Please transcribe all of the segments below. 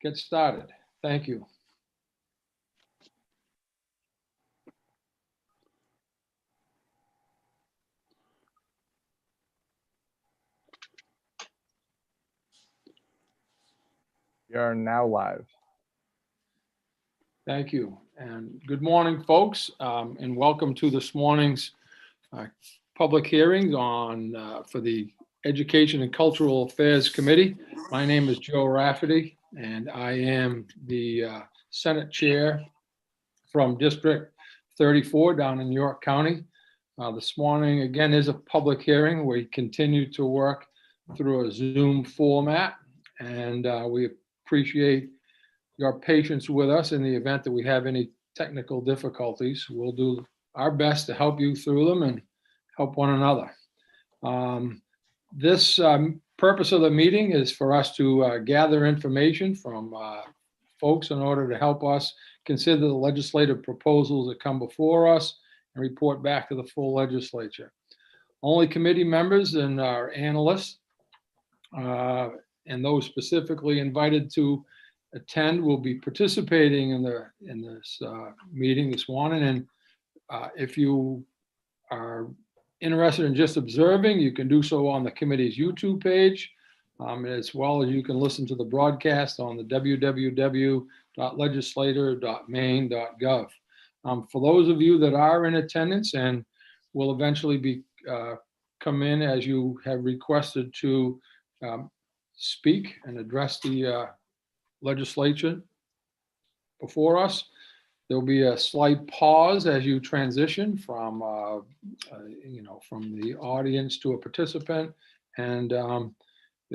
get started. Thank you. We are now live. Thank you. And good morning, folks, and welcome to this morning's public hearing on for the Education and Cultural Affairs Committee. My name is Joe Rafferty, and I am the Senate Chair from District 34 down in York County. This morning, again, is a public hearing. We continue to work through a Zoom format, and we appreciate your patience with us in the event that we have any technical difficulties. We'll do our best to help you through them and help one another. This purpose of the meeting is for us to gather information from folks in order to help us consider the legislative proposals that come before us and report back to the full legislature. Only committee members and our analysts and those specifically invited to attend will be participating in this meeting this morning. And if you are interested in just observing, you can do so on the committee's YouTube page, as well as you can listen to the broadcast on the www.legislator.maine.gov. For those of you that are in attendance and will eventually be come in as you have requested to speak and address the legislature before us, there'll be a slight pause as you transition from from the audience to a participant, and there'll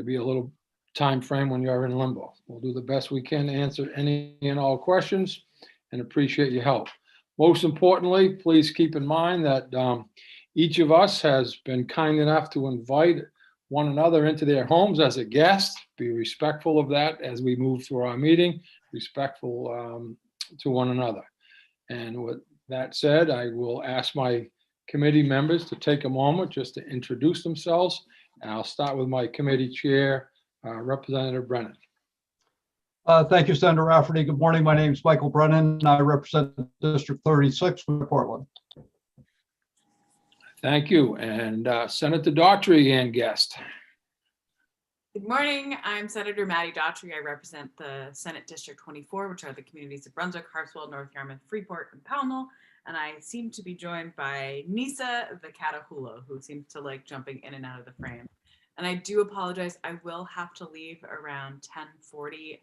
be a little time frame when you're in limbo. We'll do the best we can to answer any and all questions and appreciate your help. Most importantly, please keep in mind that each of us has been kind enough to invite one another into their homes as a guest. Be respectful of that as we move through our meeting, respectful to one another. And with that said, I will ask my committee members to take a moment just to introduce themselves. And I'll start with my committee chair, Representative Brennan. Thank you, Senator Rafferty. Good morning. My name is Michael Brennan. I represent District 36 with Portland. Thank you. And Senator Daughtry and guest. Good morning. I'm Senator Maddie Daughtry. I represent the Senate District 24, which are the communities of Brunswick, Harpswell, North Yarmouth, Freeport, and Pownell. And I seem to be joined by Nisa the Catahoula, who seems to like jumping in and out of the frame. And I do apologize. I will have to leave around 10:40,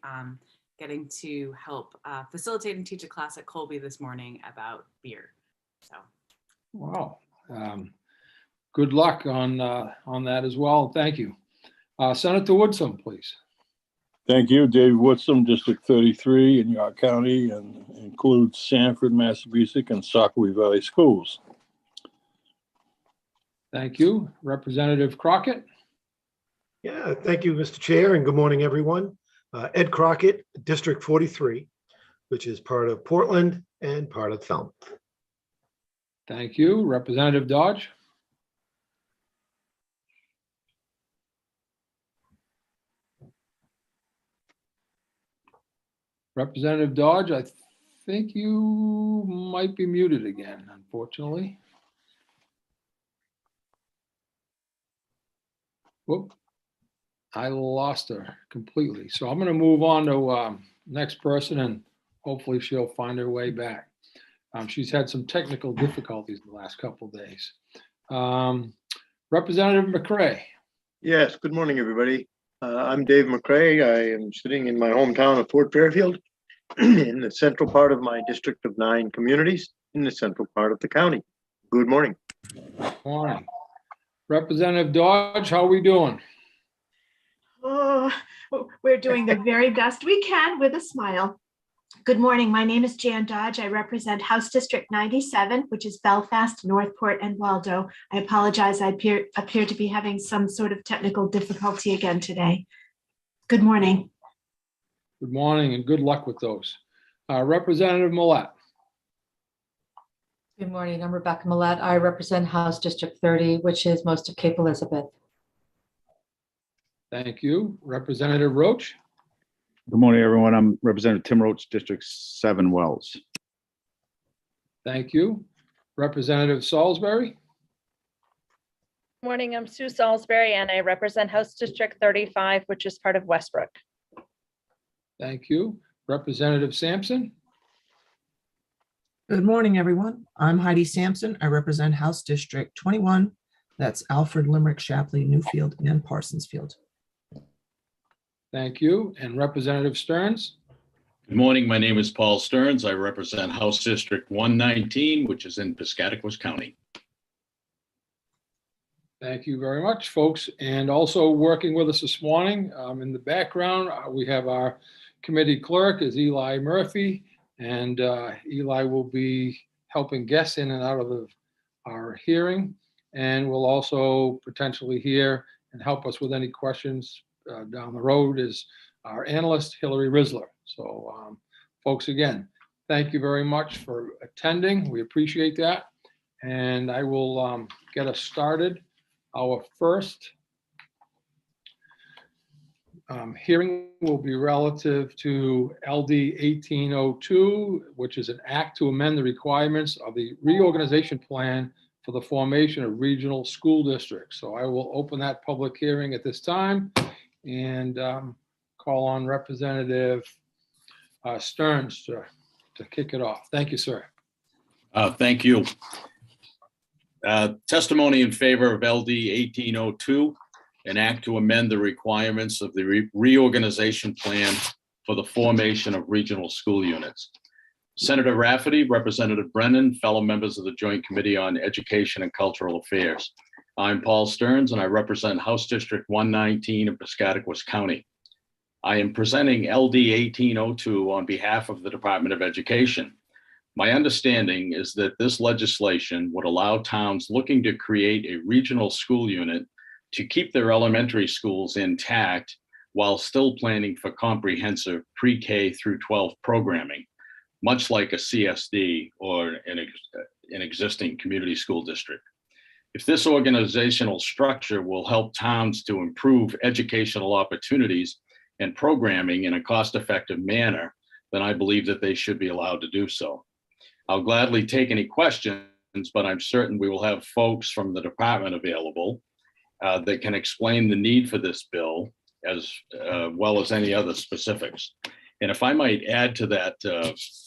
getting to help facilitate and teach a class at Colby this morning about beer. So, wow. Good luck on that as well. Thank you. Senator Woodson, please. Thank you. Dave Woodson, District 33 in York County, and includes Sanford, Massapequa, and Saukville Valley Schools. Thank you. Representative Crockett. Yeah, thank you, Mr. Chair, and good morning, everyone. Ed Crockett, District 43, which is part of Portland and part of Falmouth. Thank you. Representative Dodge. Representative Dodge, I think you might be muted again, unfortunately. Whoop, I lost her completely. So I'm going to move on to next person, and hopefully she'll find her way back. She's had some technical difficulties the last couple of days. Representative McCray. Yes, good morning, everybody. I'm Dave McCray. I am sitting in my hometown of Fort Fairfield in the central part of my district of 9 communities in the central part of the county. Good morning. Morning. Representative Dodge, how are we doing? Oh, we're doing the very best we can with a smile. Good morning. My name is Jan Dodge. I represent House District 97, which is Belfast, Northport, and Waldo. I apologize. I appear to be having some sort of technical difficulty again today. Good morning. Good morning and good luck with those. Representative Millett. Good morning. I'm Rebecca Millett. I represent House District 30, which is most of Cape Elizabeth. Thank you. Representative Roach. Good morning, everyone. I'm Representative Tim Roach, District 7 Wells. Thank you. Representative Salisbury. Morning, I'm Sue Salisbury and I represent House District 35, which is part of Westbrook. Thank you. Representative Sampson. Good morning, everyone. I'm Heidi Sampson. I represent House District 21. That's Alfred, Limerick, Shapley, Newfield, and Parsonsfield. Thank you. And Representative Stearns. Good morning. My name is Paul Stearns. I represent House District 119, which is in Piscataquis County. Thank you very much, folks. And also working with us this morning in the background, we have our committee clerk is Eli Murphy, and Eli will be helping guests in and out of our hearing, and will also potentially hear and help us with any questions down the road is our analyst, Hillary Risler. So folks, again, thank you very much for attending. We appreciate that. And I will get us started. Our first hearing will be relative to LD 1802, which is an act to amend the requirements of the reorganization plan for the formation of regional school districts. So I will open that public hearing at this time and call on Representative Stearns to kick it off. Thank you, sir. Thank you. Testimony in favor of LD 1802, an act to amend the requirements of the reorganization plan for the formation of regional school units. Senator Rafferty, Representative Brennan, fellow members of the Joint Committee on Education and Cultural Affairs. I'm Paul Stearns and I represent House District 119 in Piscataquis County. I am presenting LD 1802 on behalf of the Department of Education. My understanding is that this legislation would allow towns looking to create a regional school unit to keep their elementary schools intact while still planning for comprehensive pre-K through 12 programming, much like a CSD or an existing community school district. If this organizational structure will help towns to improve educational opportunities and programming in a cost-effective manner, then I believe that they should be allowed to do so. I'll gladly take any questions, but I'm certain we will have folks from the department available that can explain the need for this bill as well as any other specifics. And if I might add to that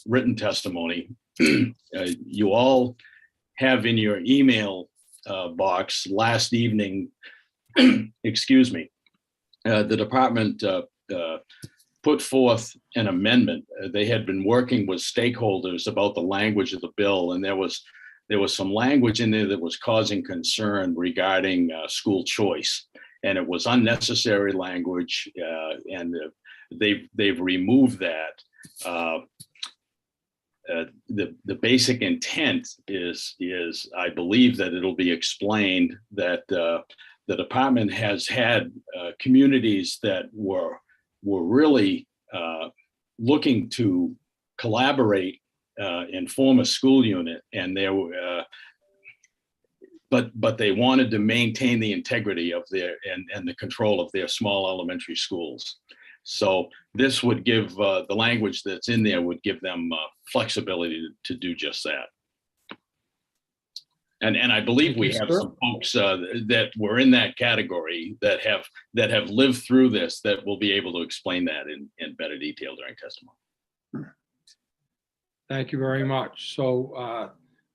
written testimony, you all have in your email box last evening, excuse me, the department put forth an amendment. They had been working with stakeholders about the language of the bill, and there was some language in there that was causing concern regarding school choice, and it was unnecessary language, and they've removed that. The basic intent is I believe that it'll be explained that the department has had communities that were really looking to collaborate and form a school unit, and they were, but they wanted to maintain the integrity of their and the control of their small elementary schools. So this would give the language that's in there would give them flexibility to do just that. And I believe we have some folks that were in that category that have lived through this that will be able to explain that in better detail during testimony. Thank you very much. So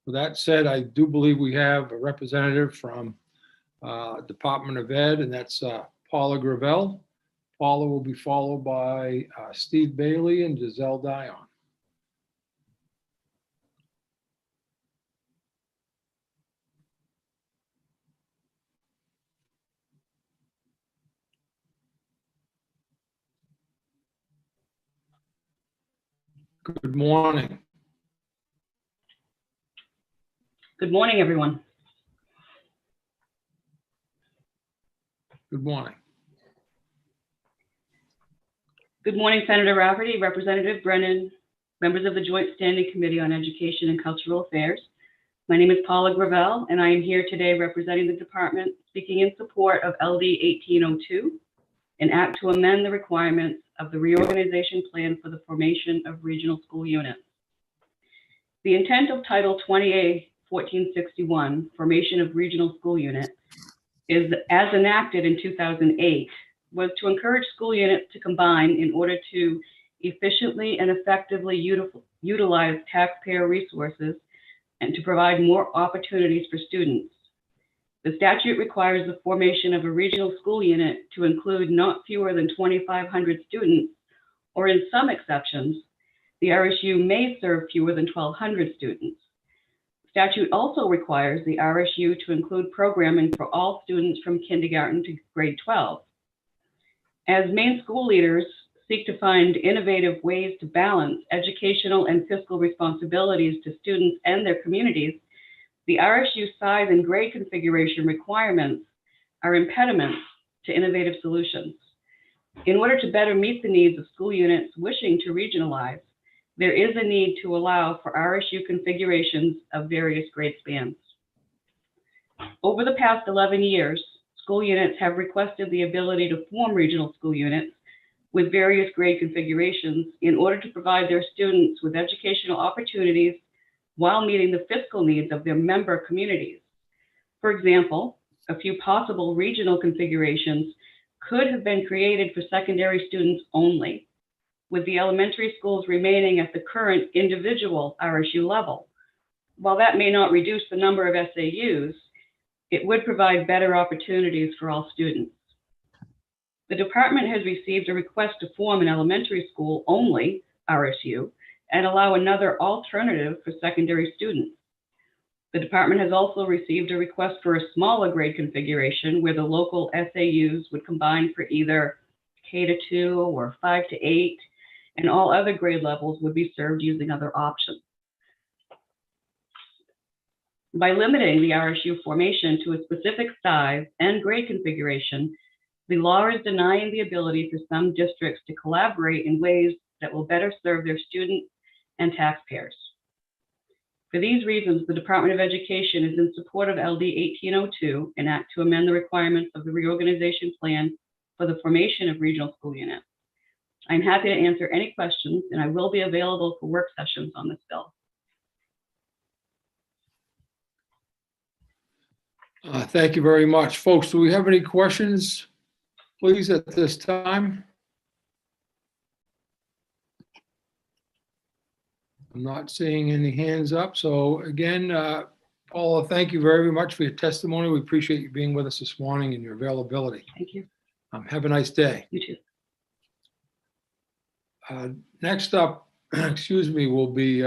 with that said, I do believe we have a representative from Department of Ed, and that's Paula Gravel. Paula will be followed by Steve Bailey and Giselle Dion. Good morning. Good morning, everyone. Good morning. Good morning, Senator Rafferty, Representative Brennan, members of the Joint Standing Committee on Education and Cultural Affairs. My name is Paula Gravel, and I am here today representing the department speaking in support of LD 1802, an act to amend the requirements of the reorganization plan for the formation of regional school units. The intent of Title 20A 1461, Formation of Regional School Unit, is as enacted in 2008, was to encourage school units to combine in order to efficiently and effectively utilize taxpayer resources and to provide more opportunities for students. The statute requires the formation of a regional school unit to include not fewer than 2,500 students, or in some exceptions, the RSU may serve fewer than 1,200 students. Statute also requires the RSU to include programming for all students from kindergarten to grade 12. As Maine school leaders seek to find innovative ways to balance educational and fiscal responsibilities to students and their communities, the RSU size and grade configuration requirements are impediments to innovative solutions. In order to better meet the needs of school units wishing to regionalize, there is a need to allow for RSU configurations of various grade spans. Over the past 11 years, school units have requested the ability to form regional school units with various grade configurations in order to provide their students with educational opportunities while meeting the fiscal needs of their member communities. For example, a few possible regional configurations could have been created for secondary students only, with the elementary schools remaining at the current individual RSU level. While that may not reduce the number of SAUs, it would provide better opportunities for all students. The department has received a request to form an elementary school only RSU and allow another alternative for secondary students. The department has also received a request for a smaller grade configuration where the local SAUs would combine for either K-2 or 5-8, and all other grade levels would be served using other options. By limiting the RSU formation to a specific size and grade configuration, the law is denying the ability for some districts to collaborate in ways that will better serve their students and taxpayers. For these reasons, the Department of Education is in support of LD 1802, an act to amend the requirements of the reorganization plan for the formation of regional school units. I'm happy to answer any questions, and I will be available for work sessions on this bill. Thank you very much. Folks, do we have any questions, please, at this time? I'm not seeing any hands up. So again, Paula, thank you very much for your testimony. We appreciate you being with us this morning and your availability. Thank you. Have a nice day. You too. Next up, excuse me, will be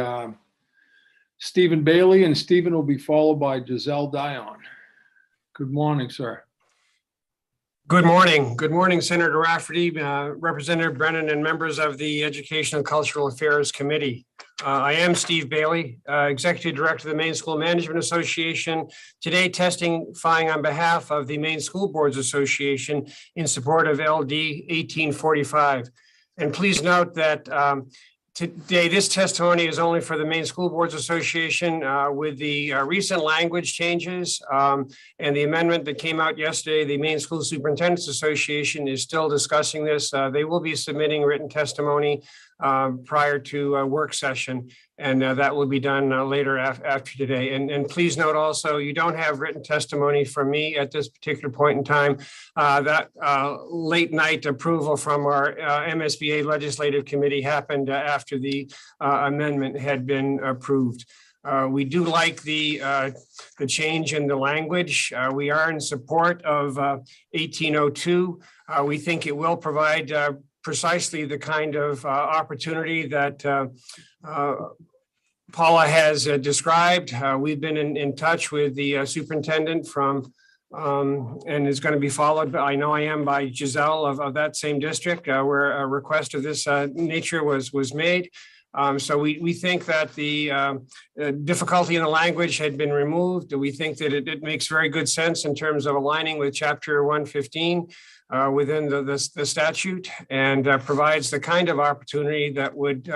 Stephen Bailey, and Stephen will be followed by Giselle Dion. Good morning, sir. Good morning. Good morning, Senator Rafferty, Representative Brennan, and members of the Education and Cultural Affairs Committee. I am Steve Bailey, Executive Director of the Maine School Management Association, today testifying on behalf of the Maine School Boards Association in support of LD 1845. And please note that today, this testimony is only for the Maine School Boards Association with the recent language changes and the amendment that came out yesterday. The Maine School Superintendents Association is still discussing this. They will be submitting written testimony prior to a work session, and that will be done later after today. And please note also, you don't have written testimony from me at this particular point in time. That late night approval from our MSBA Legislative Committee happened after the amendment had been approved. We do like the change in the language. We are in support of 1802. We think it will provide precisely the kind of opportunity that Paula has described. We've been in touch with the superintendent from and is going to be followed by, I know I am, by Giselle of that same district where a request of this nature was made. So we think that the difficulty in the language had been removed. We think that it makes very good sense in terms of aligning with Chapter 115 within the statute, and provides the kind of opportunity that would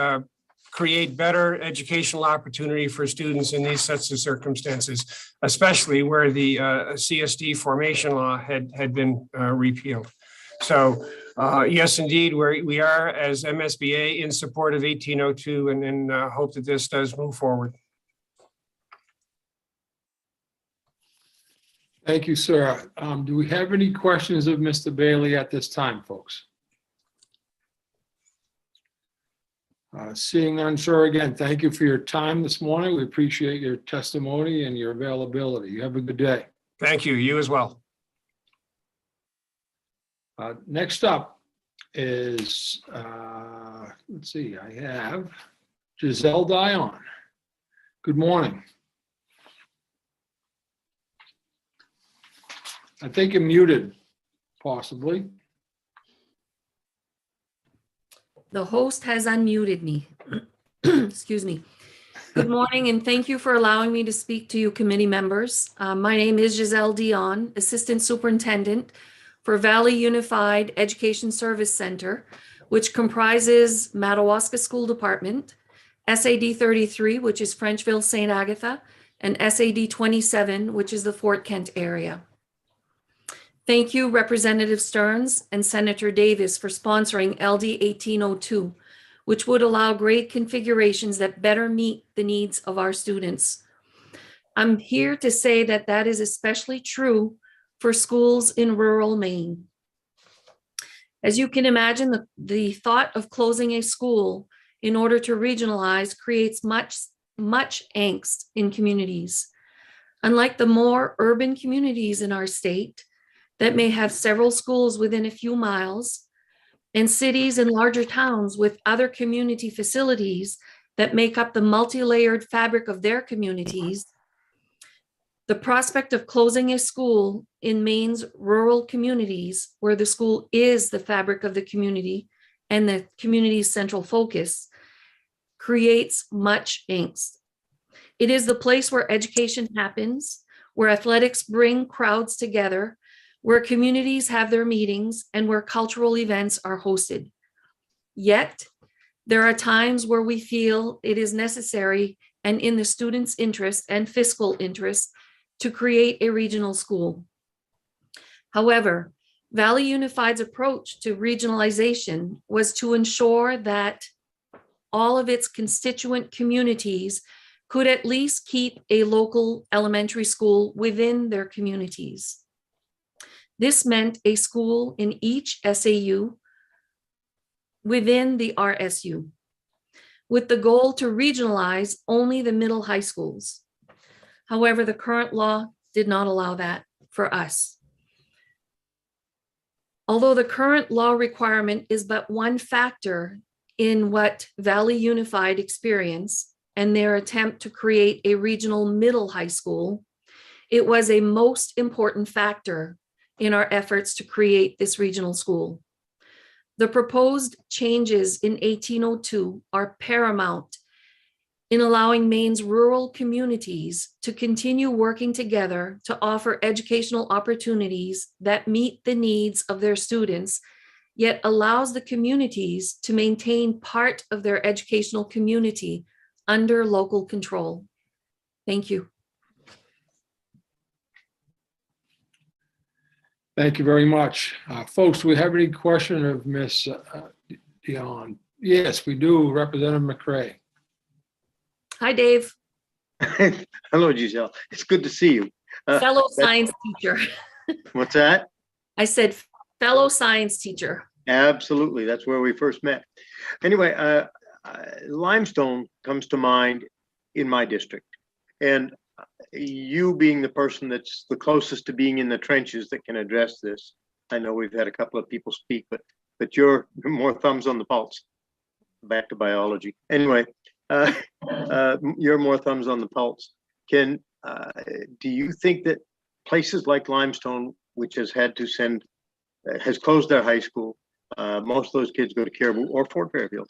create better educational opportunity for students in these sets of circumstances, especially where the CSD formation law had been repealed. So Yes, indeed, we are as MSBA in support of 1802 and hope that this does move forward. Thank you, sir. Do we have any questions of Mr. Bailey at this time, folks? Seeing none, sir, again, thank you for your time this morning. We appreciate your testimony and your availability. You have a good day. Thank you. You as well. Next up is, let's see, I have Giselle Dion. Good morning. I think you're muted, possibly. The host has unmuted me. Excuse me. Good morning, and thank you for allowing me to speak to you committee members. My name is Giselle Dion, Assistant Superintendent for Valley Unified Education Service Center, which comprises Madawaska School Department, SAD 33, which is Frenchville, St. Agatha, and SAD 27, which is the Fort Kent area. Thank you, Representative Stearns and Senator Davis, for sponsoring LD 1802, which would allow grade configurations that better meet the needs of our students. I'm here to say that that is especially true for schools in rural Maine. As you can imagine, the thought of closing a school in order to regionalize creates much angst in communities. Unlike the more urban communities in our state that may have several schools within a few miles, and cities and larger towns with other community facilities that make up the multi-layered fabric of their communities, the prospect of closing a school in Maine's rural communities, where the school is the fabric of the community and the community's central focus, creates much angst. It is the place where education happens, where athletics bring crowds together, where communities have their meetings, and where cultural events are hosted. Yet, there are times where we feel it is necessary and in the students' interest and fiscal interest to create a regional school. However, Valley Unified's approach to regionalization was to ensure that all of its constituent communities could at least keep a local elementary school within their communities. This meant a school in each SAU within the RSU, with the goal to regionalize only the middle high schools. However, the current law did not allow that for us. Although the current law requirement is but one factor in what Valley Unified experienced and their attempt to create a regional middle high school, it was a most important factor in our efforts to create this regional school. The proposed changes in 1802 are paramount in allowing Maine's rural communities to continue working together to offer educational opportunities that meet the needs of their students, yet allows the communities to maintain part of their educational community under local control. Thank you. Thank you very much. Folks, do we have any question of Ms. Dion? Yes, we do. Representative McCray. Hi, Dave. Hello, Giselle. It's good to see you. Fellow science teacher. What's that? I said fellow science teacher. Absolutely. That's where we first met. Anyway, limestone comes to mind in my district. And you being the person that's the closest to being in the trenches that can address this. I know we've had a couple of people speak, but you're more thumbs on the pulse. Back to biology. Anyway, you're more thumbs on the pulse. Do you think that places like Limestone, which has closed their high school, most of those kids go to Caribou or Fort Fairfield,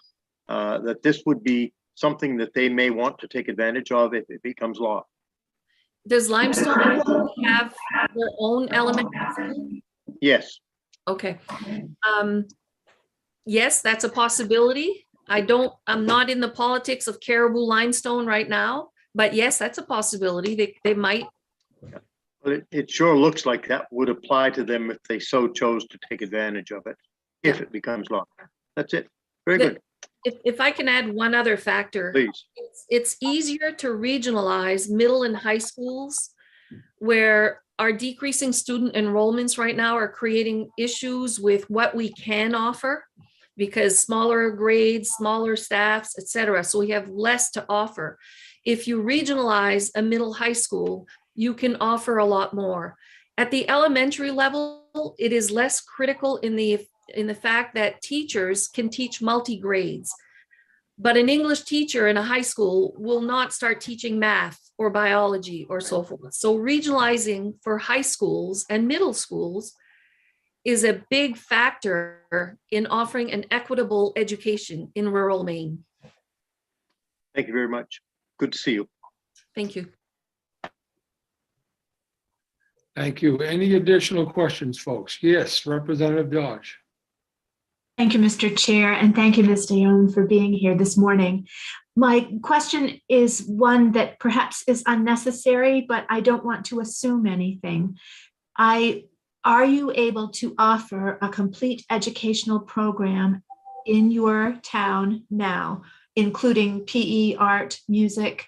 that this would be something that they may want to take advantage of if it becomes law? Does Limestone have their own elementary school? Yes. Okay. Yes, that's a possibility. I'm not in the politics of Caribou Limestone right now, but yes, that's a possibility. They might. But it sure looks like that would apply to them if they so chose to take advantage of it. if it becomes law. That's it. Very The- good. If I can add one other factor. Please. It's easier to regionalize middle and high schools where our decreasing student enrollments right now are creating issues with what we can offer because smaller grades, smaller staffs, et cetera. So we have less to offer. If you regionalize a middle high school, you can offer a lot more. At the elementary level, it is less critical in the fact that teachers can teach multi-grades. But an English teacher in a high school will not start teaching math or biology or so forth. So regionalizing for high schools and middle schools is a big factor in offering an equitable education in rural Maine. Thank you very much. Good to see you. Thank you. Thank you. Any additional questions, folks? Yes, Representative Dodge. Thank you, Mr. Chair, and thank you, Ms. Deon, for being here this morning. My question is one that perhaps is unnecessary, but I don't want to assume anything. Are you able to offer a complete educational program in your town now, including PE, art, music,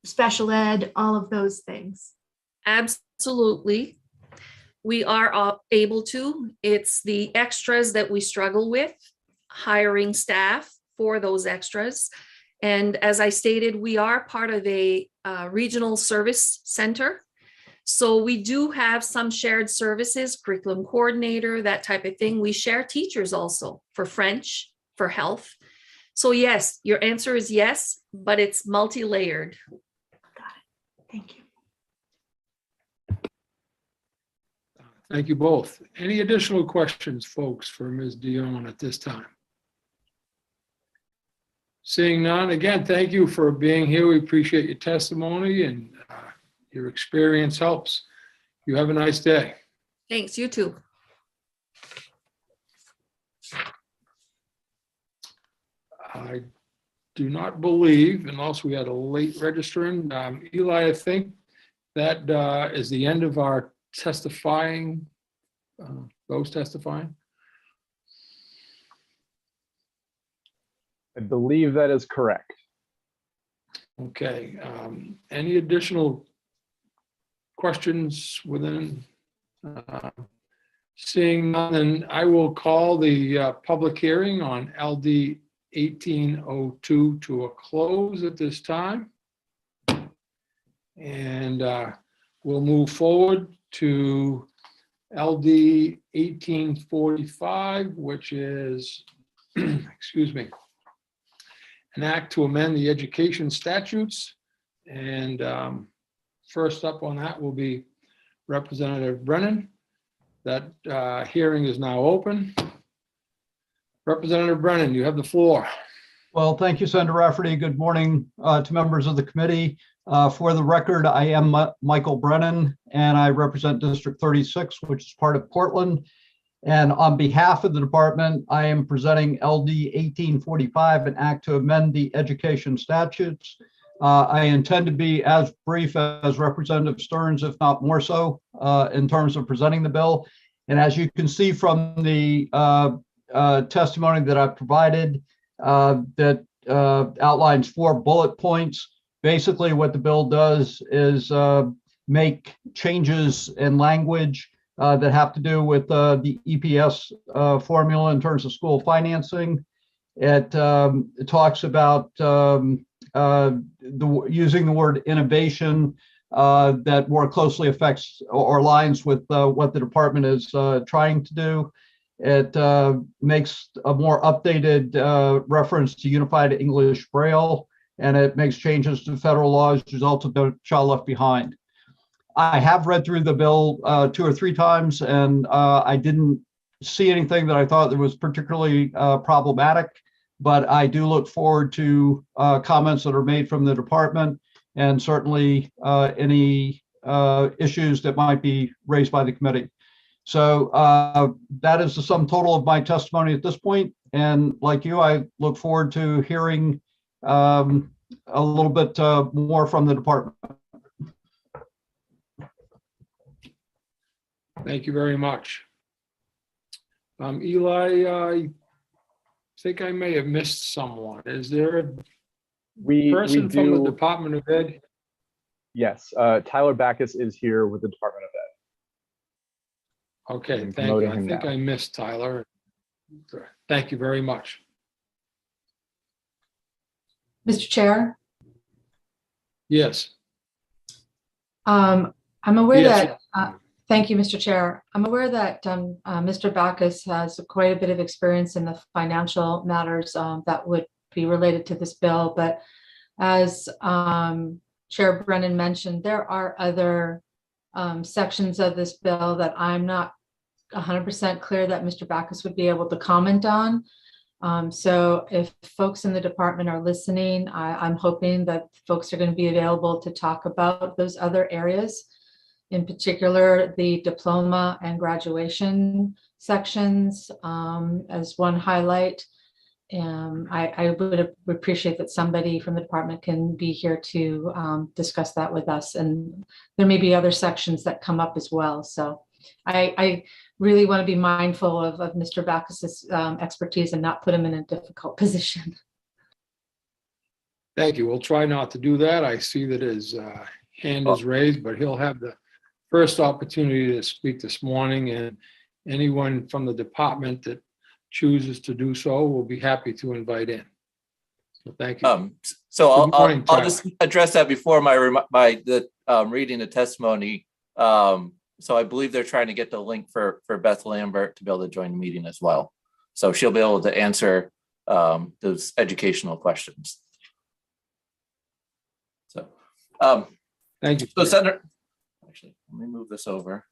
special ed, all of those things? Absolutely. We are able to. It's the extras that we struggle with, hiring staff for those extras. And as I stated, we are part of a regional service center. So we do have some shared services, curriculum coordinator, that type of thing. We share teachers also for French, for health. So yes, your answer is yes, but it's multi-layered. Got it. Thank you. Thank you both. Any additional questions, folks, for Ms. Dion at this time? Seeing none, again, thank you for being here. We appreciate your testimony and your experience helps. You have a nice day. Thanks, you too. I do not believe, unless we had a late registrant, Eli, I think that is the end of our testifying, those testifying. I believe that is correct. Okay, any additional questions within? Seeing none, then I will call the public hearing on LD 1802 to a close at this time. And we'll move forward to LD 1845, which is, excuse me, an act to amend the education statutes. And first up on that will be Representative Brennan. That hearing is now open. Representative Brennan, you have the floor. Well, thank you, Senator Rafferty. Good morning to members of the committee. For the record, I am Michael Brennan, and I represent District 36, which is part of Portland. And on behalf of the department, I am presenting LD 1845, an act to amend the education statutes. I intend to be as brief as Representative Stearns, if not more so, in terms of presenting the bill. And as you can see from the testimony that I provided, that outlines 4 bullet points. Basically, what the bill does is make changes in language that have to do with the EPS formula in terms of school financing. It talks about using the word innovation that more closely affects or aligns with what the department is trying to do. It makes a more updated reference to Unified English Braille, and it makes changes to federal laws as a result of the Child Left Behind. I have read through the bill 2 or 3 times, and I didn't see anything that I thought that was particularly problematic, but I do look forward to comments that are made from the department and certainly any issues that might be raised by the committee. So that is the sum total of my testimony at this point. And like you, I look forward to hearing a little bit more from the department. Thank you very much. Eli, I think I may have missed someone. Is there a We person from the do, Department of Ed? yes, Tyler Backus is here with the Department of Ed. Okay, I'm thank you. promoting I him think now. I missed Tyler. Thank you very much. Mr. Chair, Yes, I'm aware Yes. that, thank you, Mr. Chair. I'm aware that Mr. Backus has quite a bit of experience in the financial matters that would be related to this bill, but as Chair Brennan mentioned, there are other sections of this bill that I'm not 100% clear that Mr. Backus would be able to comment on. So if folks in the department are listening, I'm hoping that folks are going to be available to talk about those other areas, in particular, the diploma and graduation sections as one highlight. I would appreciate that somebody from the department can be here to discuss that with us. And there may be other sections that come up as well. So I really want to be mindful of Mr. Backus's expertise and not put him in a difficult position. thank you. We'll try not to do that. I see that his hand is raised, but he'll have the first opportunity to speak this morning, and anyone from the department that chooses to do so will be happy to invite in. So thank you. So Good morning, I'll Tyler. just address that before reading the testimony. So I believe they're trying to get the link for Beth Lambert to be able to join the meeting as well. So she'll be able to answer those educational questions. So, thank you. So Senator, actually, let me move this over.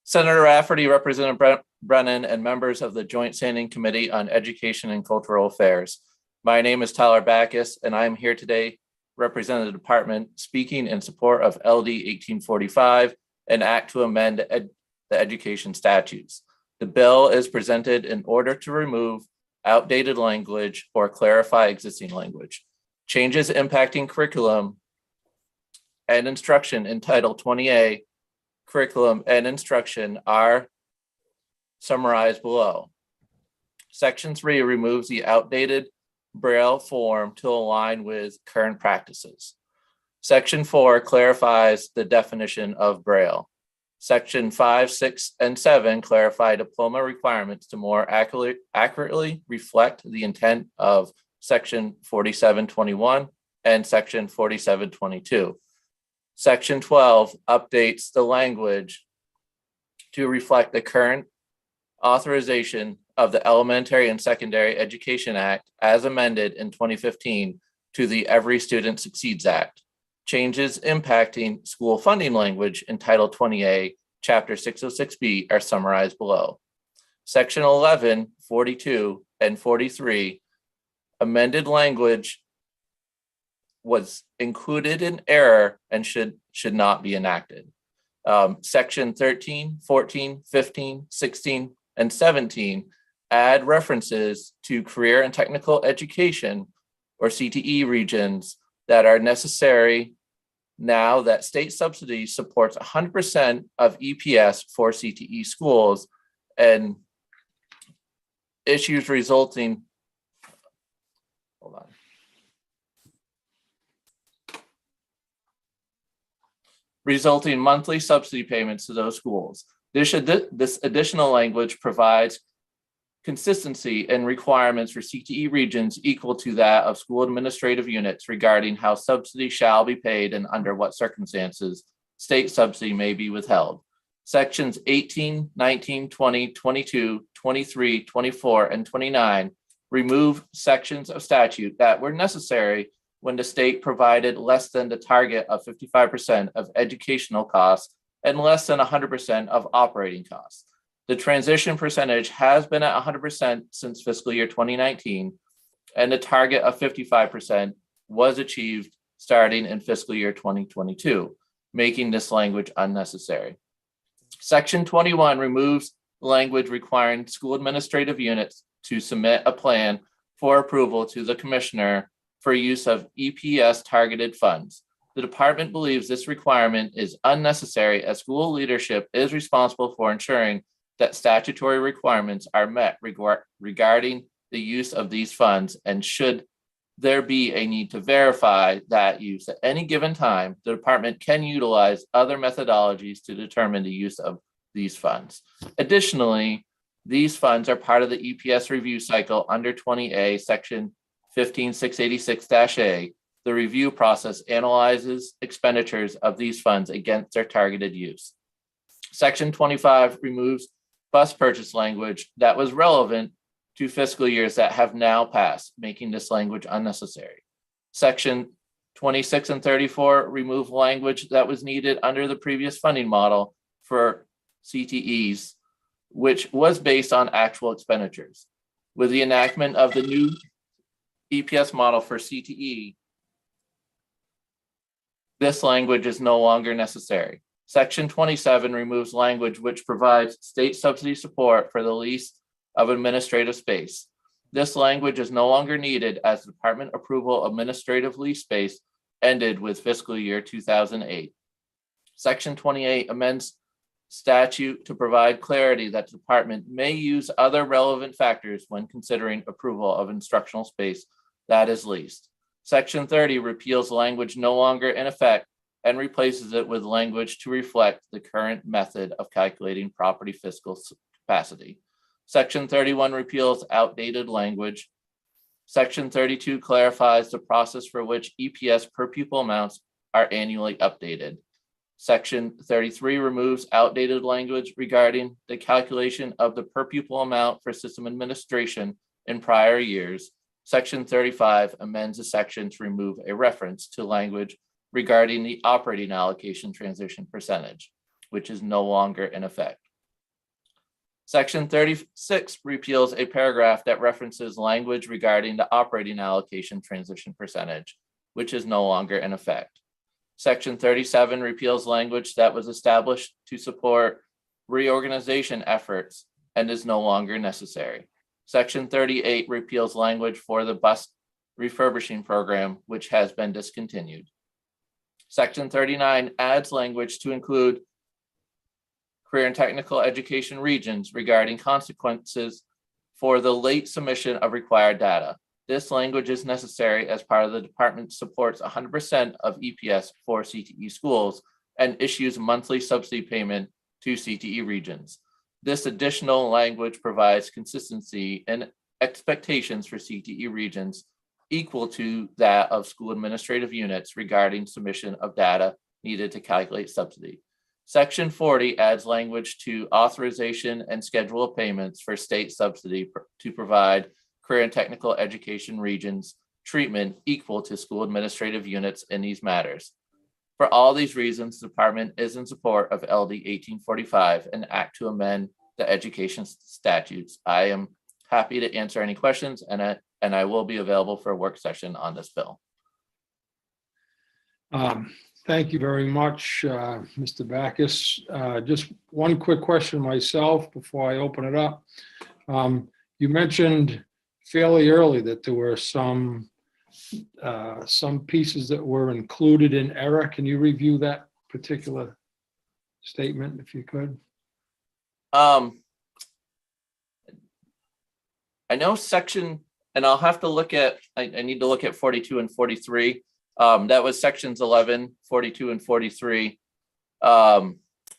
Senator Rafferty, Representative Brennan, and members of the Joint Standing Committee on Education and Cultural Affairs. My name is Tyler Backus, and I am here today representing the department speaking in support of LD 1845, an act to amend the education statutes. The bill is presented in order to remove outdated language or clarify existing language. Changes impacting curriculum and instruction in Title 20A curriculum and instruction are summarized below. Section 3 removes the outdated Braille form to align with current practices. Section 4 clarifies the definition of Braille. Section 5, 6, and 7 clarify diploma requirements to more accurately reflect the intent of Section 4721 and Section 4722. Section 12 updates the language to reflect the current authorization of the Elementary and Secondary Education Act as amended in 2015 to the Every Student Succeeds Act. Changes impacting school funding language in Title 20A, Chapter 606B are summarized below. Section 11, 42, and 43, amended language was included in error and should not be enacted. Section 13, 14, 15, 16, and 17 add references to career and technical education or CTE regions that are necessary now that state subsidy supports 100% of EPS for CTE schools, and issues resulting, hold on. Resulting monthly subsidy payments to those schools. This additional language provides consistency and requirements for CTE regions equal to that of school administrative units regarding how subsidy shall be paid and under what circumstances state subsidy may be withheld. Sections 18, 19, 20, 22, 23, 24, and 29 remove sections of statute that were necessary when the state provided less than the target of 55% of educational costs and less than 100% of operating costs. The transition percentage has been at 100% since fiscal year 2019, and the target of 55% was achieved starting in fiscal year 2022, making this language unnecessary. Section 21 removes language requiring school administrative units to submit a plan for approval to the commissioner for use of EPS targeted funds. The department believes this requirement is unnecessary as school leadership is responsible for ensuring that statutory requirements are met regarding the use of these funds, and should there be a need to verify that use at any given time, the department can utilize other methodologies to determine the use of these funds. Additionally, these funds are part of the EPS review cycle under 20A, section 15686-A. The review process analyzes expenditures of these funds against their targeted use. Section 25 removes bus purchase language that was relevant to fiscal years that have now passed, making this language unnecessary. Section 26 and 34 remove language that was needed under the previous funding model for CTEs, which was based on actual expenditures. With the enactment of the new EPS model for CTE, this language is no longer necessary. Section 27 removes language which provides state subsidy support for the lease of administrative space. This language is no longer needed as department approval of administrative lease space ended with fiscal year 2008. Section 28 amends statute to provide clarity that the department may use other relevant factors when considering approval of instructional space that is leased. Section 30 repeals language no longer in effect and replaces it with language to reflect the current method of calculating property fiscal capacity. Section 31 repeals outdated language. Section 32 clarifies the process for which EPS per pupil amounts are annually updated. Section 33 removes outdated language regarding the calculation of the per pupil amount for system administration in prior years. Section 35 amends a section to remove a reference to language regarding the operating allocation transition percentage, which is no longer in effect. Section 36 repeals a paragraph that references language regarding the operating allocation transition percentage, which is no longer in effect. Section 37 repeals language that was established to support reorganization efforts and is no longer necessary. Section 38 repeals language for the bus refurbishing program, which has been discontinued. Section 39 adds language to include career and technical education regions regarding consequences for the late submission of required data. This language is necessary as part of the department supports 100% of EPS for CTE schools and issues monthly subsidy payment to CTE regions. This additional language provides consistency and expectations for CTE regions equal to that of school administrative units regarding submission of data needed to calculate subsidy. Section 40 adds language to authorization and schedule of payments for state subsidy to provide career and technical education regions treatment equal to school administrative units in these matters. For all these reasons, the department is in support of LD 1845, an act to amend the education statutes. I am happy to answer any questions, and I will be available for a work session on this bill. Thank you very much, Mr. Backus. Just one quick question myself before I open it up. You mentioned fairly early that there were some pieces that were included in error. Can you review that particular statement if you could? I know section, and I'll have to look at, I need to look at 42 and 43. That was sections 11, 42, and 43.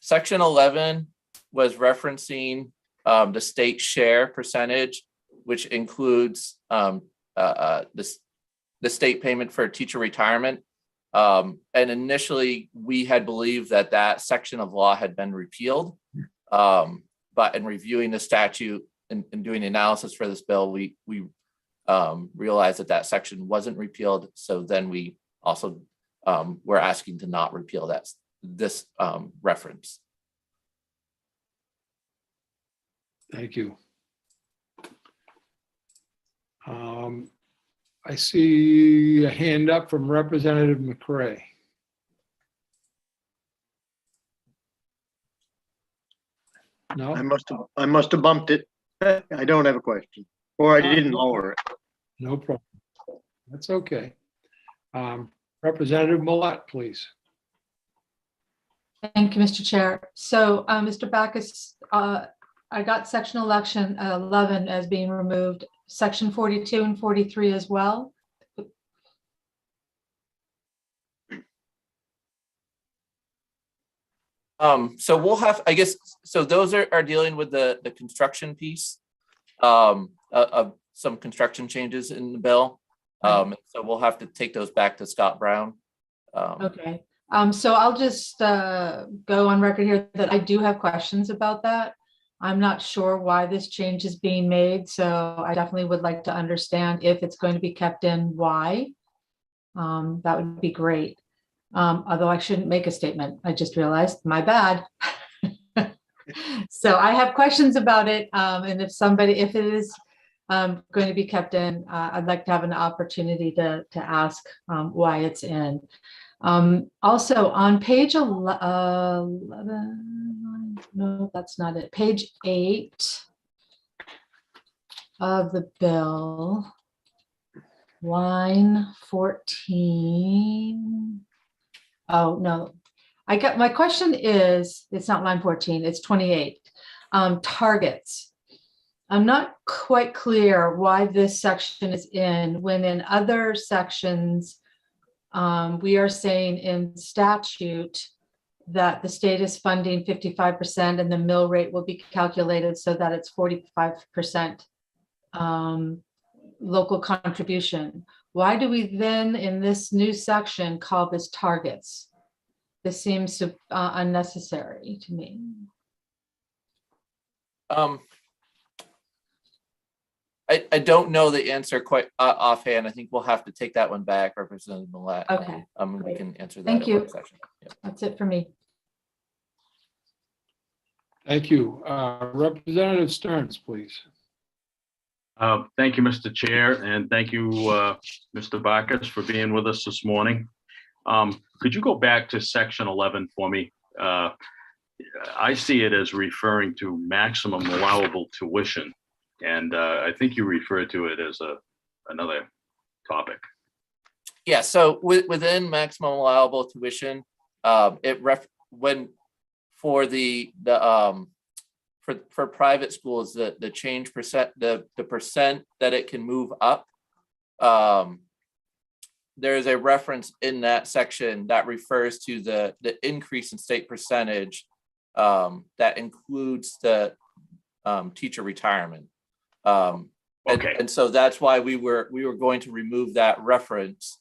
Section 11 was referencing the state share percentage, which includes the state payment for teacher retirement. And initially, we had believed that section of law had been repealed. But in reviewing the statute and doing the analysis for this bill, we realized that section wasn't repealed. So then we also were asking to not repeal this reference. Thank you. I see a hand up from Representative McCray. No, I must have bumped it. I don't have a question, or I didn't lower it. no problem. That's okay. Representative Millet, please. Thank you, Mr. Chair. So, Mr. Backus, I got section 11 as being removed, section 42 and 43 as well. So we'll have, I guess, so those are dealing with the construction piece of some construction changes in the bill. So we'll have to take those back to Scott Brown. Okay. So I'll just go on record here that I do have questions about that. I'm not sure why this change is being made, so I definitely would like to understand if it's going to be kept in, why. That would be great. Although I shouldn't make a statement. I just realized, my bad. So I have questions about it. And if it is going to be kept in, I'd like to have an opportunity to ask why it's in. Also on page 11, no, that's not it. Page 8 of the bill, line 14. Oh, no, my question is, it's not line 14, it's 28. Targets. I'm not quite clear why this section is in, when in other sections, we are saying in statute that the state is funding 55% and the mill rate will be calculated so that it's 45% local contribution. Why do we then in this new section call this targets? This seems unnecessary to me. I don't know the answer quite offhand. I think we'll have to take that one back, Representative Millet. Okay. We can answer that. Thank in you. one section. Yeah. That's it for me. Thank you. Representative Stearns, please. Thank you, Mr. Chair, and thank you, Mr. Backus, for being with us this morning. Could you go back to section 11 for me? I see it as referring to maximum allowable tuition, and I think you referred to it as another topic. Yeah, so within maximum allowable tuition, for private schools, the change percent, the percent that it can move up, there is a reference in that section that refers to the increase in state percentage that includes the teacher retirement. Okay. And so that's why we were going to remove that reference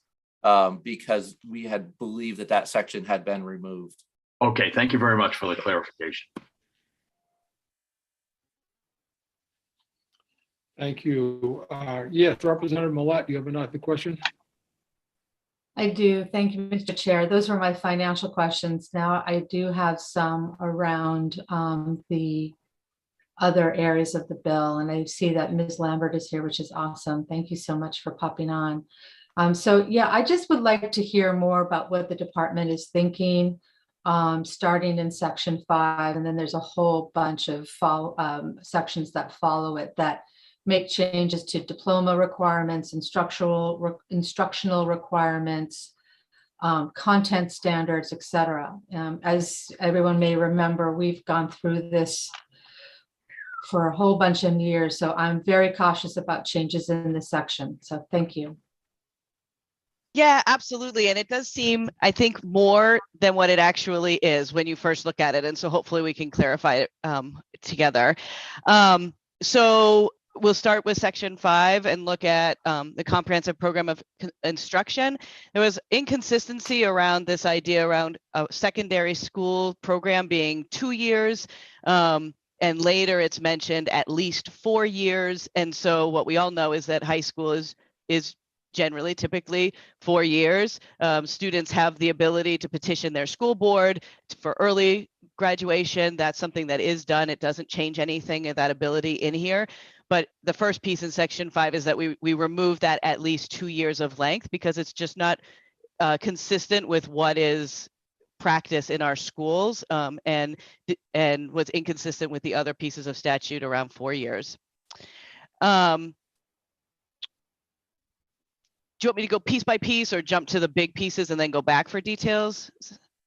because we had believed that section had been removed. Okay, thank you very much for the clarification. Thank you. Yes, Representative Millet, do you have another question? I do. Thank you, Mr. Chair. Those were my financial questions. Now I do have some around the other areas of the bill, and I see that Ms. Lambert is here, which is awesome. Thank you so much for popping on. So yeah, I just would like to hear more about what the department is thinking, starting in section 5, and then there's a whole bunch of sections that follow it that make changes to diploma requirements, instructional requirements, content standards, etc. As everyone may remember, we've gone through this for a whole bunch of years, so I'm very cautious about changes in this section. So thank you. Yeah, absolutely. And it does seem, I think, more than what it actually is when you first look at it. And so hopefully we can clarify it together. So we'll start with section 5 and look at the comprehensive program of instruction. There was inconsistency around this idea around a secondary school program being 2 years. And later it's mentioned at least 4 years. And so what we all know is that high school is generally typically 4 years. Students have the ability to petition their school board for early graduation. That's something that is done. It doesn't change anything of that ability in here. But the first piece in section 5 is that we remove that at least 2 years of length because it's just not consistent with what is practice in our schools and was inconsistent with the other pieces of statute around 4 years. you want me to go piece by piece or jump to the big pieces and then go back for details?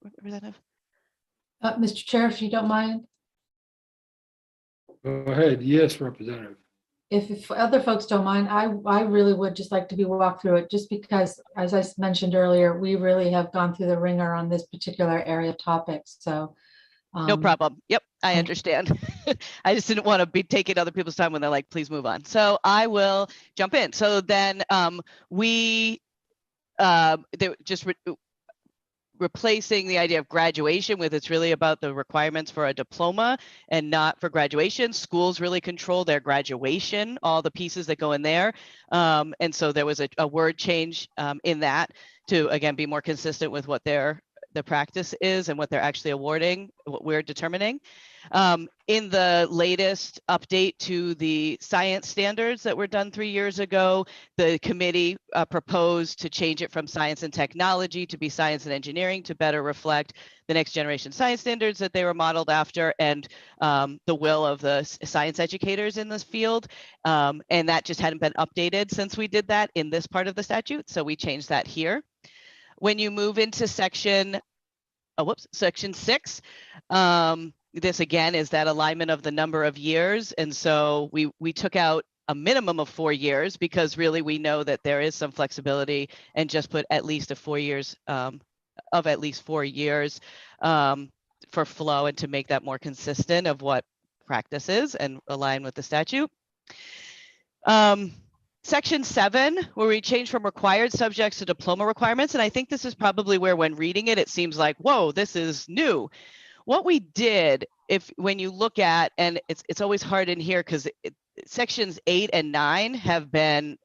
Representative? Mr. Chair, if you don't mind, Go ahead. Yes, Representative. if other folks don't mind, I really would just like to be walked through it, just because, as I mentioned earlier, we really have gone through the ringer on this particular area of topics. So No problem. Yep, I understand. I just didn't want to be taking other people's time when they're like, please move on. So I will jump in. So then replacing the idea of graduation with it's really about the requirements for a diploma and not for graduation. Schools really control their graduation, all the pieces that go in there. And so there was a word change in that to, again, be more consistent with what the practice is and what they're actually awarding, what we're determining. In the latest update to the science standards that were done 3 years ago, the committee proposed to change it from science and technology to be science and engineering to better reflect the next generation science standards that they were modeled after and the will of the science educators in this field. And that just hadn't been updated since we did that in this part of the statute. So we changed that here. When you move into section 6, this again is that alignment of the number of years. And so we took out a minimum of 4 years because really we know that there is some flexibility and just put at least of 4 years for flow and to make that more consistent of what practice is and align with the statute. Section 7, where we change from required subjects to diploma requirements. And I think this is probably where when reading it, it seems like, whoa, this is new. What we did, when you look at, and it's always hard in here because sections 8 and 9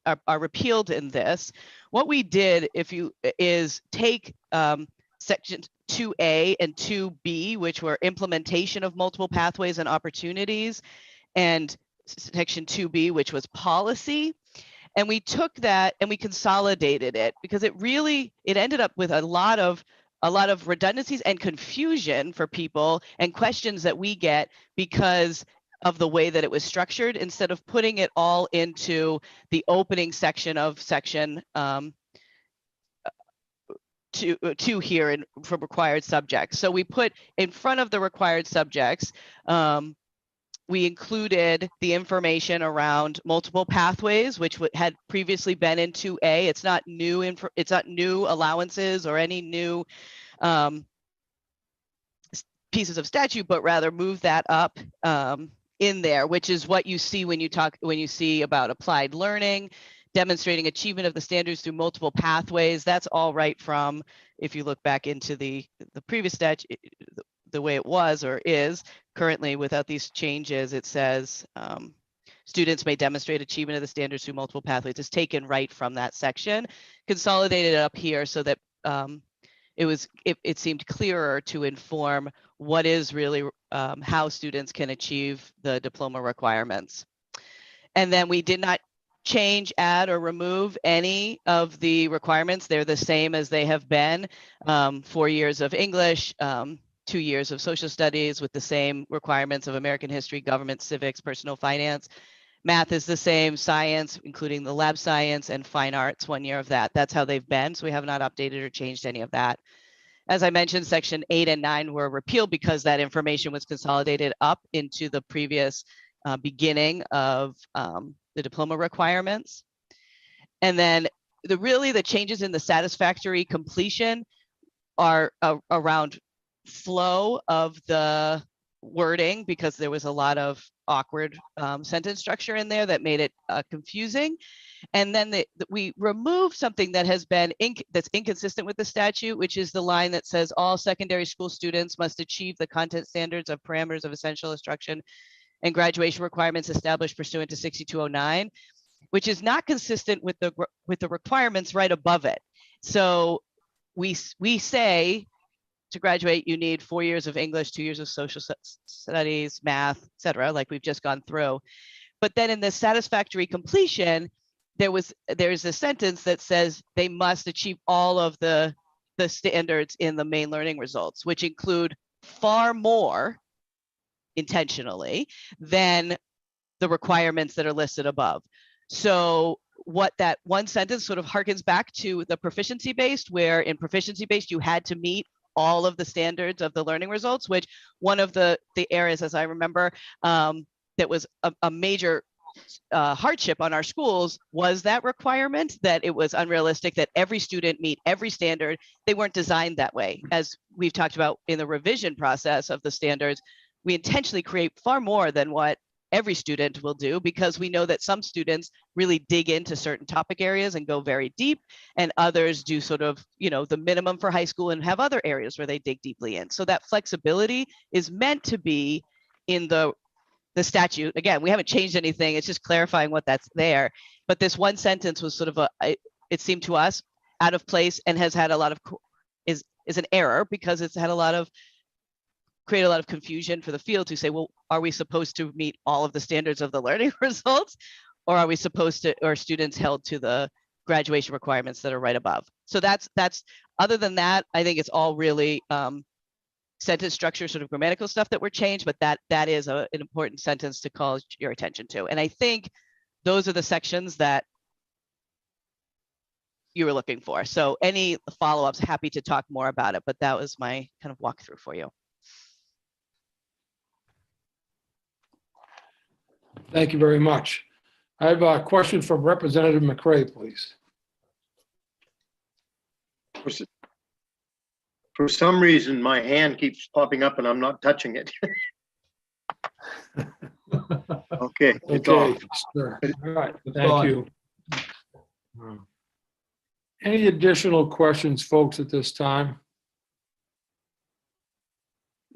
are repealed in this. What we did is take section 2A and 2B, which were implementation of multiple pathways and opportunities, and section 2B, which was policy. And we took that and we consolidated it because it ended up with a lot of redundancies and confusion for people and questions that we get because of the way that it was structured instead of putting it all into the opening section of section 2 here for required subjects. So we put in front of the required subjects, we included the information around multiple pathways, which had previously been in 2A. It's not new allowances or any new pieces of statute, but rather move that up in there, which is what you see when you see about applied learning, demonstrating achievement of the standards through multiple pathways. That's all right from, if you look back into the previous statute, the way it was or is currently without these changes, it says students may demonstrate achievement of the standards through multiple pathways. It's taken right from that section, consolidated up here so that it seemed clearer to inform what is really how students can achieve the diploma requirements. And then we did not change, add, or remove any of the requirements. They're the same as they have been. 4 years of English, 2 years of social studies with the same requirements of American history, government, civics, personal finance. Math is the same, science, including the lab science, and fine arts, 1 year of that. That's how they've been. So we have not updated or changed any of that. As I mentioned, section 8 and 9 were repealed because that information was consolidated up into the previous beginning of the diploma requirements. And then the changes in the satisfactory completion are around flow of the wording because there was a lot of awkward sentence structure in there that made it confusing. And then we removed something that has been that's inconsistent with the statute, which is the line that says all secondary school students must achieve the content standards of parameters of essential instruction and graduation requirements established pursuant to 6209, which is not consistent with the requirements right above it. So we say to graduate, you need 4 years of English, 2 years of social studies, math, etc., like we've just gone through. But then in the satisfactory completion, there's a sentence that says they must achieve all of the standards in the main learning results, which include far more intentionally than the requirements that are listed above. So what that one sentence sort of harkens back to the proficiency based, where in proficiency based, you had to meet all of the standards of the learning results, which one of the areas, as I remember, that was a major hardship on our schools was that requirement, that it was unrealistic that every student meet every standard. They weren't designed that way. As we've talked about in the revision process of the standards, we intentionally create far more than what every student will do, because we know that some students really dig into certain topic areas and go very deep, and others do sort of, the minimum for high school and have other areas where they dig deeply in. So that flexibility is meant to be in the statute. Again, we haven't changed anything. It's just clarifying what that's there. But this one sentence was sort of it seemed to us out of place, and has had a lot of, is an error, because it's had create a lot of confusion for the field to say, well, are we supposed to meet all of the standards of the learning results, or are we supposed to, or students held to the graduation requirements that are right above? So that's other than that, I think it's all really sentence structure, sort of grammatical stuff that were changed, but that is an important sentence to call your attention to. And I think those are the sections that you were looking for. So any follow-ups, happy to talk more about it, but that was my kind of walkthrough for you. Thank you very much. I have a question from Representative McCray, please. For some reason, my hand keeps popping up and I'm not touching it. Okay, it's Okay, off. sure. All right, thank you. Any additional questions, folks, at this time?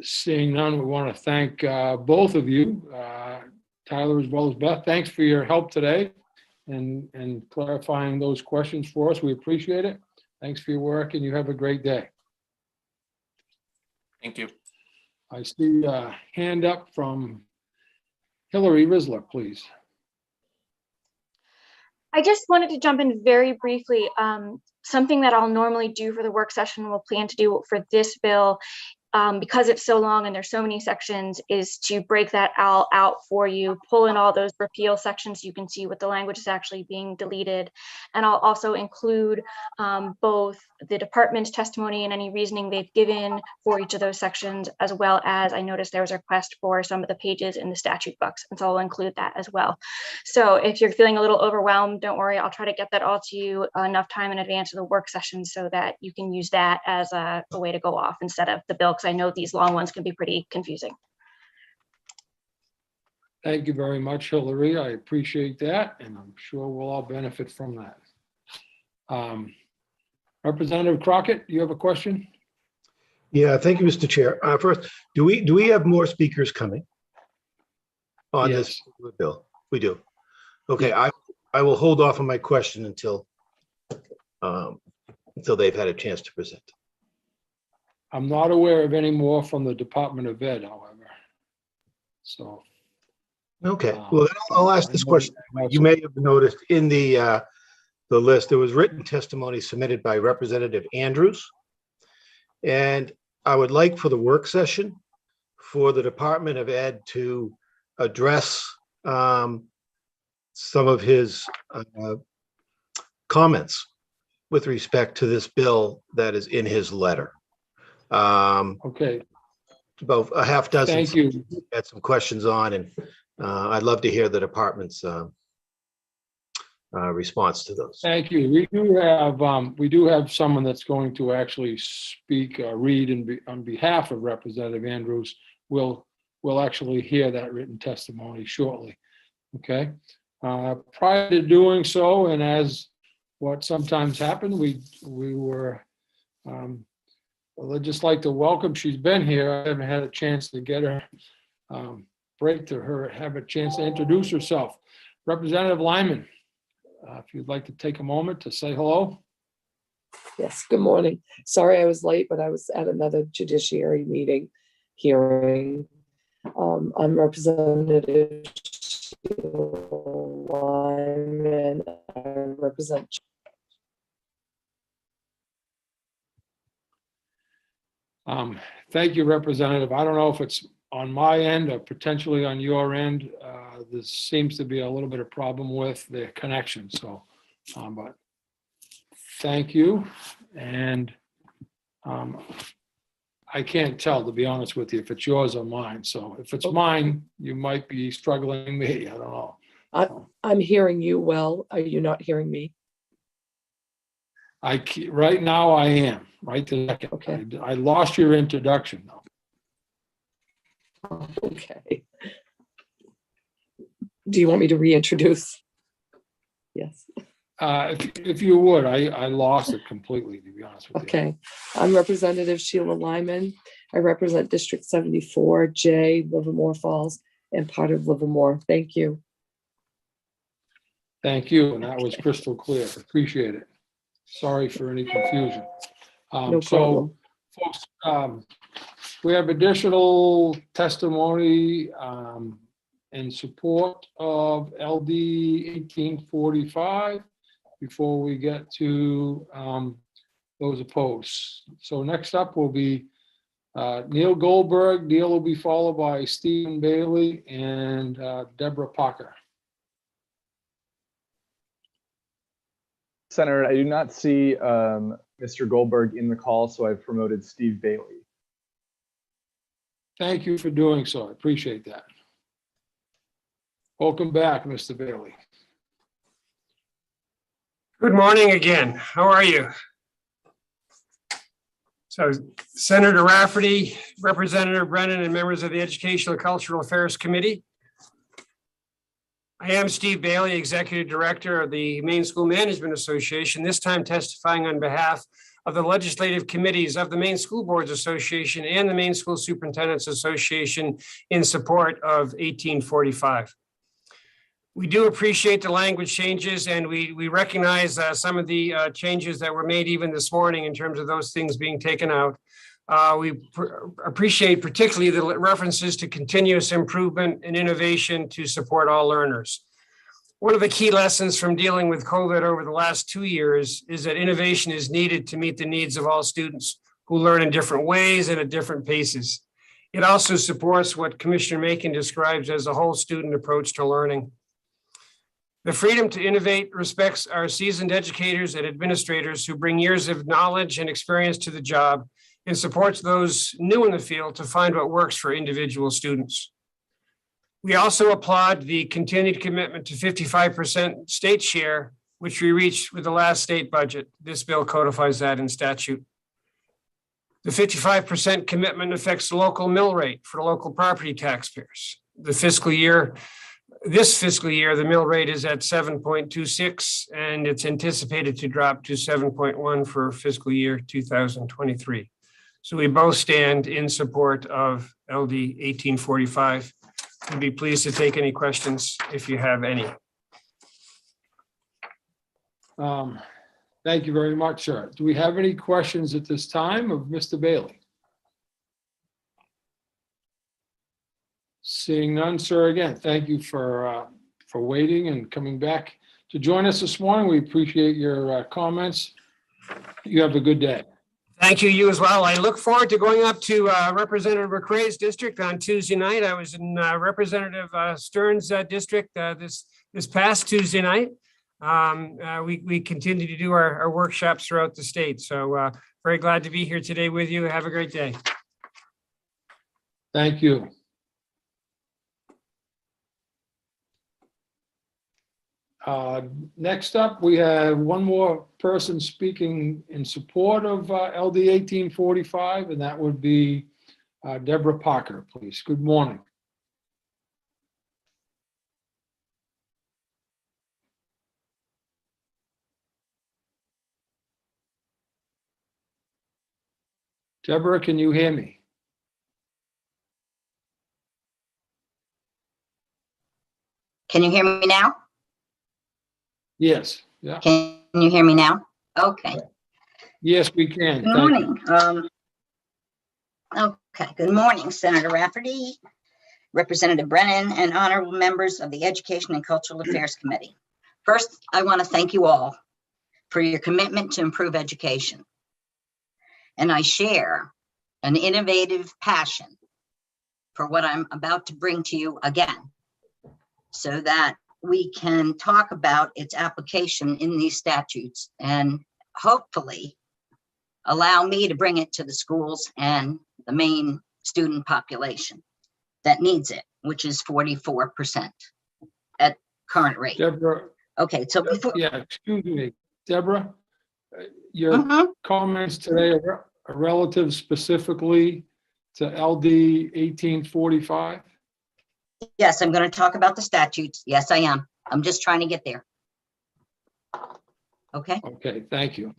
Seeing none, we want to thank both of you, Tyler as well as Beth. Thanks for your help today and clarifying those questions for us. We appreciate it. Thanks for your work, and you have a great day. Thank you. I see a hand up from Hillary Risler, please. I just wanted to jump in very briefly. Something that I'll normally do for the work session, we'll plan to do for this bill, because it's so long and there's so many sections, is to break that all out for you, pull in all those repeal sections so you can see what the language is actually being deleted. And I'll also include both the department's testimony and any reasoning they've given for each of those sections, as well as I noticed there was a request for some of the pages in the statute books, and so I'll include that as well. So if you're feeling a little overwhelmed, don't worry, I'll try to get that all to you enough time in advance of the work session so that you can use that as a way to go off instead of the bill, because I know these long ones can be pretty confusing. Thank you very much, Hillary. I appreciate that, and I'm sure we'll all benefit from that. Representative Crockett, do you have a question? Yeah, thank you, Mr. Chair. First, do we have more speakers coming on this bill? We do. Okay, I will hold off on my question until they've had a chance to present. I'm not aware of any more from the Department of Ed, however. So. Okay, well, then I'll ask this question. You may have noticed in the list, there was written testimony submitted by Representative Andrews. And I would like for the work session for the Department of Ed to address some of his comments with respect to this bill that is in his letter. Okay. About a half dozen. Thank you. Had some questions on, and I'd love to hear the department's response to those. Thank you. We do have someone that's going to actually speak, read on behalf of Representative Andrews. We'll actually hear that written testimony shortly. Okay. Prior to doing so, and as what sometimes happened, we were. Well, I'd just like to welcome. She's been here. I haven't had a chance to get her break to her, have a chance to introduce herself. Representative Lyman, if you'd like to take a moment to say hello. Yes, good morning. Sorry I was late, but I was at another judiciary meeting hearing. I'm Representative Lyman. I represent. Thank you, Representative. I don't know if it's on my end or potentially on your end. There seems to be a little bit of problem with the connection. So But thank you. And I can't tell, to be honest with you, if it's yours or mine. So if it's mine, you might be struggling me. I don't know. I'm hearing you well. Are you not hearing me? Right now I am, right this second. Okay. I lost your introduction though. Okay. Do you want me to reintroduce? Yes. If you would, I lost it completely, to be honest with you. Okay. I'm Representative Sheila Lyman. I represent District 74J, Livermore Falls, and part of Livermore. Thank you. Thank you, and that was crystal clear. Appreciate it. Sorry for any confusion. No So, problem. folks, we have additional testimony in support of LD 1845 before we get to those opposed. So next up will be Neil Goldberg. Neil will be followed by Stephen Bailey and Deborah Parker. Senator, I do not see Mr. Goldberg in the call, so I've promoted Steve Bailey. Thank you for doing so. I appreciate that. Welcome back, Mr. Bailey. Good morning again. How are you? So Senator Rafferty, Representative Brennan, and members of the Educational and Cultural Affairs Committee. I am Steve Bailey, Executive Director of the Maine School Management Association, this time testifying on behalf of the legislative committees of the Maine School Boards Association and the Maine School Superintendents Association in support of 1845. We do appreciate the language changes, and we recognize some of the changes that were made even this morning in terms of those things being taken out. We appreciate particularly the references to continuous improvement and innovation to support all learners. One of the key lessons from dealing with COVID over the last 2 years is that innovation is needed to meet the needs of all students who learn in different ways and at different paces. It also supports what Commissioner Macon describes as a whole student approach to learning. The freedom to innovate respects our seasoned educators and administrators who bring years of knowledge and experience to the job, and supports those new in the field to find what works for individual students. We also applaud the continued commitment to 55% state share, which we reached with the last state budget. This bill codifies that in statute. The 55% commitment affects the local mill rate for local property taxpayers. This fiscal year, the mill rate is at 7.26, and it's anticipated to drop to 7.1 for fiscal year 2023. So we both stand in support of LD 1845. I'd be pleased to take any questions if you have any. Thank you very much, sir. Do we have any questions at this time of Mr. Bailey? Seeing none, sir, again, thank you for waiting and coming back to join us this morning. We appreciate your comments. You have a good day. Thank you, you as well. I look forward to going up to Representative McCrae's district on Tuesday night. I was in Representative Stern's district this past Tuesday night. We continue to do our workshops throughout the state. So very glad to be here today with you. Have a great day. Thank you. Next up, we have one more person speaking in support of LD 1845, and that would be Deborah Parker, please. Good morning. Deborah, can you hear me? Can you hear me now? Yes. Yeah. Can you hear me now? Okay. Yes, we can. Good morning. Okay. Good morning, Senator Rafferty, Representative Brennan, and honorable members of the Education and Cultural Affairs Committee. First, I want to thank you all for your commitment to improve education. And I share an innovative passion for what I'm about to bring to you again, so that we can talk about its application in these statutes and hopefully allow me to bring it to the schools and the main student population that needs it, which is 44% at current rate. Deborah, Okay, so before, yeah, excuse me, Deborah, your comments today are relative specifically to LD 1845? yes, I'm going to talk about the statutes. Yes, I am. I'm just trying to get there. Okay. Okay, thank you.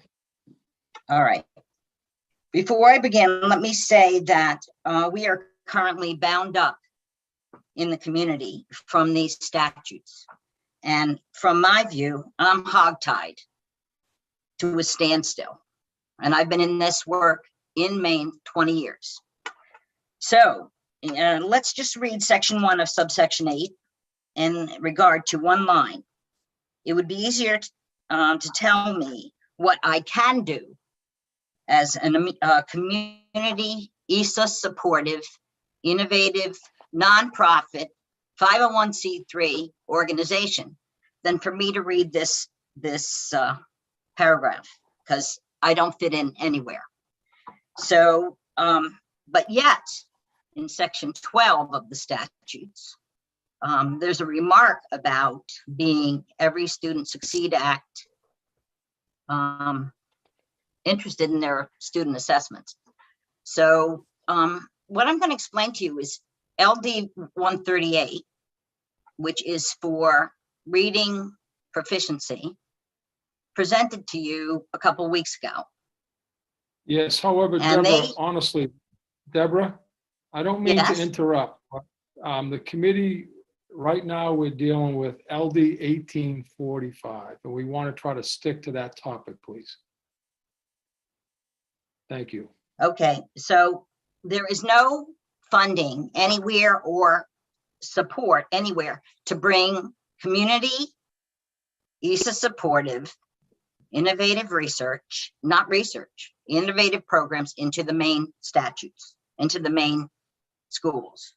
All right. Before I begin, let me say that we are currently bound up in the community from these statutes. And from my view, I'm hogtied to a standstill. And I've been in this work in Maine 20 years. So let's just read section 1 of subsection 8 in regard to one line. It would be easier to tell me what I can do as a community, ESA supportive, innovative, nonprofit, 501c3 organization than for me to read this paragraph, because I don't fit in anywhere. So, but yet in section 12 of the statutes, there's a remark about being Every Student Succeed Act interested in their student assessments. So what I'm going to explain to you is LD 138, which is for reading proficiency, presented to you a couple weeks ago. Yes, however, And Deborah, honestly, Deborah, I don't mean Yes. to interrupt, but the committee, right now, we're dealing with LD 1845, and we want to try to stick to that topic, please. Thank you. Okay, so there is no funding anywhere or support anywhere to bring community, ESA supportive, innovative research, not research, innovative programs into the main statutes, into the main schools.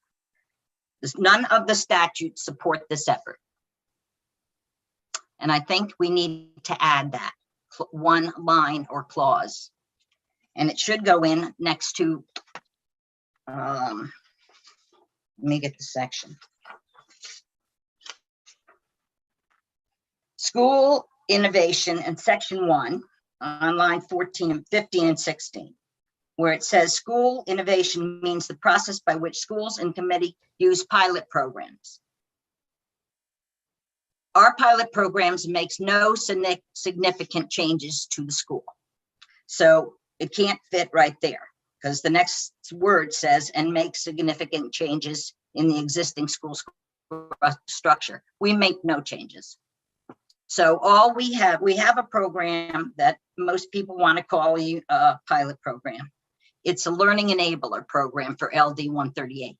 None of the statutes support this effort. And I think we need to add that one line or clause. And it should go in next to, let me get the section. School innovation in section 1 on line 14, 15, and 16, where it says school innovation means the process by which schools and committee use pilot programs. Our pilot programs makes no significant changes to the school. So it can't fit right there, because the next word says, and make significant changes in the existing school structure. We make no changes. So all we have a program that most people want to call a pilot program. It's a learning enabler program for LD 138.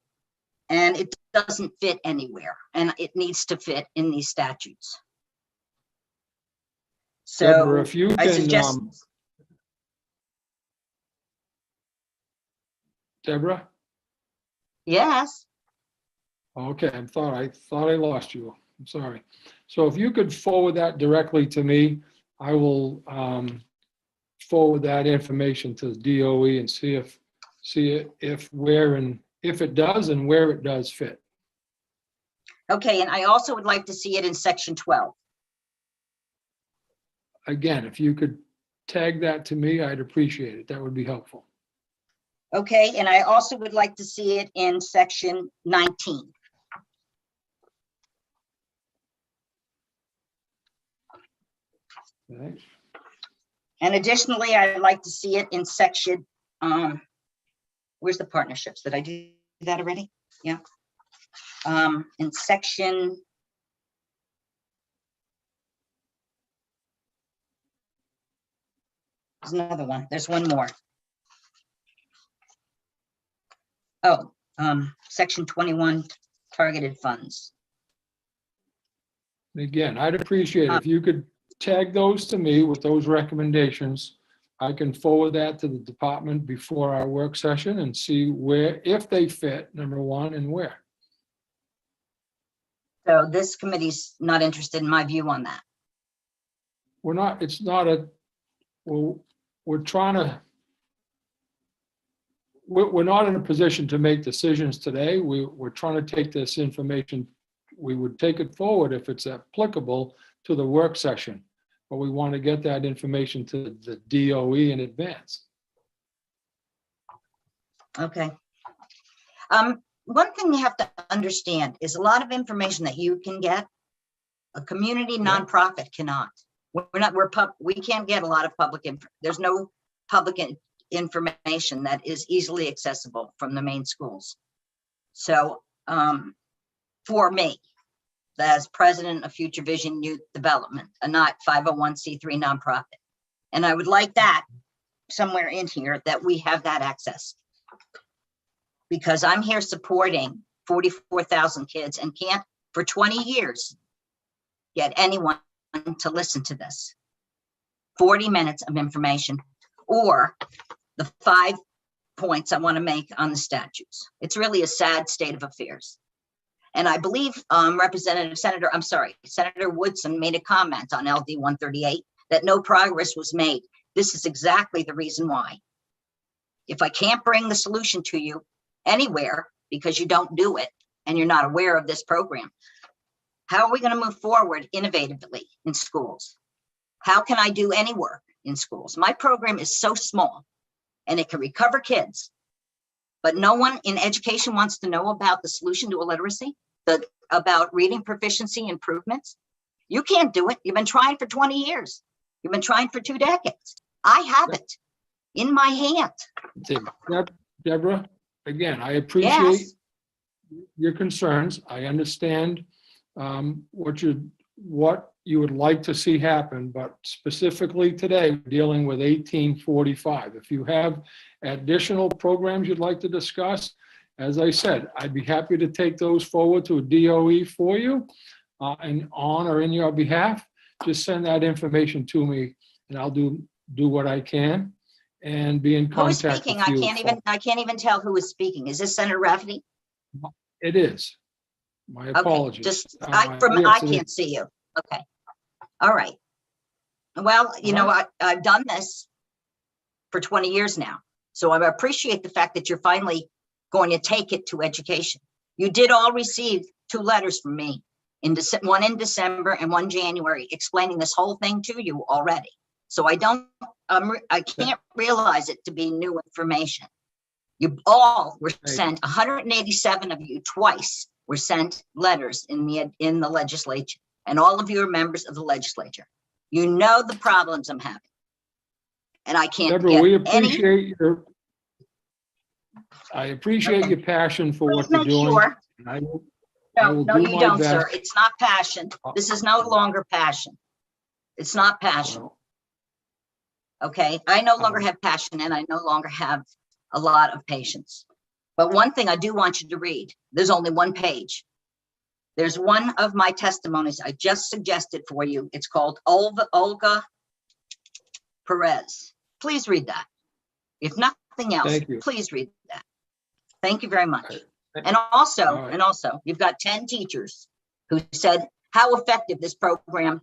And it doesn't fit anywhere, and it needs to fit in these statutes. So Deborah, if you I can, suggest, Deborah? yes. Okay, I thought I lost you. I'm sorry. So if you could forward that directly to me, I will forward that information to the DOE and see if where and if it does and where it does fit. Okay, and I also would like to see it in section 12. Again, if you could tag that to me, I'd appreciate it. That would be helpful. Okay, and I also would like to see it in section 19. Okay. And additionally, I'd like to see it in section, where's the partnerships? Did I do that already? Yeah. In section, there's another one. There's one more. Oh, section 21, targeted funds. Again, I'd appreciate it if you could tag those to me with those recommendations. I can forward that to the department before our work session and see where, if they fit, number one, and where. So this committee's not interested in my view on that. We're not, it's not a, well, we're trying to, we're not in a position to make decisions today. We're trying to take this information, we would take it forward if it's applicable to the work session, but we want to get that information to the DOE in advance. Okay. One thing you have to understand is a lot of information that you can get, a community nonprofit cannot. We can't get a lot of public there's no public information that is easily accessible from the main schools. So for me, as president of Future Vision Youth Development, a not 501c3 nonprofit, and I would like that somewhere in here that we have that access. Because I'm here supporting 44,000 kids and can't for 20 years get anyone to listen to this. 40 minutes of information or the 5 points I want to make on the statutes. It's really a sad state of affairs. And I believe Senator Woodson made a comment on LD 138 that no progress was made. This is exactly the reason why. If I can't bring the solution to you anywhere because you don't do it and you're not aware of this program, how are we going to move forward innovatively in schools? How can I do any work in schools? My program is so small and it can recover kids, but no one in education wants to know about the solution to illiteracy, about reading proficiency improvements. You can't do it. You've been trying for 20 years. You've been trying for 2 decades. I have it in my hand. Deborah, again, I appreciate your concerns. I understand what you would like to see happen, but specifically today, we're dealing with 1845. If you have additional programs you'd like to discuss, as I said, I'd be happy to take those forward to a DOE for you and on or in your behalf. Just send that information to me and I'll do what I can and be in Who is contact speaking? with you. I can't even tell who is speaking. Is this Senator Rafferty? It is. My apologies. Just Yes, I it can't see you. Okay. All right. Well, you know, I've done this for 20 years now. So I appreciate the fact that you're finally going to take it to education. You did all receive 2 letters from me, one in December and one January, explaining this whole thing to you already. So I can't realize it to be new information. You all were sent, 187 of you twice were sent letters in the legislature, and all of you are members of the legislature. You know the problems I'm having. And I can't Deborah, get we appreciate I appreciate your passion for what you're doing. Sure. I will No, do you my don't, best. sir. It's not passion. This is no longer passion. It's not passion. Okay, I no longer have passion and I no longer have a lot of patience. But one thing I do want you to read, there's only one page. There's one of my testimonies I just suggested for you. It's called Olga Perez. Please read that. If nothing else, please read that. Thank you very much. And also, you've got 10 teachers who said how effective this program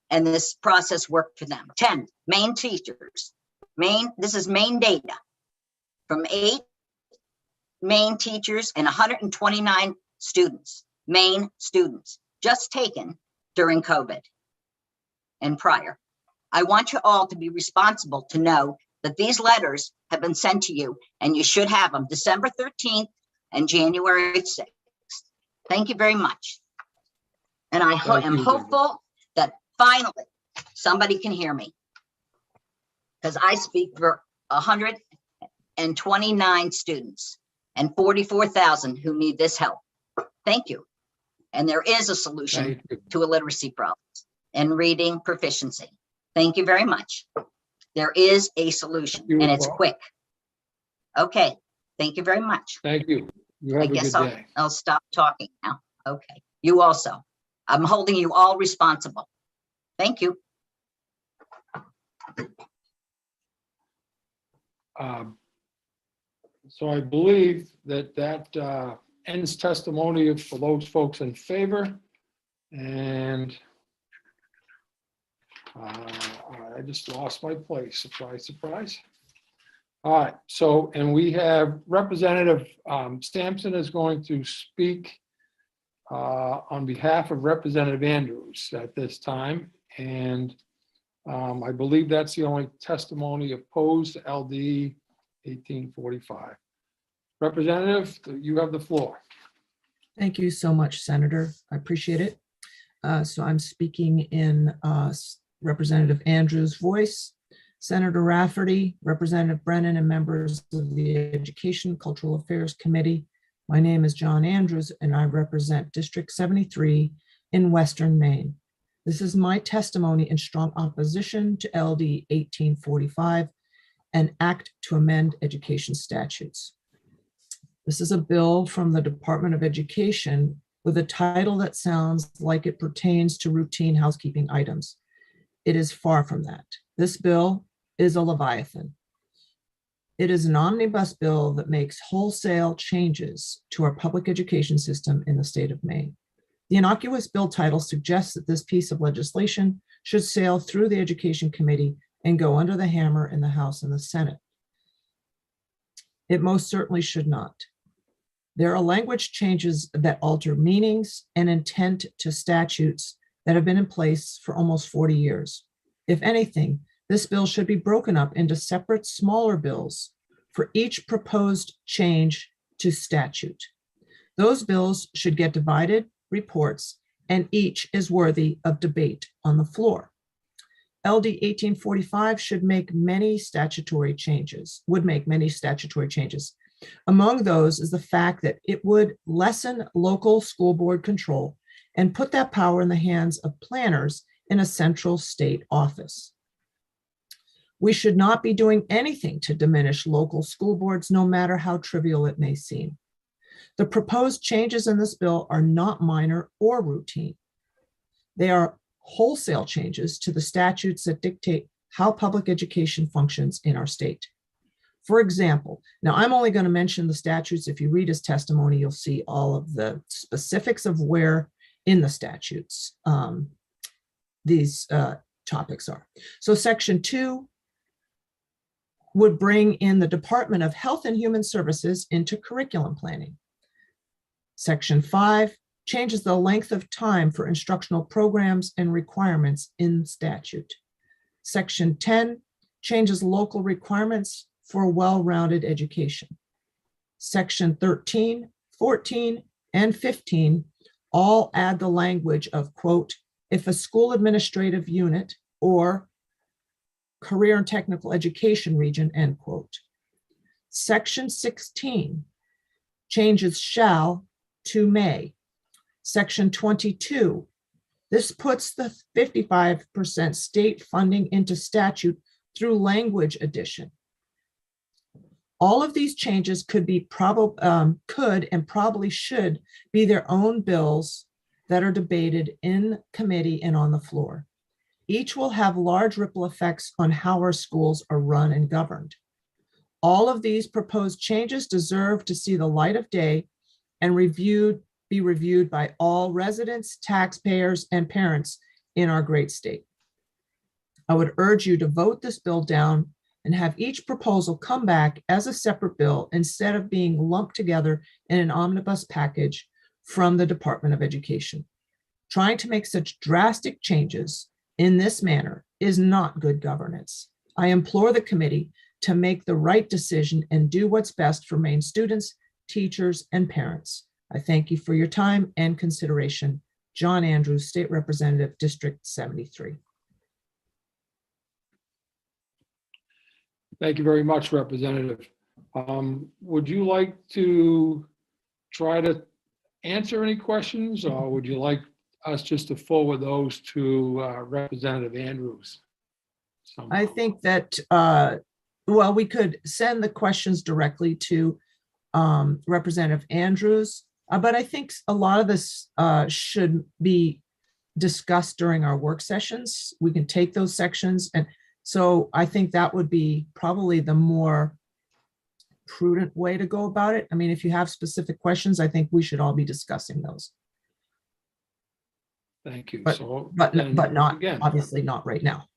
and this process worked for them. 10 Maine teachers. This is Maine data from 8 Maine teachers and 129 students, Maine students, just taken during COVID and prior. I want you all to be responsible to know that these letters have been sent to you and you should have them December 13th and January 6th. Thank you very much. And I am hopeful that finally somebody can hear me because I speak for 129 students and 44,000 who need this help. Thank you. And there is a solution to illiteracy problems and reading proficiency. Thank you very much. There is a solution and it's quick. Okay. Thank you very much. Thank you. You have a good day. I'll stop talking now. Okay. You also. I'm holding you all responsible. Thank you. So I believe that ends testimony for those folks in favor. And I just lost my place. Surprise, surprise. All right, so, and we have Representative Sampson is going to speak on behalf of Representative Andrews at this time. And I believe that's the only testimony opposed to LD 1845. Representative, you have the floor. Thank you so much, Senator. I appreciate it. So I'm speaking in Representative Andrews' voice. Senator Rafferty, Representative Brennan, and members of the Education Cultural Affairs Committee. My name is John Andrews, and I represent District 73 in Western Maine. This is my testimony in strong opposition to LD 1845, an act to amend education statutes. This is a bill from the Department of Education with a title that sounds like it pertains to routine housekeeping items. It is far from that. This bill is a Leviathan. It is an omnibus bill that makes wholesale changes to our public education system in the state of Maine. The innocuous bill title suggests that this piece of legislation should sail through the Education Committee and go under the hammer in the House and the Senate. It most certainly should not. There are language changes that alter meanings and intent to statutes that have been in place for almost 40 years. If anything, this bill should be broken up into separate, smaller bills for each proposed change to statute. Those bills should get divided reports, and each is worthy of debate on the floor. LD 1845 should make many statutory changes, Among those is the fact that it would lessen local school board control and put that power in the hands of planners in a central state office. We should not be doing anything to diminish local school boards, no matter how trivial it may seem. The proposed changes in this bill are not minor or routine. They are wholesale changes to the statutes that dictate how public education functions in our state. For example, now I'm only going to mention the statutes. If you read his testimony, you'll see all of the specifics of where in the statutes these topics are. So Section 2 would bring in the Department of Health and Human Services into curriculum planning. Section 5 changes the length of time for instructional programs and requirements in statute. Section 10 changes local requirements for a well-rounded education. Section 13, 14, and 15 all add the language of, quote, if a school administrative unit or career and technical education region, end quote. Section 16 changes shall to may. Section 22, this puts the 55% state funding into statute through language addition. All of these changes could and probably should be their own bills that are debated in committee and on the floor. Each will have large ripple effects on how our schools are run and governed. All of these proposed changes deserve to see the light of day and be reviewed by all residents, taxpayers, and parents in our great state. I would urge you to vote this bill down and have each proposal come back as a separate bill instead of being lumped together in an omnibus package from the Department of Education. Trying to make such drastic changes in this manner is not good governance. I implore the committee to make the right decision and do what's best for Maine students, teachers, and parents. I thank you for your time and consideration. John Andrews, State Representative, District 73. Thank you very much, Representative. Would you like to try to answer any questions, or would you like us just to forward those to Representative Andrews? I think that, well, we could send the questions directly to Representative Andrews, but I think a lot of this should be discussed during our work sessions. We can take those sections, and so I think that would be probably the more prudent way to go about it. I mean, if you have specific questions, I think we should all be discussing those. Thank you. But, So, but then, not, again, obviously not right now.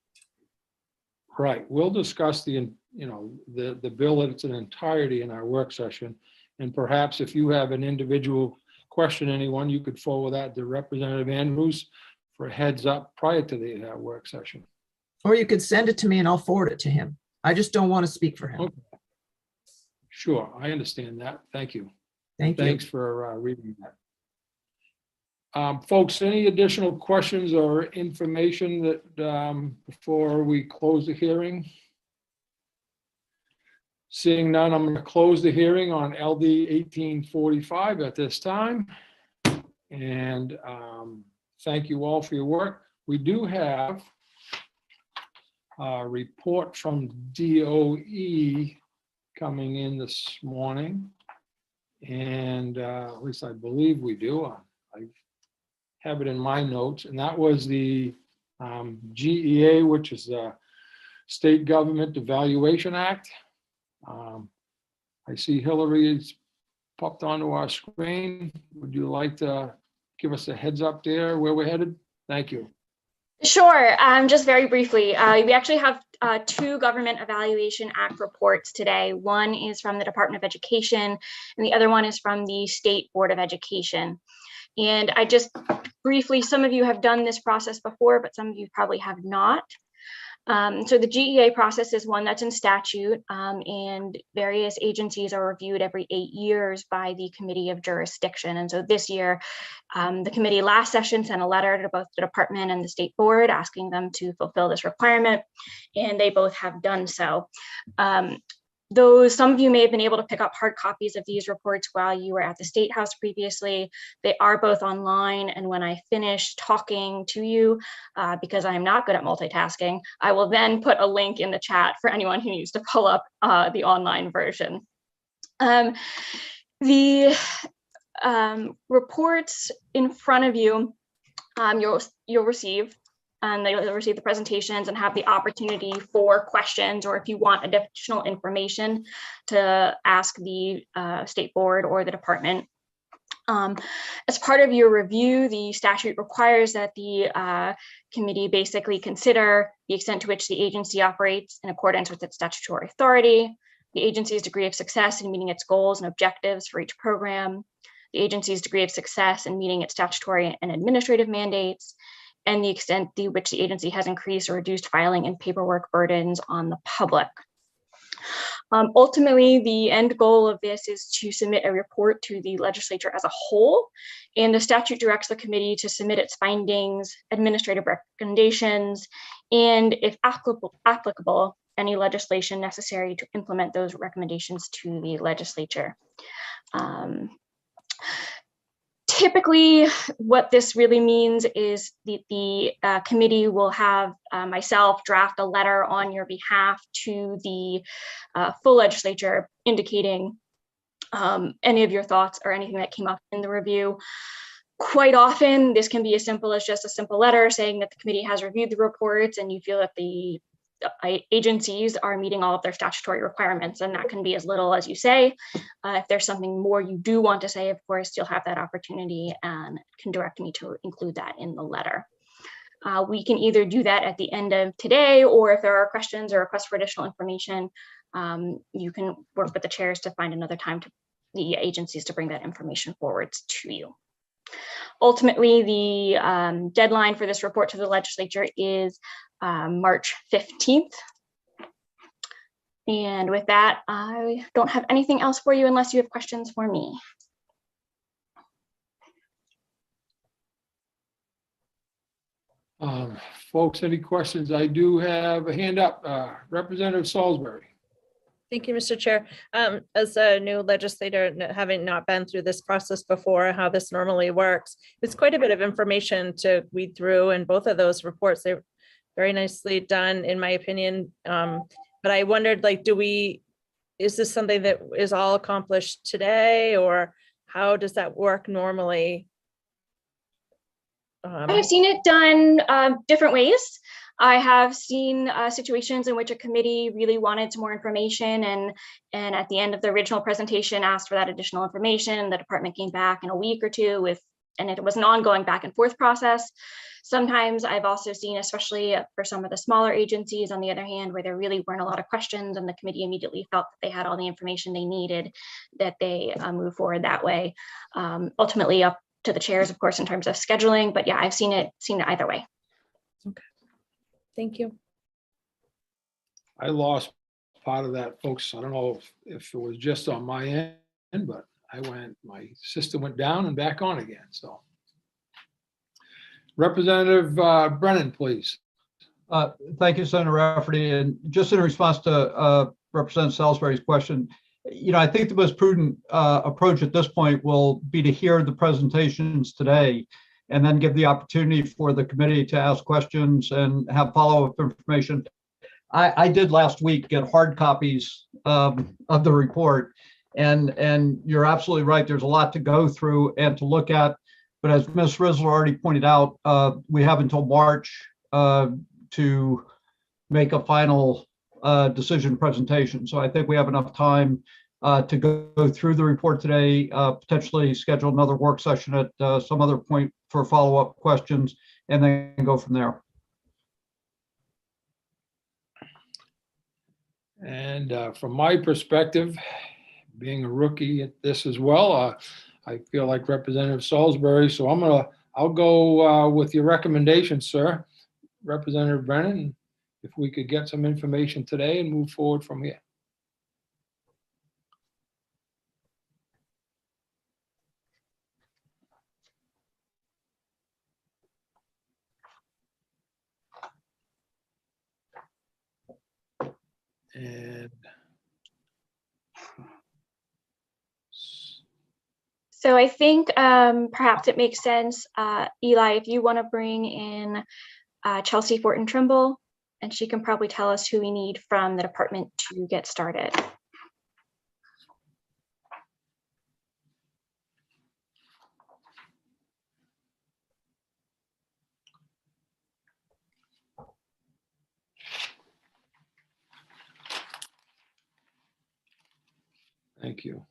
right, we'll discuss the bill in its entirety in our work session. And perhaps if you have an individual question, anyone, you could forward that to Representative Andrews for a heads up prior to the work session. Or you could send it to me and I'll forward it to him. I just don't want to speak for him. Okay. Sure, I understand that. Thank you. Thank you. Thanks for reading that. Folks, any additional questions or information that before we close the hearing? Seeing none, I'm going to close the hearing on LD 1845 at this time. And thank you all for your work. We do have a report from DOE coming in this morning. And at least I believe we do. I have it in my notes. And that was the GEA, which is the State Government Evaluation Act. I see Hillary's popped onto our screen. Would you like to give us a heads up there where we're headed? Thank you. Sure. Just very briefly, we actually have two Government Evaluation Act reports today. One is from the Department of Education, and the other one is from the State Board of Education. And I just briefly, some of you have done this process before, but some of you probably have not. So the GEA process is one that's in statute, and various agencies are reviewed every 8 years by the Committee of Jurisdiction. And so this year, the committee last session sent a letter to both the department and the state board asking them to fulfill this requirement, and they both have done so. Though some of you may have been able to pick up hard copies of these reports while you were at the State House previously, they are both online. And when I finish talking to you, because I am not good at multitasking, I will then put a link in the chat for anyone who needs to pull up the online version. The reports in front of you, you'll receive. And they'll receive the presentations and have the opportunity for questions, or if you want additional information to ask the state board or the department. As part of your review, the statute requires that the committee basically consider the extent to which the agency operates in accordance with its statutory authority, the agency's degree of success in meeting its goals and objectives for each program, the agency's degree of success in meeting its statutory and administrative mandates, and the extent to which the agency has increased or reduced filing and paperwork burdens on the public. Ultimately, the end goal of this is to submit a report to the legislature as a whole, and the statute directs the committee to submit its findings, administrative recommendations, and if applicable, any legislation necessary to implement those recommendations to the legislature. Typically, what this really means is the committee will have myself draft a letter on your behalf to the full legislature indicating any of your thoughts or anything that came up in the review. Quite often, this can be as simple as just a simple letter saying that the committee has reviewed the reports and you feel that the agencies are meeting all of their statutory requirements, and that can be as little as you say. If there's something more you do want to say, of course, you'll have that opportunity and can direct me to include that in the letter. We can either do that at the end of today, or if there are questions or requests for additional information, you can work with the chairs to find another time to the agencies to bring that information forwards to you. Ultimately, the deadline for this report to the legislature is March 15th. And with that, I don't have anything else for you unless you have questions for me. Folks, any questions? I do have a hand up. Representative Salisbury. Thank you, Mr. Chair. As a new legislator, having not been through this process before, how this normally works, it's quite a bit of information to weed through, and both of those reports, they're very nicely done, in my opinion. But I wondered, like, is this something that is all accomplished today, or how does that work normally? I have seen it done different ways. I have seen situations in which a committee really wanted some more information, and at the end of the original presentation asked for that additional information. The department came back in a week or two with and it was an ongoing back and forth process. Sometimes I've also seen, especially for some of the smaller agencies, on the other hand, where there really weren't a lot of questions and the committee immediately felt that they had all the information they needed, that they move forward that way. Ultimately up to the chairs, of course, in terms of scheduling, but yeah, I've seen it either way. Okay. Thank you. I lost part of that, folks. I don't know if it was just on my end, but my system went down and back on again, so. Representative Brennan, please. Thank you, Senator Rafferty. And just in response to Representative Salisbury's question, I think the most prudent approach at this point will be to hear the presentations today and then give the opportunity for the committee to ask questions and have follow-up information. I did last week get hard copies of the report, and you're absolutely right. There's a lot to go through and to look at. But as Ms. Rizzler already pointed out, we have until March to make a final decision presentation. So I think we have enough time to go through the report today, potentially schedule another work session at some other point for follow-up questions, and then go from there. And from my perspective, being a rookie at this as well, I feel like Representative Salisbury, so I'll go with your recommendation, sir. Representative Brennan, if we could get some information today and move forward from here. And So I think perhaps it makes sense, Eli, if you want to bring in Chelsea Fortin Trimble, and she can probably tell us who we need from the department to get started. thank you.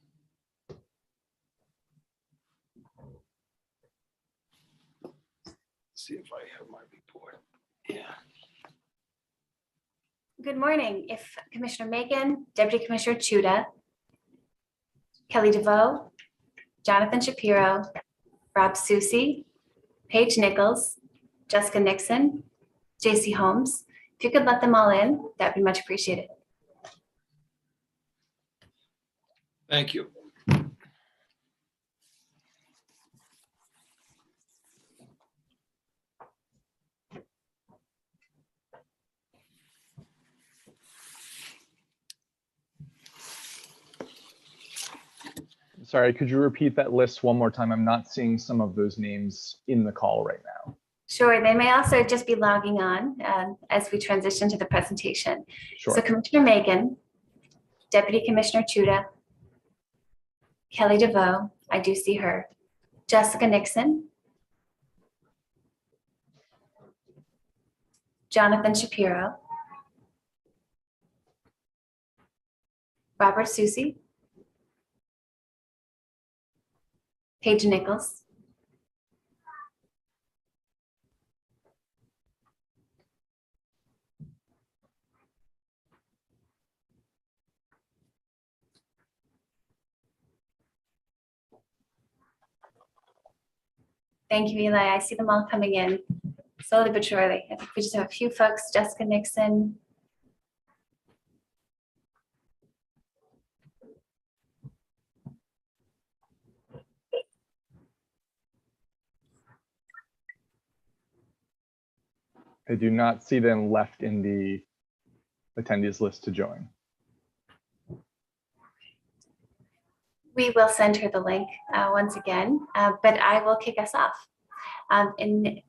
See if I have my report. Yeah. Good morning. If Commissioner Macon, Deputy Commissioner Chuda, Kelly DeVoe, Jonathan Shapiro, Rob Susi, Paige Nichols, Jessica Nixon, JC Holmes, if you could let them all in, that'd be much appreciated. Thank you. Sorry, could you repeat that list one more time? I'm not seeing some of those names in the call right now. Sure, they may also just be logging on as we transition to the presentation. Sure. So Commissioner Macon, Deputy Commissioner Chuda, Kelly DeVoe, I do see her, Jessica Nixon, Jonathan Shapiro, Robert Susi, Paige Nichols, thank you, Eli. I see them all coming in slowly but surely. I think we just have a few folks, Jessica Nixon. I do not see them left in the attendees list to join. We will send her the link once again, but I will kick us off. And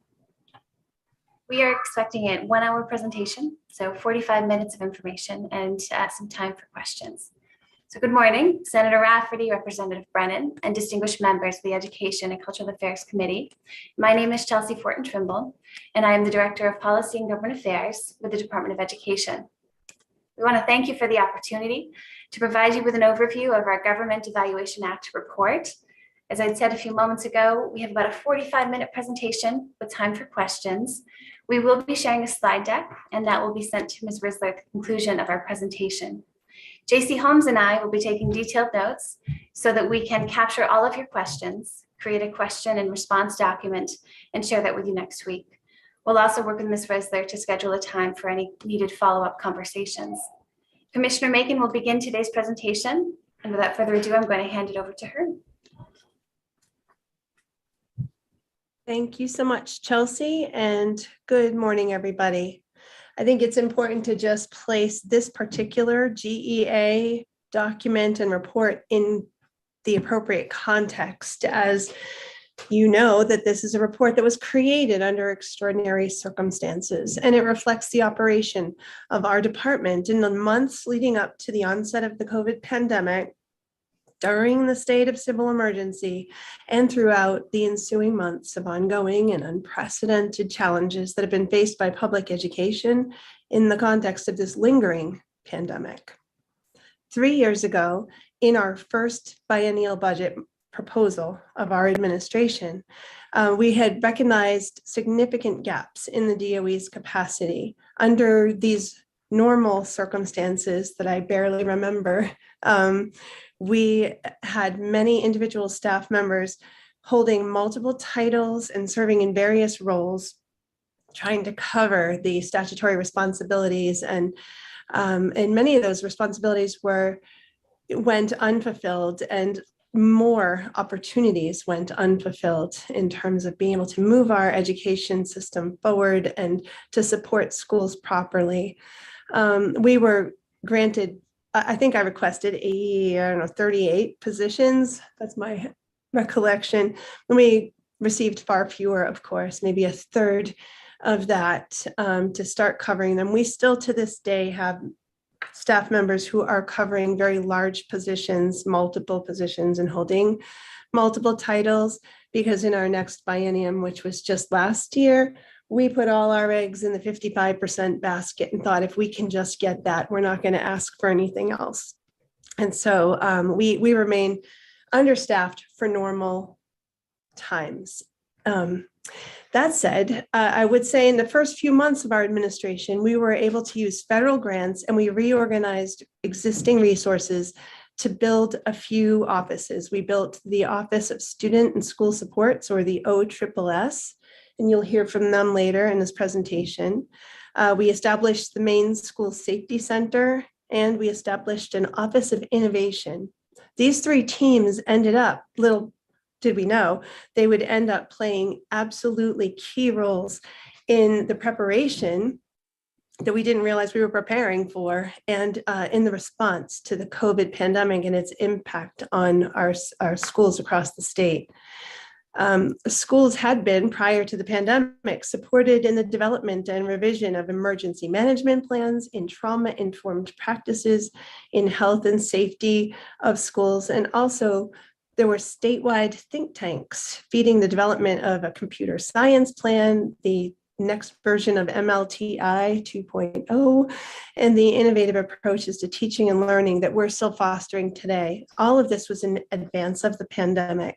we are expecting a 1-hour presentation, so 45 minutes of information and some time for questions. So good morning, Senator Rafferty, Representative Brennan, and distinguished members of the Education and Cultural Affairs Committee. My name is Chelsea Fortin Trimble, and I am the Director of Policy and Government Affairs with the Department of Education. We want to thank you for the opportunity to provide you with an overview of our Government Evaluation Act report As I said a few moments ago, we have about a 45-minute presentation with time for questions. We will be sharing a slide deck, and that will be sent to Ms. Risler at the conclusion of our presentation. JC Holmes and I will be taking detailed notes so that we can capture all of your questions, create a question and response document, and share that with you next week. We'll also work with Ms. Risler to schedule a time for any needed follow-up conversations. Commissioner Macon will begin today's presentation, and without further ado, I'm going to hand it over to her. Thank you so much, Chelsea, and good morning, everybody. I think it's important to just place this particular GEA document and report in the appropriate context, as you know that this is a report that was created under extraordinary circumstances, and it reflects the operation of our department in the months leading up to the onset of the COVID pandemic, during the state of civil emergency, and throughout the ensuing months of ongoing and unprecedented challenges that have been faced by public education in the context of this lingering pandemic. 3 years ago, in our first biennial budget proposal of our administration, we had recognized significant gaps in the DOE's capacity under these normal circumstances that I barely remember. We had many individual staff members holding multiple titles and serving in various roles, trying to cover the statutory responsibilities, and many of those responsibilities went unfulfilled, and more opportunities went unfulfilled in terms of being able to move our education system forward and to support schools properly. We were granted, I think I requested 38 positions. That's my recollection. And we received far fewer, of course, maybe a third of that to start covering them. We still to this day have staff members who are covering very large positions, multiple positions, and holding multiple titles, because in our next biennium, which was just last year, we put all our eggs in the 55% basket and thought, if we can just get that, we're not going to ask for anything else. And so we remain understaffed for normal times. That said, I would say in the first few months of our administration, we were able to use federal grants, and we reorganized existing resources to build a few offices. We built the Office of Student and School Supports, or the OSSS, and you'll hear from them later in this presentation. We established the Maine School Safety Center, and we established an Office of Innovation. These three teams ended up, little did we know, they would end up playing absolutely key roles in the preparation that we didn't realize we were preparing for, and in the response to the COVID pandemic and its impact on our schools across the state. Schools had been, prior to the pandemic, supported in the development and revision of emergency management plans, in trauma-informed practices, in health and safety of schools, and also there were statewide think tanks feeding the development of a computer science plan, the next version of MLTI 2.0, and the innovative approaches to teaching and learning that we're still fostering today. All of this was in advance of the pandemic.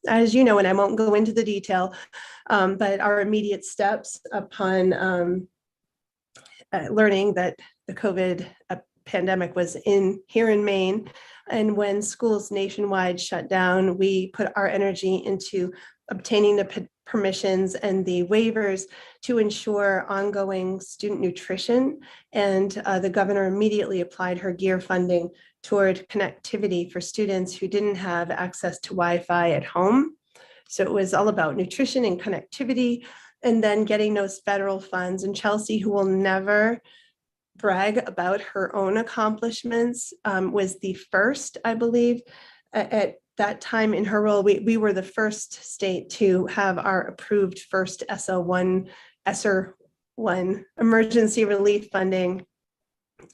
As you know, and I won't go into the detail, but our immediate steps upon learning that the COVID pandemic was here in Maine, and when schools nationwide shut down, we put our energy into obtaining the permissions and the waivers to ensure ongoing student nutrition. And the governor immediately applied her GEAR funding toward connectivity for students who didn't have access to Wi-Fi at home. So it was all about nutrition and connectivity, and then getting those federal funds. And Chelsea, who will never brag about her own accomplishments, was the first, I believe, at that time in her role. We were the first state to have our approved first ESSER 1 emergency relief funding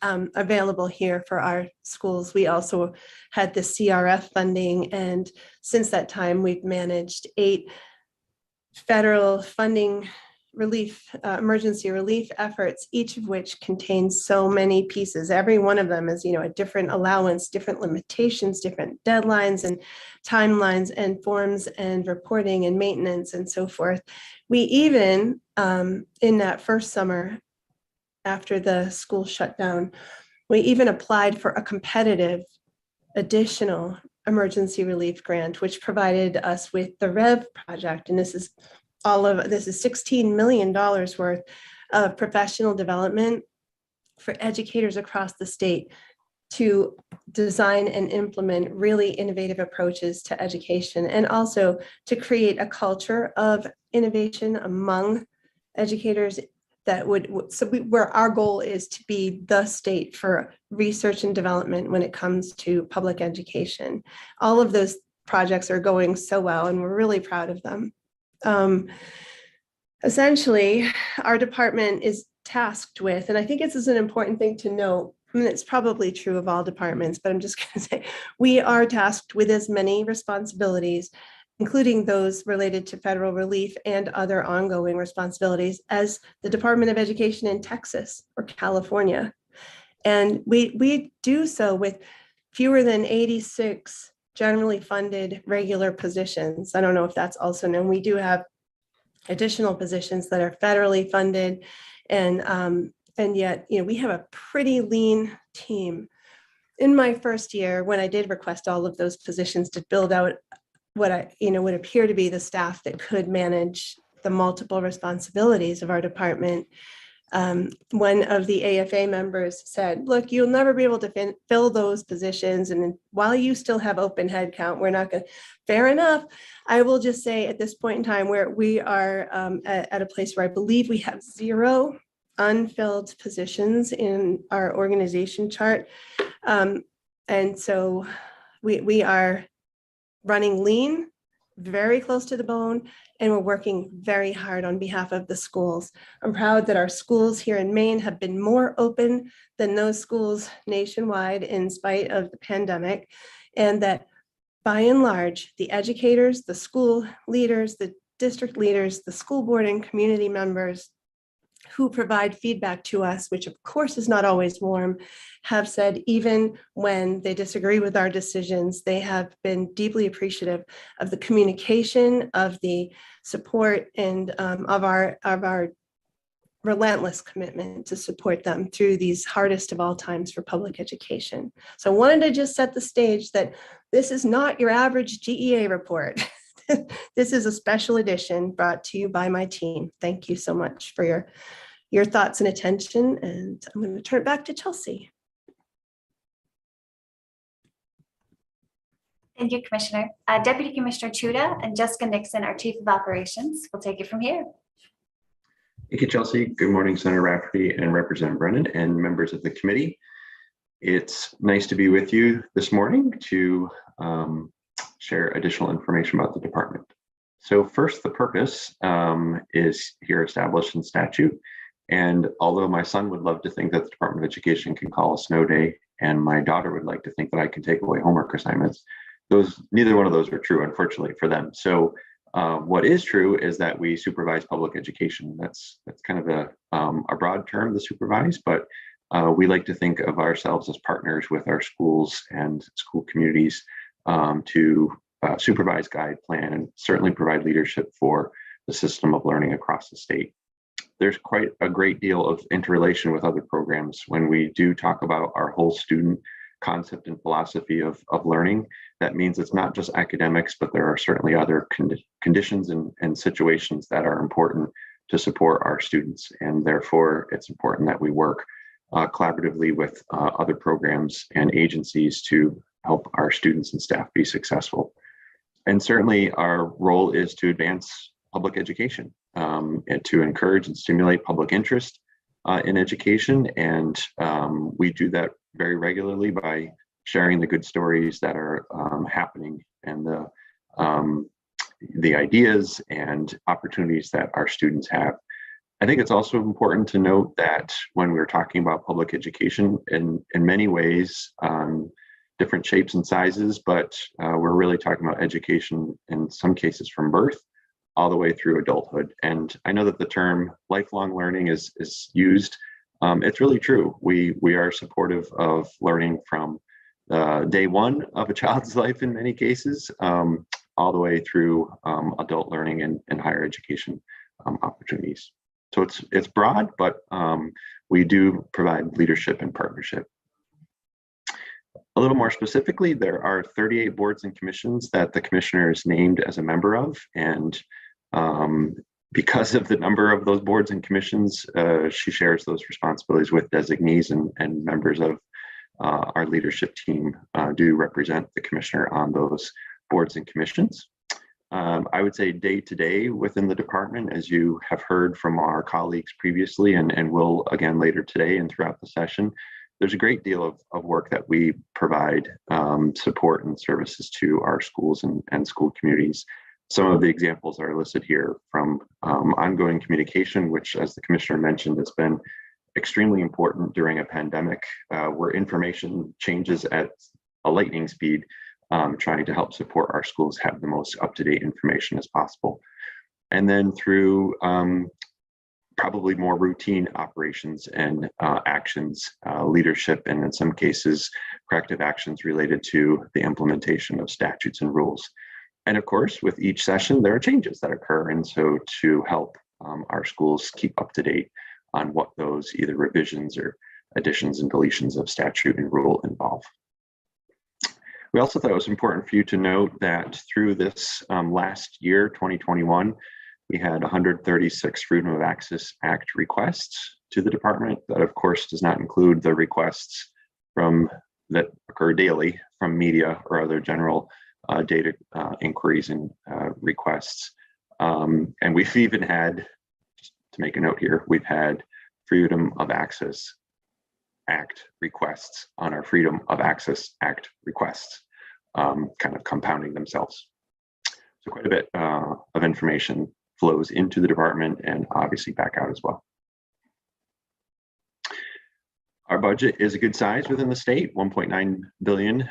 available here for our schools. We also had the CRF funding, and since that time, we've managed 8 federal funding emergency relief efforts, each of which contains so many pieces. Every one of them is, a different allowance, different limitations, different deadlines and timelines and forms and reporting and maintenance and so forth. We even, in that first summer after the school shut down, we even applied for a competitive additional emergency relief grant, which provided us with the REV project. And this is $16 million worth of professional development for educators across the state to design and implement really innovative approaches to education, and also to create a culture of innovation among educators that where our goal is to be the state for research and development when it comes to public education. All of those projects are going so well, and we're really proud of them. Essentially, our department is tasked with, and I think this is an important thing to note, I mean, it's probably true of all departments, but I'm just going to say, we are tasked with as many responsibilities, including those related to federal relief and other ongoing responsibilities, as the Department of Education in Texas or California. And we do so with fewer than 86 generally funded regular positions. I don't know if that's also known. We do have additional positions that are federally funded, and yet, we have a pretty lean team. In my first year, when I did request all of those positions to build out what would appear to be the staff that could manage the multiple responsibilities of our department, one of the AFA members said, look, you'll never be able to fill those positions. And while you still have open head count, we're not going to, fair enough. I will just say at this point in time where we are at a place where I believe we have 0 unfilled positions in our organization chart. And so we are running lean, very close to the bone, and we're working very hard on behalf of the schools. I'm proud that our schools here in Maine have been more open than those schools nationwide in spite of the pandemic, and that by and large, the educators, the school leaders, the district leaders, the school board and community members who provide feedback to us, which of course is not always warm, have said even when they disagree with our decisions, they have been deeply appreciative of the communication, of the support, and of our relentless commitment to support them through these hardest of all times for public education. So I wanted to just set the stage that this is not your average GEA report. This is a special edition brought to you by my team. Thank you so much for your thoughts and attention. And I'm going to turn it back to Chelsea. Thank you, Commissioner. Deputy Commissioner Chuda and Jessica Nixon, our Chief of Operations, will take it from here. Thank you, Chelsea. Good morning, Senator Rafferty and Representative Brennan and members of the committee. It's nice to be with you this morning to share additional information about the department. So first, the purpose is here established in statute. And although my son would love to think that the Department of Education can call a snow day, and my daughter would like to think that I can take away homework assignments, neither one of those are true, unfortunately, for them. So what is true is that we supervise public education. That's kind of a broad term, to supervise, but we like to think of ourselves as partners with our schools and school communities to supervise, guide, plan, and certainly provide leadership for the system of learning across the state. There's quite a great deal of interrelation with other programs when we do talk about our whole student concept and philosophy of learning. That means it's not just academics, but there are certainly other conditions and situations that are important to support our students. And therefore, it's important that we work collaboratively with other programs and agencies to help our students and staff be successful. And certainly our role is to advance public education and to encourage and stimulate public interest in education. And we do that very regularly by sharing the good stories that are happening and the ideas and opportunities that our students have. I think it's also important to note that when we're talking about public education in many ways, different shapes and sizes, but we're really talking about education in some cases from birth all the way through adulthood. And I know that the term lifelong learning is used. It's really true. We are supportive of learning from day one of a child's life in many cases, all the way through adult learning and higher education opportunities. So it's broad, but we do provide leadership and partnership. A little more specifically, there are 38 boards and commissions that the commissioner is named as a member of, and because of the number of those boards and commissions, she shares those responsibilities with designees, and members of our leadership team do represent the commissioner on those boards and commissions. I would say day to day within the department, as you have heard from our colleagues previously and will again later today and throughout the session, there's a great deal of work that we provide support and services to our schools and school communities. Some of the examples are listed here, from ongoing communication, which, as the commissioner mentioned, has been extremely important during a pandemic where information changes at a lightning speed, trying to help support our schools have the most up-to-date information as possible. And then through probably more routine operations and actions, leadership, and in some cases, corrective actions related to the implementation of statutes and rules. And of course, with each session, there are changes that occur. And so to help our schools keep up to date on what those either revisions or additions and deletions of statute and rule involve. We also thought it was important for you to note that through this last year, 2021, we had 136 Freedom of Access Act requests to the department. That, of course, does not include the requests that occur daily from media or other general data inquiries and requests. And we've even had, to make a note here, we've had Freedom of Access Act requests on our Freedom of Access Act requests, kind of compounding themselves. So quite a bit of information flows into the department and obviously back out as well. Our budget is a good size within the state, $1.9 billion,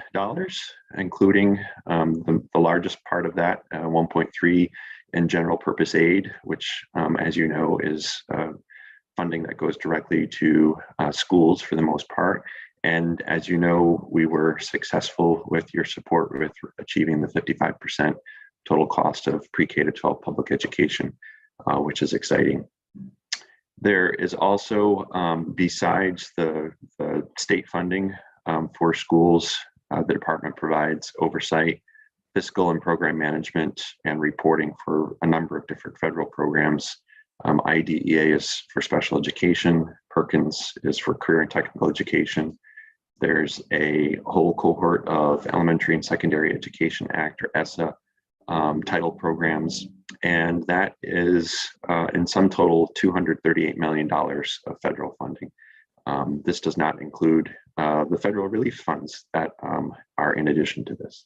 including the largest part of that, 1.3 in general purpose aid, which, as you know, is funding that goes directly to schools for the most part. And as you know, we were successful with your support with achieving the 55% total cost of pre-K to 12 public education, which is exciting. There is also, besides the state funding for schools, the department provides oversight, fiscal and program management, and reporting for a number of different federal programs. IDEA is for special education, Perkins is for career and technical education. There's a whole cohort of Elementary and Secondary Education Act, or ESSA, title programs, and that is in sum total $238 million of federal funding. This does not include the federal relief funds that are in addition to this.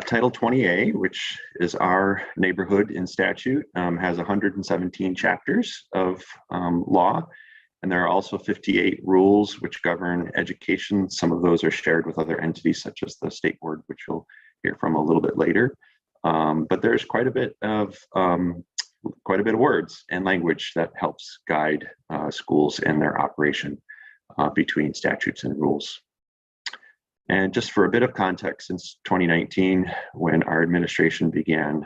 Title 20A, which is our neighborhood in statute, has 117 chapters of law, and there are also 58 rules which govern education. Some of those are shared with other entities, such as the state board, which you'll hear from a little bit later. But there's quite a bit of words and language that helps guide schools in their operation between statutes and rules. And just for a bit of context, since 2019, when our administration began,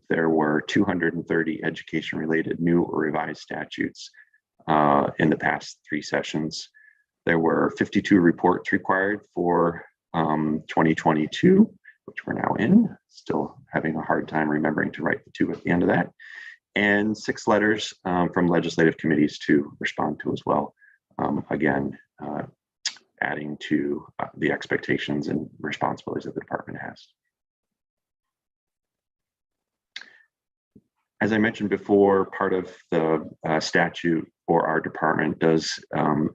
there were 230 education-related new or revised statutes in the past 3 sessions. There were 52 reports required for 2022, which we're now in, still having a hard time remembering to write the 2 at the end of that, and 6 letters from legislative committees to respond to as well. Again, adding to the expectations and responsibilities that the department has. As I mentioned before, part of the statute for our department does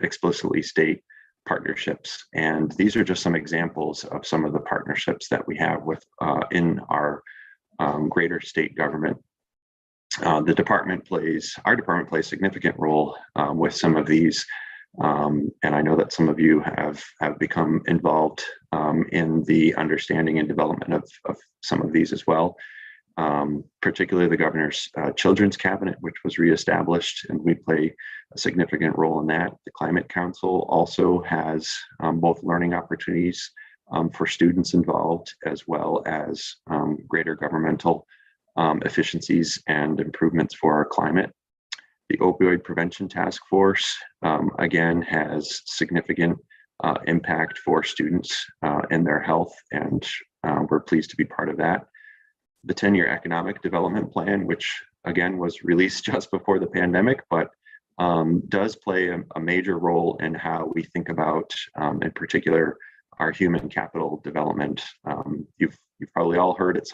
explicitly state partnerships. And these are just some examples of some of the partnerships that we have with in our greater state government. Our department plays a significant role with some of these And I know that some of you have become involved in the understanding and development of some of these as well. Particularly the governor's children's cabinet, which was reestablished, and we play a significant role in that. The Climate Council also has both learning opportunities for students involved, as well as greater governmental efficiencies and improvements for our climate. The Opioid Prevention Task Force, again, has significant impact for students and their health, and we're pleased to be part of that. The 10-year economic development plan, which again was released just before the pandemic, but does play a major role in how we think about, in particular, our human capital development. You've probably all heard at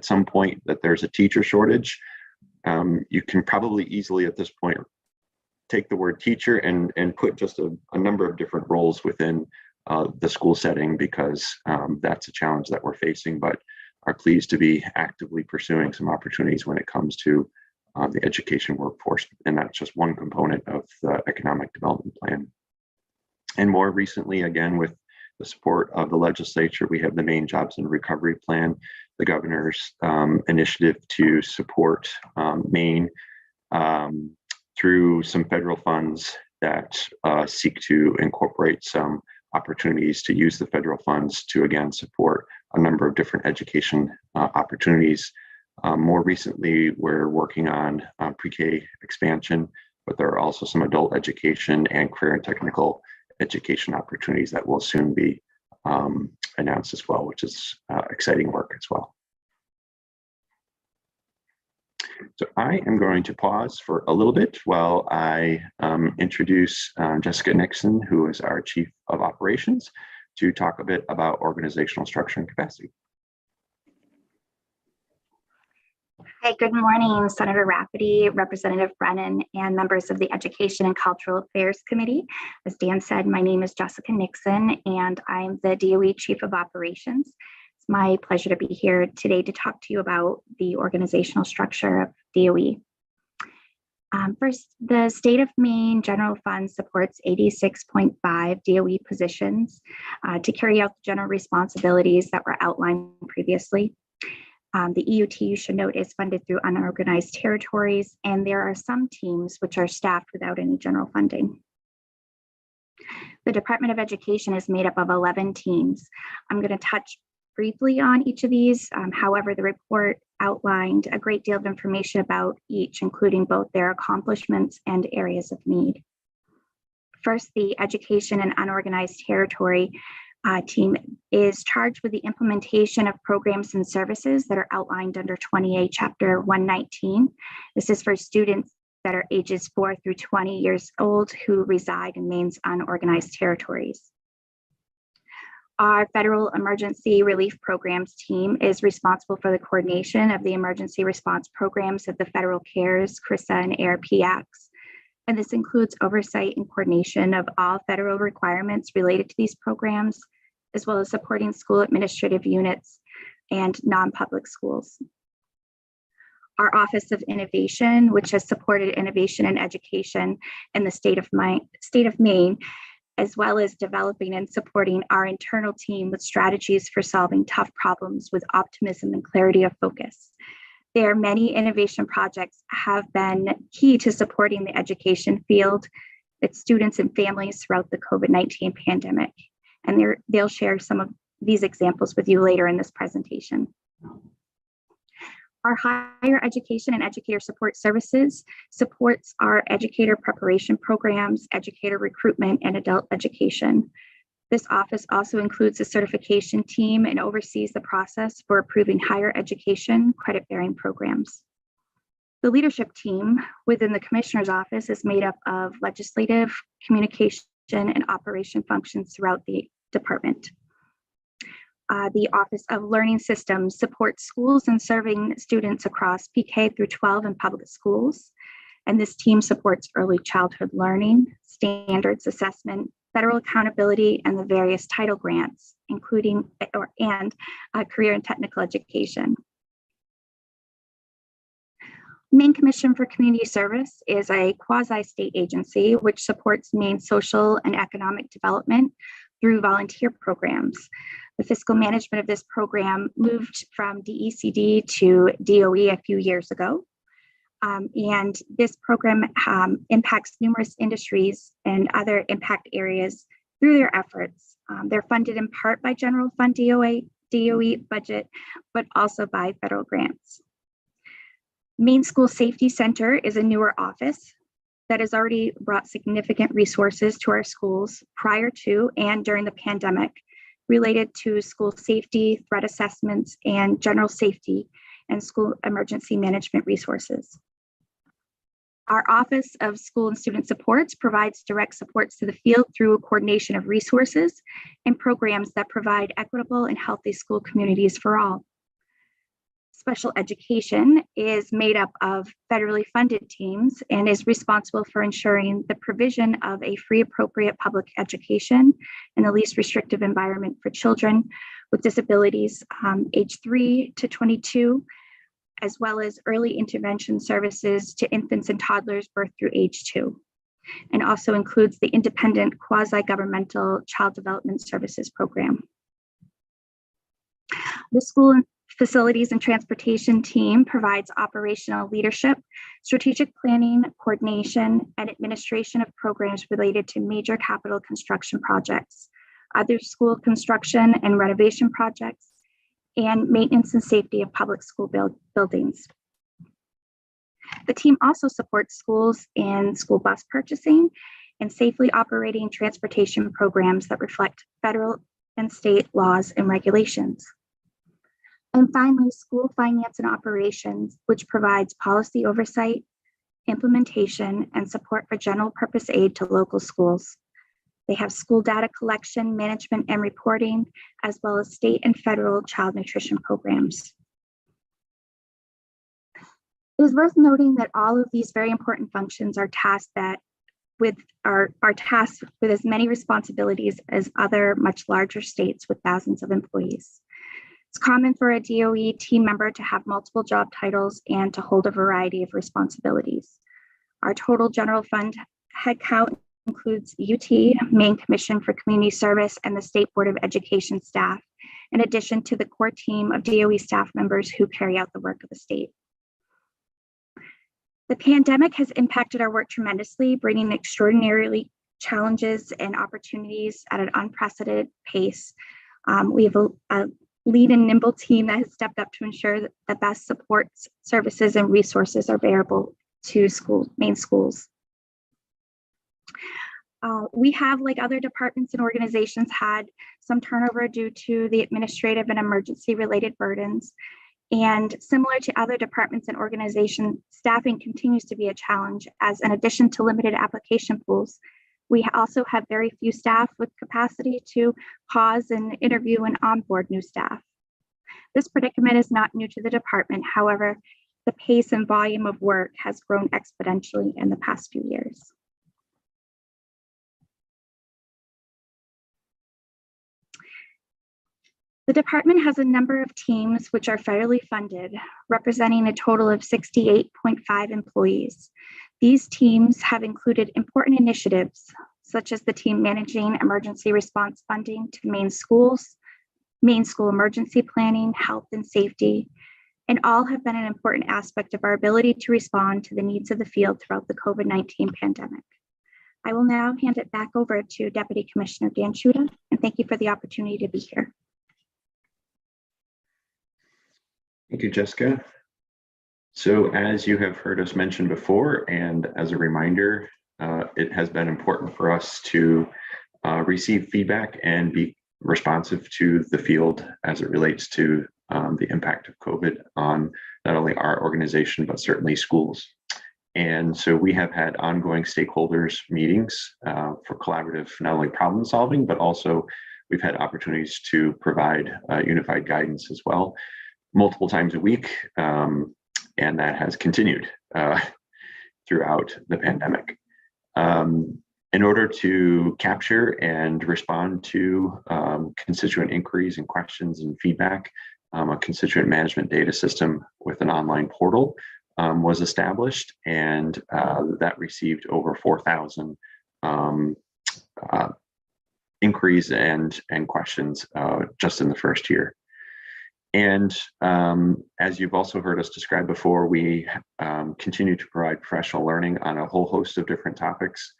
some point that there's a teacher shortage. You can probably easily at this point take the word teacher and put just a number of different roles within the school setting, because that's a challenge that we're facing, but are pleased to be actively pursuing some opportunities when it comes to the education workforce. And that's just one component of the economic development plan. And more recently, again, with the support of the legislature, we have the Maine Jobs and Recovery Plan, the governor's initiative to support Maine through some federal funds that seek to incorporate some opportunities to use the federal funds to, again, support a number of different education opportunities. More recently, we're working on pre-K expansion, but there are also some adult education and career and technical education opportunities that will soon be announced as well, which is exciting work as well. So I am going to pause for a little bit while I introduce Jessica Nixon, who is our Chief of Operations, to talk a bit about organizational structure and capacity. Hi, good morning, Senator Rafferty, Representative Brennan, and members of the Education and Cultural Affairs Committee. As Dan said, my name is Jessica Nixon, and I'm the DOE Chief of Operations. It's my pleasure to be here today to talk to you about the organizational structure of DOE. First, the state of Maine General Fund supports 86.5 DOE positions to carry out the general responsibilities that were outlined previously. The EUT, you should note, is funded through unorganized territories, and there are some teams which are staffed without any general funding. The Department of Education is made up of 11 teams. I'm going to touch briefly on each of these. However, the report outlined a great deal of information about each, including both their accomplishments and areas of need. First, the Education and Unorganized Territory team is charged with the implementation of programs and services that are outlined under 20A Chapter 119. This is for students that are ages 4 through 20 years old who reside in Maine's unorganized territories. Our Federal Emergency Relief Programs team is responsible for the coordination of the emergency response programs of the Federal CARES, CRISA, and ARP Acts. And this includes oversight and coordination of all federal requirements related to these programs, as well as supporting school administrative units and non-public schools. Our Office of Innovation, which has supported innovation and education in the state of Maine, as well as developing and supporting our internal team with strategies for solving tough problems with optimism and clarity of focus. There are many innovation projects have been key to supporting the education field, its students and families throughout the COVID-19 pandemic. And they'll share some of these examples with you later in this presentation. Our Higher Education and Educator Support Services supports our educator preparation programs, educator recruitment, and adult education. This office also includes a certification team and oversees the process for approving higher education credit-bearing programs. The leadership team within the Commissioner's Office is made up of legislative, communication, and operation functions throughout the department. The Office of Learning Systems supports schools and serving students across PK through 12 in public schools. And this team supports early childhood learning, standards assessment, federal accountability, and the various title grants, including career and technical education. Maine Commission for Community Service is a quasi-state agency which supports Maine's social and economic development through volunteer programs. The fiscal management of this program moved from DECD to DOE a few years ago. And this program impacts numerous industries and other impact areas through their efforts. They're funded in part by general fund DOE budget, but also by federal grants. Maine School Safety Center is a newer office that has already brought significant resources to our schools prior to and during the pandemic related to school safety, threat assessments, and general safety and school emergency management resources. Our Office of School and Student Supports provides direct supports to the field through a coordination of resources and programs that provide equitable and healthy school communities for all. Special education is made up of federally funded teams and is responsible for ensuring the provision of a free, appropriate public education in the least restrictive environment for children with disabilities age 3 to 22, as well as early intervention services to infants and toddlers birth through age 2, and also includes the independent quasi-governmental Child Development Services Program. The School Facilities and Transportation team provides operational leadership, strategic planning, coordination, and administration of programs related to major capital construction projects, other school construction and renovation projects, and maintenance and safety of public school buildings. The team also supports schools in school bus purchasing and safely operating transportation programs that reflect federal and state laws and regulations. And finally, school finance and operations, which provides policy oversight, implementation, and support for general purpose aid to local schools. They have school data collection, management, and reporting, as well as state and federal child nutrition programs. It is worth noting that all of these very important functions are tasked with as many responsibilities as other much larger states with thousands of employees. It's common for a DOE team member to have multiple job titles and to hold a variety of responsibilities. Our total general fund headcount includes UT, Maine Commission for Community Service, and the State Board of Education staff, in addition to the core team of DOE staff members who carry out the work of the state. The pandemic has impacted our work tremendously, bringing extraordinarily challenges and opportunities at an unprecedented pace. We have a lean and nimble team that has stepped up to ensure that the best support services and resources are available to Maine schools. We have, like other departments and organizations, had some turnover due to the administrative and emergency related burdens. And similar to other departments and organizations, staffing continues to be a challenge, as in addition to limited application pools, we also have very few staff with capacity to pause and interview and onboard new staff. This predicament is not new to the department. However, the pace and volume of work has grown exponentially in the past few years. The department has a number of teams which are federally funded, representing a total of 68.5 employees. These teams have included important initiatives, such as the team managing emergency response funding to Maine schools, Maine school emergency planning, health and safety, and all have been an important aspect of our ability to respond to the needs of the field throughout the COVID-19 pandemic. I will now hand it back over to Deputy Commissioner Dan Shuda, and thank you for the opportunity to be here. Thank you, Jessica. So as you have heard us mention before, and as a reminder, it has been important for us to receive feedback and be responsive to the field as it relates to the impact of COVID on not only our organization, but certainly schools. And so we have had ongoing stakeholders meetings for collaborative, not only problem solving, but also we've had opportunities to provide unified guidance as well, multiple times a week. And that has continued throughout the pandemic. In order to capture and respond to constituent inquiries and questions and feedback, a constituent management data system with an online portal was established, and that received over 4,000 inquiries and questions just in the first year. And as you've also heard us describe before, we continue to provide professional learning on a whole host of different topics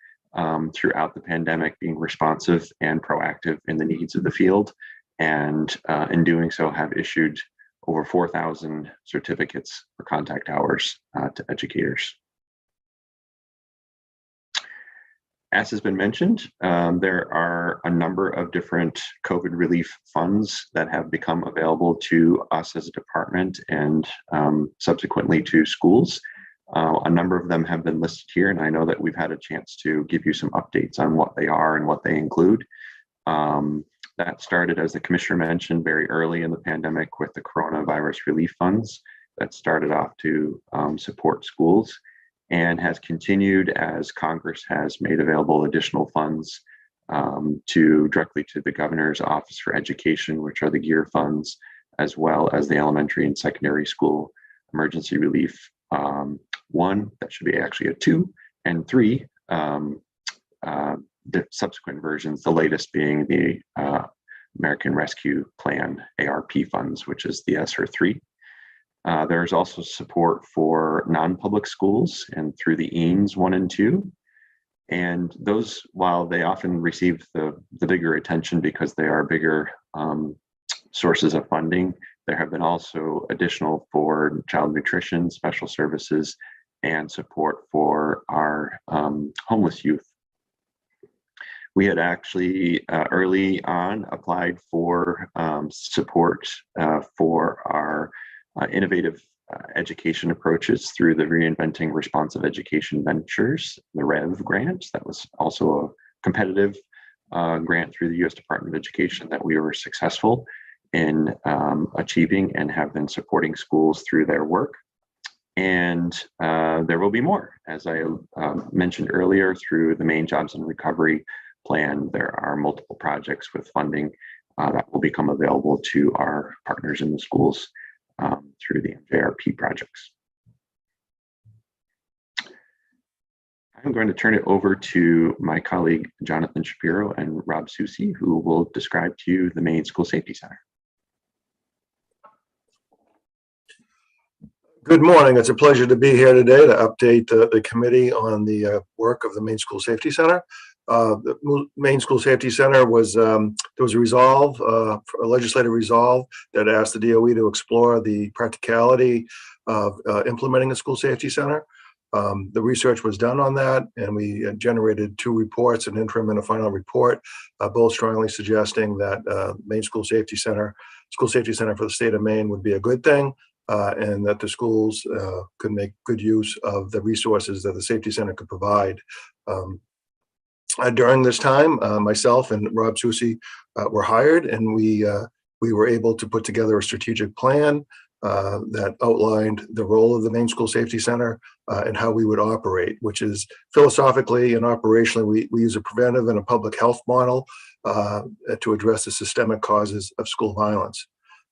throughout the pandemic, being responsive and proactive in the needs of the field. And in doing so, have issued over 4,000 certificates for contact hours to educators. As has been mentioned, there are a number of different COVID relief funds that have become available to us as a department and subsequently to schools. A number of them have been listed here, and I know that we've had a chance to give you some updates on what they are and what they include. That started, as the commissioner mentioned, very early in the pandemic with the coronavirus relief funds that started off to support schools, and has continued as Congress has made available additional funds directly to the Governor's Office for Education, which are the GEAR funds, as well as the Elementary and Secondary School Emergency Relief 1, that should be actually a 2, and 3, the subsequent versions, the latest being the American Rescue Plan ARP funds, which is the ESSER 3. There's also support for non-public schools and through the EANS 1 and 2. And those, while they often receive the bigger attention because they are bigger sources of funding, there have been also additional for child nutrition, special services, and support for our homeless youth. We had actually early on applied for support for our innovative education approaches through the Reinventing Responsive Education Ventures, the REV grant. That was also a competitive grant through the U.S. Department of Education that we were successful in achieving, and have been supporting schools through their work. And there will be more. As I mentioned earlier, through the Maine Jobs and Recovery Plan, there are multiple projects with funding that will become available to our partners in the schools through the MJRP projects. I'm going to turn it over to my colleague, Jonathan Shapiro and Rob Susi, who will describe to you the Maine School Safety Center. Good morning. It's a pleasure to be here today to update the committee on the work of the Maine School Safety Center. The Maine School Safety Center was, there was a resolve, a legislative resolve that asked the DOE to explore the practicality of implementing a school safety center. The research was done on that, and we generated 2 reports, an interim and a final report, both strongly suggesting that Maine School Safety Center for the state of Maine would be a good thing, and that the schools could make good use of the resources that the safety center could provide. During this time, myself and Rob Susi were hired, and we were able to put together a strategic plan that outlined the role of the Maine School Safety Center and how we would operate, which is philosophically and operationally, we use a preventive and a public health model to address the systemic causes of school violence.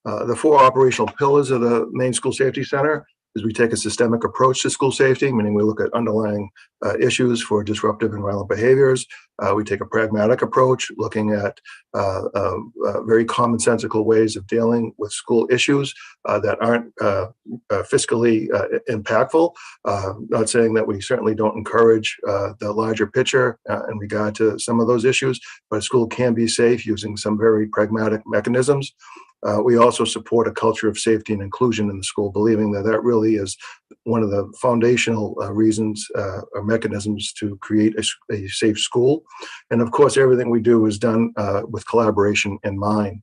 The 4 operational pillars of the Maine School Safety Center is we take a systemic approach to school safety, meaning we look at underlying issues for disruptive and violent behaviors. We take a pragmatic approach, looking at very commonsensical ways of dealing with school issues that aren't fiscally impactful. Not saying that we certainly don't encourage the larger picture in regard to some of those issues, but a school can be safe using some very pragmatic mechanisms. We also support a culture of safety and inclusion in the school, believing that that really is one of the foundational reasons or mechanisms to create a safe school. And of course, everything we do is done with collaboration in mind.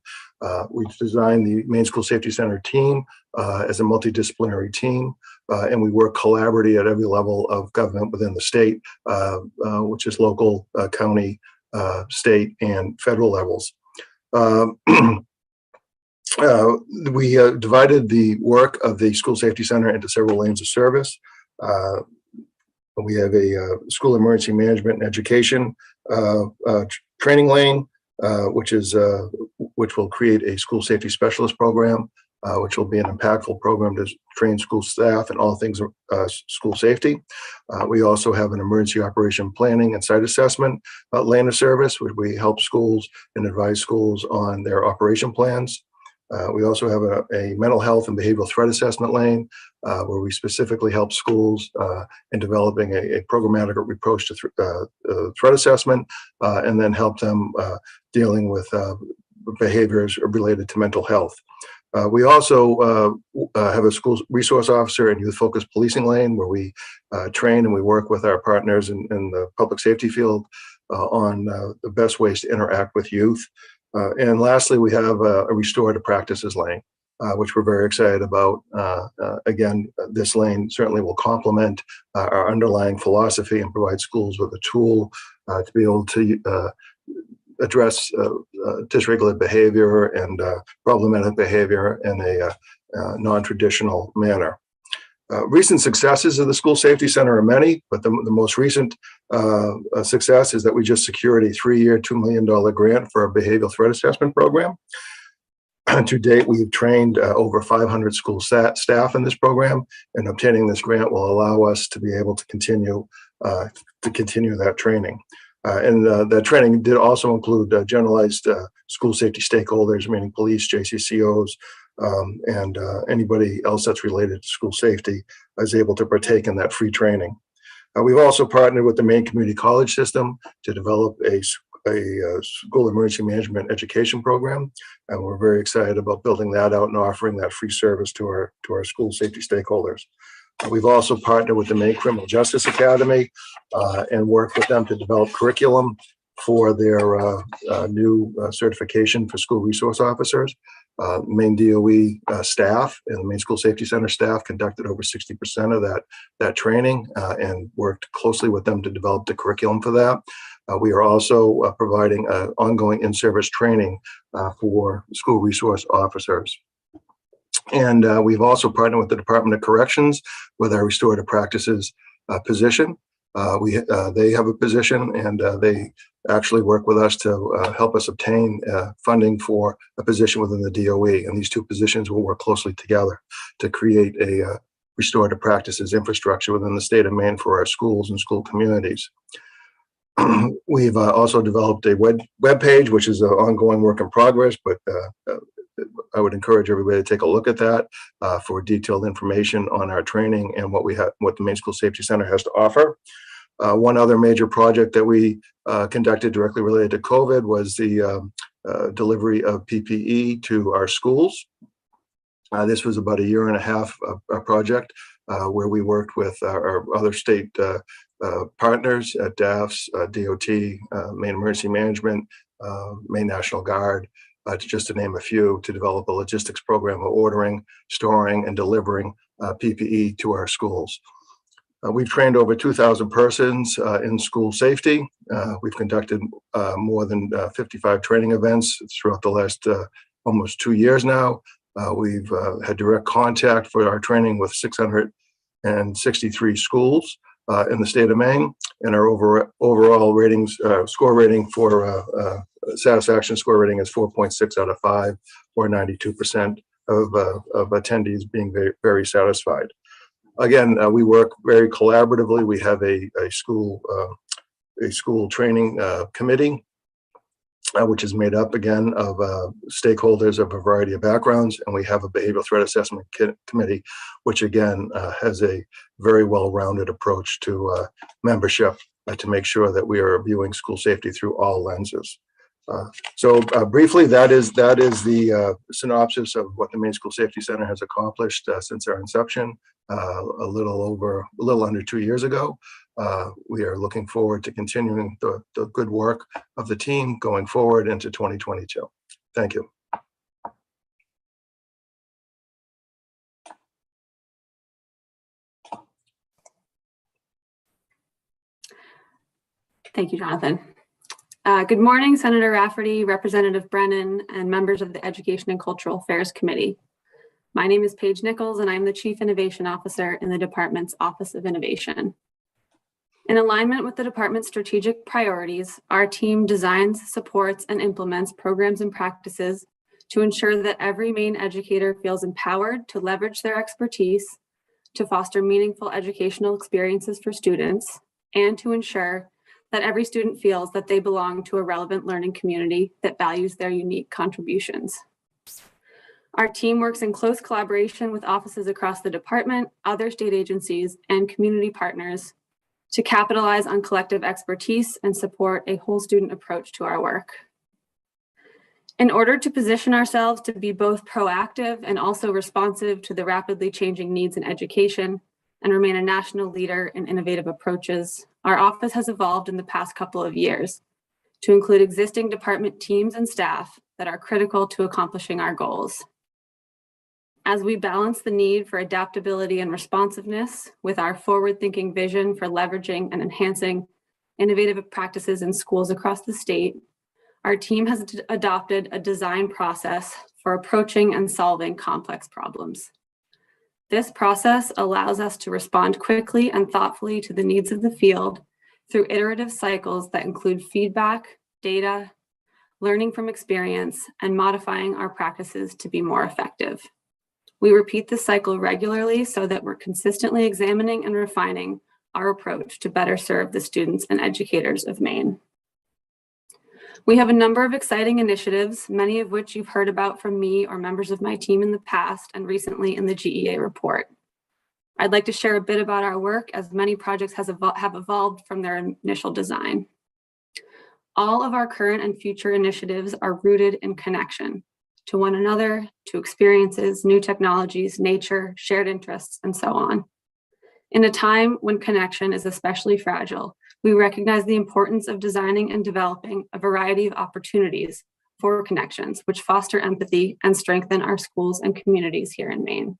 We've designed the Maine School Safety Center team as a multidisciplinary team, and we work collaboratively at every level of government within the state, which is local, county, state, and federal levels. We divided the work of the School Safety Center into several lanes of service. We have a school emergency management and education training lane, which will create a school safety specialist program. which will be an impactful program to train school staff in all things school safety. We also have an emergency operation planning and site assessment lane of service, where we help schools and advise schools on their operation plans. We also have a mental health and behavioral threat assessment lane, where we specifically help schools in developing a programmatic approach to threat assessment, and then help them dealing with behaviors related to mental health. We also have a school resource officer and youth focused policing lane, where we train and we work with our partners in the public safety field on the best ways to interact with youth. And lastly, we have a restore to practices lane, which we're very excited about. Again, this lane certainly will complement our underlying philosophy and provide schools with a tool to be able to address dysregulated behavior and problematic behavior in a non-traditional manner. Recent successes of the School Safety Center are many, but the most recent success is that we just secured a 3-year, $2 million grant for our behavioral threat assessment program. To date, we've trained over 500 school staff in this program, and obtaining this grant will allow us to be able to continue that training. And the training did also include generalized school safety stakeholders, meaning police, JCCOs, and anybody else that's related to school safety is able to partake in that free training. We've also partnered with the Maine Community College System to develop a school emergency management education program, and we're very excited about building that out and offering that free service to our school safety stakeholders. We've also partnered with the Maine Criminal Justice Academy and worked with them to develop curriculum for their new certification for school resource officers. Maine DOE staff and the Maine School Safety Center staff conducted over 60% of that training and worked closely with them to develop the curriculum for that. We are also providing ongoing in-service training for school resource officers. And we've also partnered with the Department of Corrections with our restorative practices position. They have a position, and they actually work with us to help us obtain funding for a position within the DOE. And these two positions will work closely together to create a restorative practices infrastructure within the state of Maine for our schools and school communities. We've also developed a web page, which is an ongoing work in progress, but I would encourage everybody to take a look at that for detailed information on our training and what the Maine School Safety Center has to offer. One other major project that we conducted directly related to COVID was the delivery of PPE to our schools. This was about a 1.5 year project where we worked with our other state partners at DAFS, DOT, Maine Emergency Management, Maine National Guard, just to name a few, to develop a logistics program of ordering, storing, and delivering PPE to our schools. We've trained over 2,000 persons in school safety. We've conducted more than 55 training events throughout the last almost 2 years now. We've had direct contact for our training with 663 schools in the state of Maine, and our overall ratings score rating for satisfaction score rating is 4.6 out of 5, or 92% of attendees being very, very satisfied. Again, we work very collaboratively. We have a school training committee, which is made up again of stakeholders of a variety of backgrounds, and we have a behavioral threat assessment committee, which again has a very well-rounded approach to membership to make sure that we are viewing school safety through all lenses. So briefly, that is the synopsis of what the Maine School Safety Center has accomplished since our inception a little under 2 years ago. We are looking forward to continuing the good work of the team going forward into 2022. Thank you. Thank you, Jonathan. Good morning, Senator Rafferty, Representative Brennan, and members of the Education and Cultural Affairs Committee. My name is Paige Nichols, and I'm the Chief Innovation Officer in the department's Office of Innovation. In alignment with the department's strategic priorities, our team designs, supports, and implements programs and practices to ensure that every Maine educator feels empowered to leverage their expertise to foster meaningful educational experiences for students, and to ensure that every student feels that they belong to a relevant learning community that values their unique contributions. Our team works in close collaboration with offices across the department, other state agencies, and community partners to capitalize on collective expertise and support a whole student approach to our work. In order to position ourselves to be both proactive and also responsive to the rapidly changing needs in education and remain a national leader in innovative approaches, our office has evolved in the past couple of years to include existing department teams and staff that are critical to accomplishing our goals. As we balance the need for adaptability and responsiveness with our forward-thinking vision for leveraging and enhancing innovative practices in schools across the state, our team has adopted a design process for approaching and solving complex problems. This process allows us to respond quickly and thoughtfully to the needs of the field through iterative cycles that include feedback, data, learning from experience, and modifying our practices to be more effective. We repeat this cycle regularly so that we're consistently examining and refining our approach to better serve the students and educators of Maine. We have a number of exciting initiatives, many of which you've heard about from me or members of my team in the past and recently in the GEA report. I'd like to share a bit about our work, as many projects have evolved from their initial design. All of our current and future initiatives are rooted in connection to one another, to experiences, new technologies, nature, shared interests, and so on. In a time when connection is especially fragile, we recognize the importance of designing and developing a variety of opportunities for connections, which foster empathy and strengthen our schools and communities here in Maine.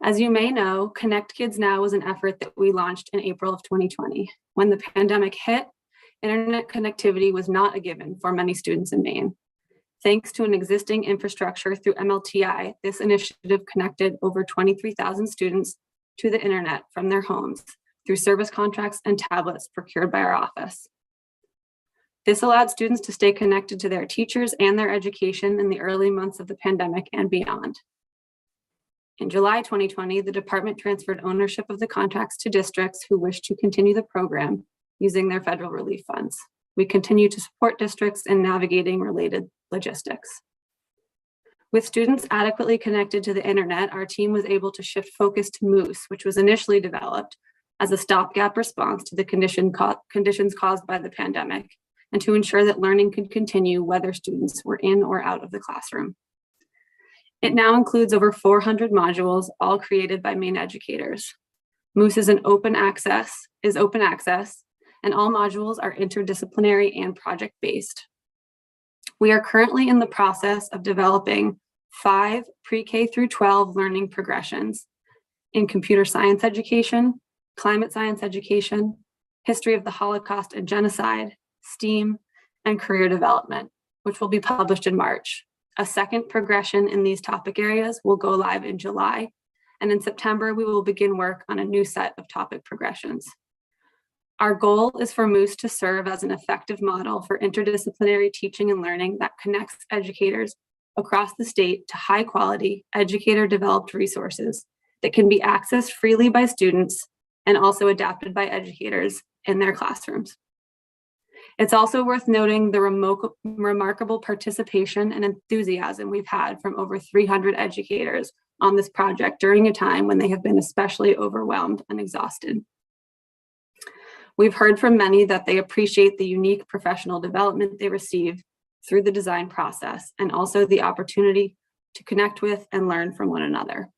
As you may know, Connect Kids Now was an effort that we launched in April of 2020. When the pandemic hit, internet connectivity was not a given for many students in Maine. Thanks to an existing infrastructure through MLTI, this initiative connected over 23,000 students to the internet from their homes through service contracts and tablets procured by our office. This allowed students to stay connected to their teachers and their education in the early months of the pandemic and beyond. In July 2020, the department transferred ownership of the contracts to districts who wish to continue the program using their federal relief funds. We continue to support districts in navigating related logistics. With students adequately connected to the internet, our team was able to shift focus to Moose, which was initially developed as a stopgap response to the conditions caused by the pandemic, and to ensure that learning could continue whether students were in or out of the classroom. It now includes over 400 modules, all created by Maine educators. Moose is open access, and all modules are interdisciplinary and project-based. We are currently in the process of developing 5 pre-K through 12 learning progressions in computer science education, climate science education, history of the Holocaust and genocide, STEAM, and career development, which will be published in March. A second progression in these topic areas will go live in July, and in September, we will begin work on a new set of topic progressions. Our goal is for Moose to serve as an effective model for interdisciplinary teaching and learning that connects educators across the state to high-quality, educator-developed resources that can be accessed freely by students and also adapted by educators in their classrooms. It's also worth noting the remarkable participation and enthusiasm we've had from over 300 educators on this project during a time when they have been especially overwhelmed and exhausted. We've heard from many that they appreciate the unique professional development they receive through the design process, and also the opportunity to connect with and learn from one another.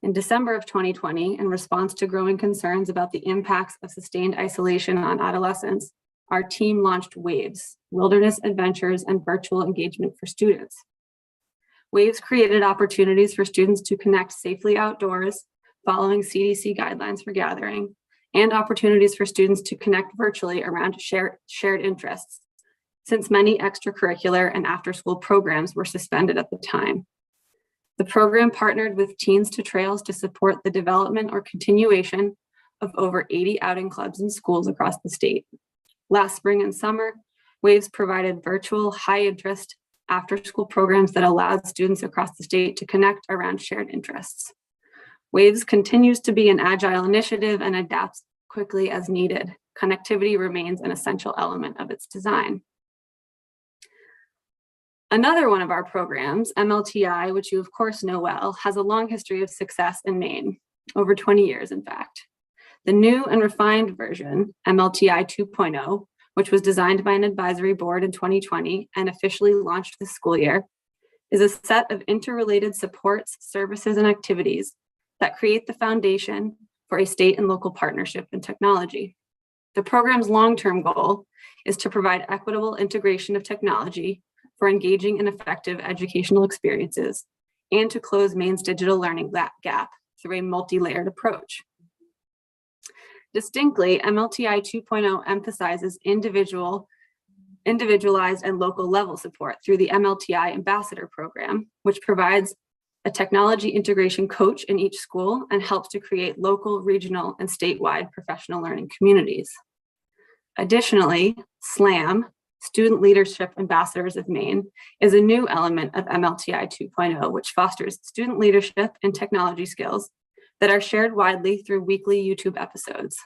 In December of 2020, in response to growing concerns about the impacts of sustained isolation on adolescents, our team launched WAVES, Wilderness Adventures and Virtual Engagement for Students. WAVES created opportunities for students to connect safely outdoors, following CDC guidelines for gathering, and opportunities for students to connect virtually around shared interests, since many extracurricular and after-school programs were suspended at the time. The program partnered with Teens to Trails to support the development or continuation of over 80 outing clubs in schools across the state. Last spring and summer, WAVES provided virtual, high-interest after-school programs that allowed students across the state to connect around shared interests. WAVES continues to be an agile initiative and adapts quickly as needed. Connectivity remains an essential element of its design. Another one of our programs, MLTI, which you of course know well, has a long history of success in Maine, over 20 years in fact. The new and refined version, MLTI 2.0, which was designed by an advisory board in 2020 and officially launched this school year, is a set of interrelated supports, services, and activities that create the foundation for a state and local partnership in technology. The program's long-term goal is to provide equitable integration of technology for engaging and effective educational experiences and to close Maine's digital learning gap through a multi-layered approach. Distinctly, MLTI 2.0 emphasizes individualized and local level support through the MLTI Ambassador Program, which provides a technology integration coach in each school and helps to create local, regional, and statewide professional learning communities. Additionally, SLAM, Student Leadership Ambassadors of Maine, is a new element of MLTI 2.0, which fosters student leadership and technology skills that are shared widely through weekly YouTube episodes.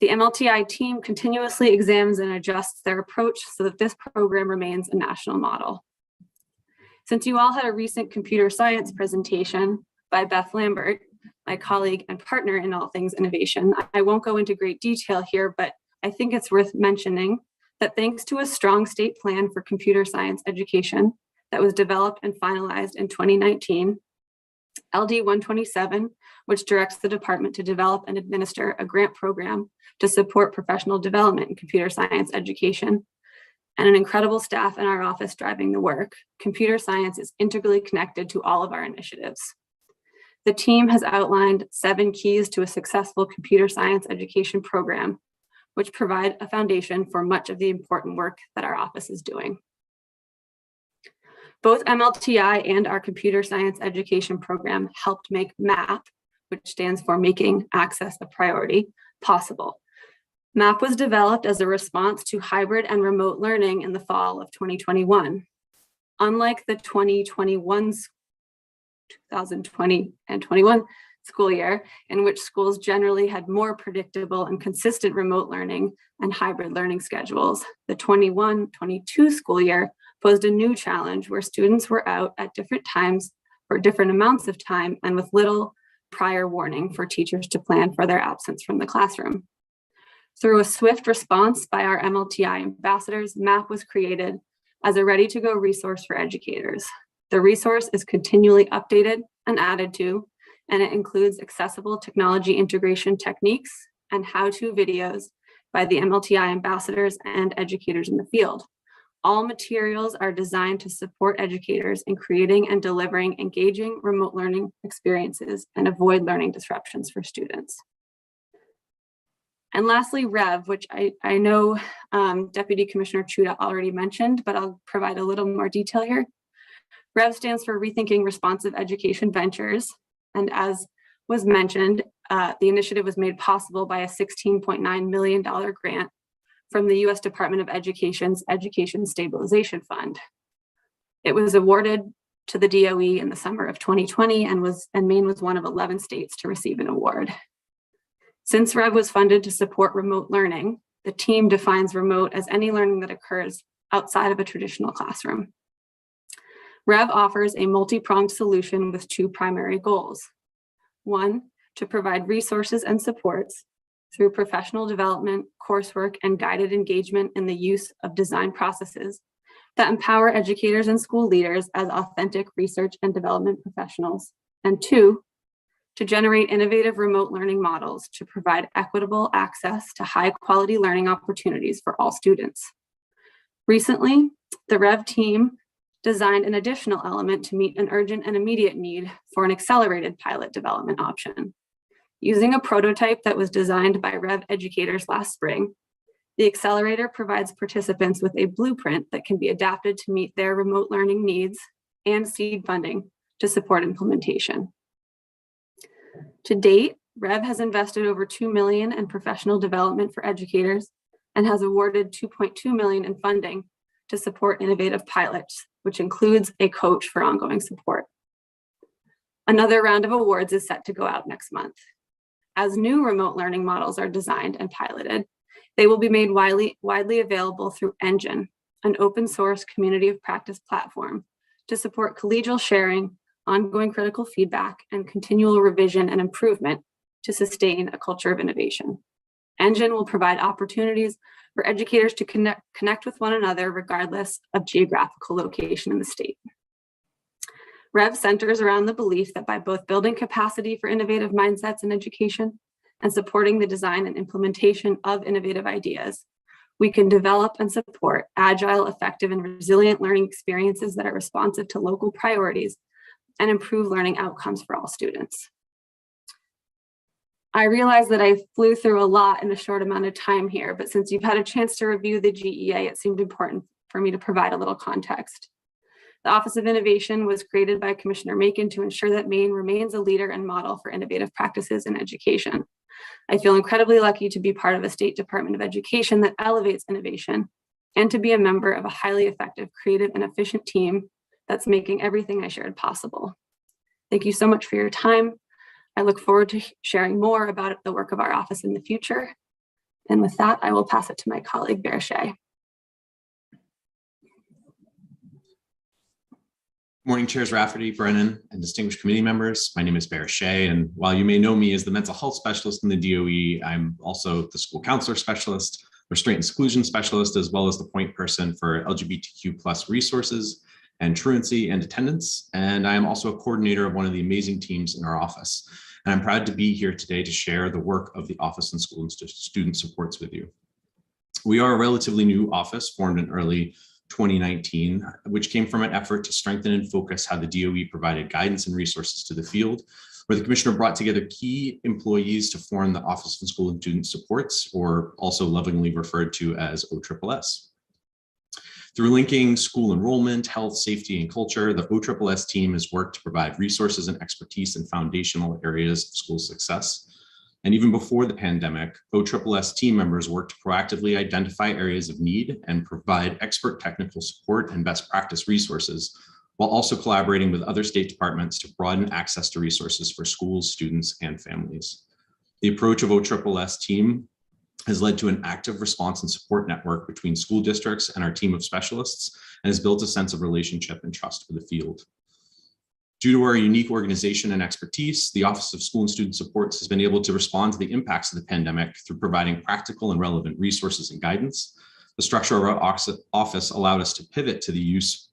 The MLTI team continuously examines and adjusts their approach so that this program remains a national model. Since you all had a recent computer science presentation by Beth Lambert, my colleague and partner in all things innovation, I won't go into great detail here, but I think it's worth mentioning that thanks to a strong state plan for computer science education that was developed and finalized in 2019, LD 127, which directs the department to develop and administer a grant program to support professional development in computer science education, and an incredible staff in our office driving the work, computer science is integrally connected to all of our initiatives. The team has outlined 7 keys to a successful computer science education program, which provide a foundation for much of the important work that our office is doing. Both MLTI and our computer science education program helped make MAP, which stands for Making Access a Priority, possible. MAP was developed as a response to hybrid and remote learning in the fall of 2021. Unlike the 2020 and 21 school year, in which schools generally had more predictable and consistent remote learning and hybrid learning schedules, the 21-22 school year posed a new challenge where students were out at different times for different amounts of time and with little prior warning for teachers to plan for their absence from the classroom. Through a swift response by our MLTI ambassadors, MAP was created as a ready-to-go resource for educators. The resource is continually updated and added to, and it includes accessible technology integration techniques and how-to videos by the MLTI ambassadors and educators in the field. All materials are designed to support educators in creating and delivering engaging remote learning experiences and avoid learning disruptions for students. And lastly, REV, which I know Deputy Commissioner Chuda already mentioned, but I'll provide a little more detail here. REV stands for Rethinking Responsive Education Ventures. And as was mentioned, the initiative was made possible by a $16.9 million grant from the U.S. Department of Education's Education Stabilization Fund. It was awarded to the DOE in the summer of 2020 and Maine was one of 11 states to receive an award. Since REV was funded to support remote learning, the team defines remote as any learning that occurs outside of a traditional classroom. REV offers a multi-pronged solution with 2 primary goals. 1, to provide resources and supports through professional development, coursework, and guided engagement in the use of design processes that empower educators and school leaders as authentic research and development professionals. And 2, to generate innovative remote learning models to provide equitable access to high-quality learning opportunities for all students. Recently, the REV team designed an additional element to meet an urgent and immediate need for an accelerated pilot development option. Using a prototype that was designed by REV educators last spring, the accelerator provides participants with a blueprint that can be adapted to meet their remote learning needs and seed funding to support implementation. To date, REV has invested over $2 million in professional development for educators and has awarded $2.2 million in funding to support innovative pilots, which includes a coach for ongoing support. Another round of awards is set to go out next month. As new remote learning models are designed and piloted, they will be made widely available through Engine, an open source community of practice platform to support collegial sharing, ongoing critical feedback, and continual revision and improvement to sustain a culture of innovation. Engine will provide opportunities for educators to connect with one another regardless of geographical location in the state. REV centers around the belief that by both building capacity for innovative mindsets in education and supporting the design and implementation of innovative ideas, we can develop and support agile, effective, and resilient learning experiences that are responsive to local priorities and improve learning outcomes for all students. I realize that I flew through a lot in a short amount of time here, but since you've had a chance to review the GEA, it seemed important for me to provide a little context. The Office of Innovation was created by Commissioner Macon to ensure that Maine remains a leader and model for innovative practices in education. I feel incredibly lucky to be part of a state Department of Education that elevates innovation and to be a member of a highly effective, creative, and efficient team that's making everything I shared possible. Thank you so much for your time. I look forward to sharing more about the work of our office in the future. And with that, I will pass it to my colleague, Bear. Morning, Chairs Rafferty, Brennan, and distinguished committee members. My name is Bear Shea, and while you may know me as the mental health specialist in the DOE, I'm also the school counselor specialist, restraint and exclusion specialist, as well as the point person for LGBTQ+ resources and truancy and attendance. And I am also a coordinator of one of the amazing teams in our office. And I'm proud to be here today to share the work of the Office and School and Student Supports with you. We are a relatively new office formed in early 2019, which came from an effort to strengthen and focus how the DOE provided guidance and resources to the field, where the commissioner brought together key employees to form the Office of School and Student Supports, or also lovingly referred to as OSSS. Through linking school enrollment, health, safety, and culture, the OSSS team has worked to provide resources and expertise in foundational areas of school success. And even before the pandemic, OSSS team members worked to proactively identify areas of need and provide expert technical support and best practice resources, while also collaborating with other state departments to broaden access to resources for schools, students, and families. The approach of OSSS team has led to an active response and support network between school districts and our team of specialists, and has built a sense of relationship and trust for the field. Due to our unique organization and expertise, the Office of School and Student Supports has been able to respond to the impacts of the pandemic through providing practical and relevant resources and guidance. The structure of our office allowed us to pivot to the use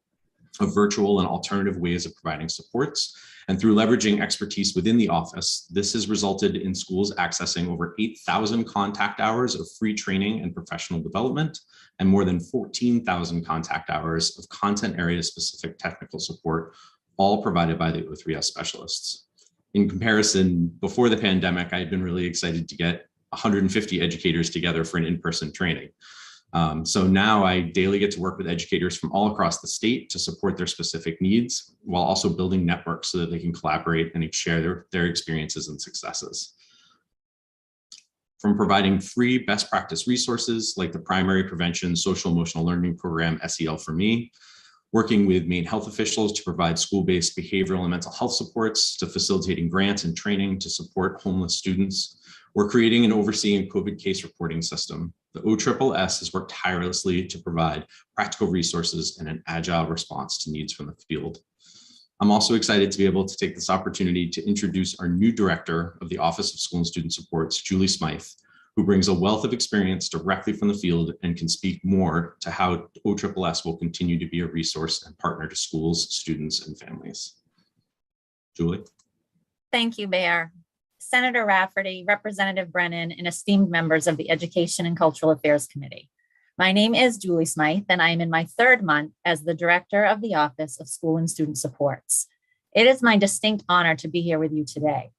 of virtual and alternative ways of providing supports. And through leveraging expertise within the office, this has resulted in schools accessing over 8,000 contact hours of free training and professional development, and more than 14,000 contact hours of content area specific technical support, all provided by the O3S specialists. In comparison, before the pandemic, I had been really excited to get 150 educators together for an in-person training. So now I daily get to work with educators from all across the state to support their specific needs, while also building networks so that they can collaborate and share their experiences and successes. From providing free best practice resources like the Primary Prevention Social Emotional Learning Program, SEL for Me, working with Maine health officials to provide school-based behavioral and mental health supports, to facilitating grants and training to support homeless students, we're creating and overseeing COVID case reporting system. The OSSS has worked tirelessly to provide practical resources and an agile response to needs from the field. I'm also excited to be able to take this opportunity to introduce our new director of the Office of School and Student Supports, Julie Smythe, who brings a wealth of experience directly from the field and can speak more to how OSSS will continue to be a resource and partner to schools, students, and families. Julie. Thank you, Bear. Senator Rafferty, Representative Brennan, and esteemed members of the Education and Cultural Affairs Committee. My name is Julie Smythe, and I am in my third month as the Director of the Office of School and Student Supports. It is my distinct honor to be here with you today.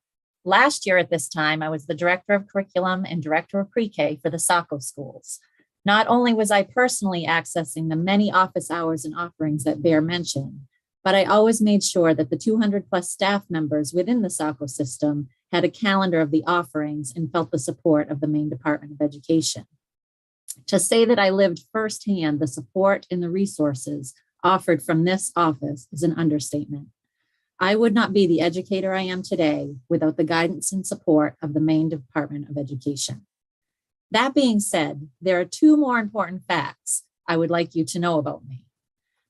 Last year at this time, I was the Director of Curriculum and Director of Pre-K for the SACO schools. Not only was I personally accessing the many office hours and offerings that Bear mentioned, but I always made sure that the 200+ staff members within the SACO system had a calendar of the offerings and felt the support of the Maine Department of Education. To say that I lived firsthand the support and the resources offered from this office is an understatement. I would not be the educator I am today without the guidance and support of the Maine Department of Education. That being said, there are two more important facts I would like you to know about me.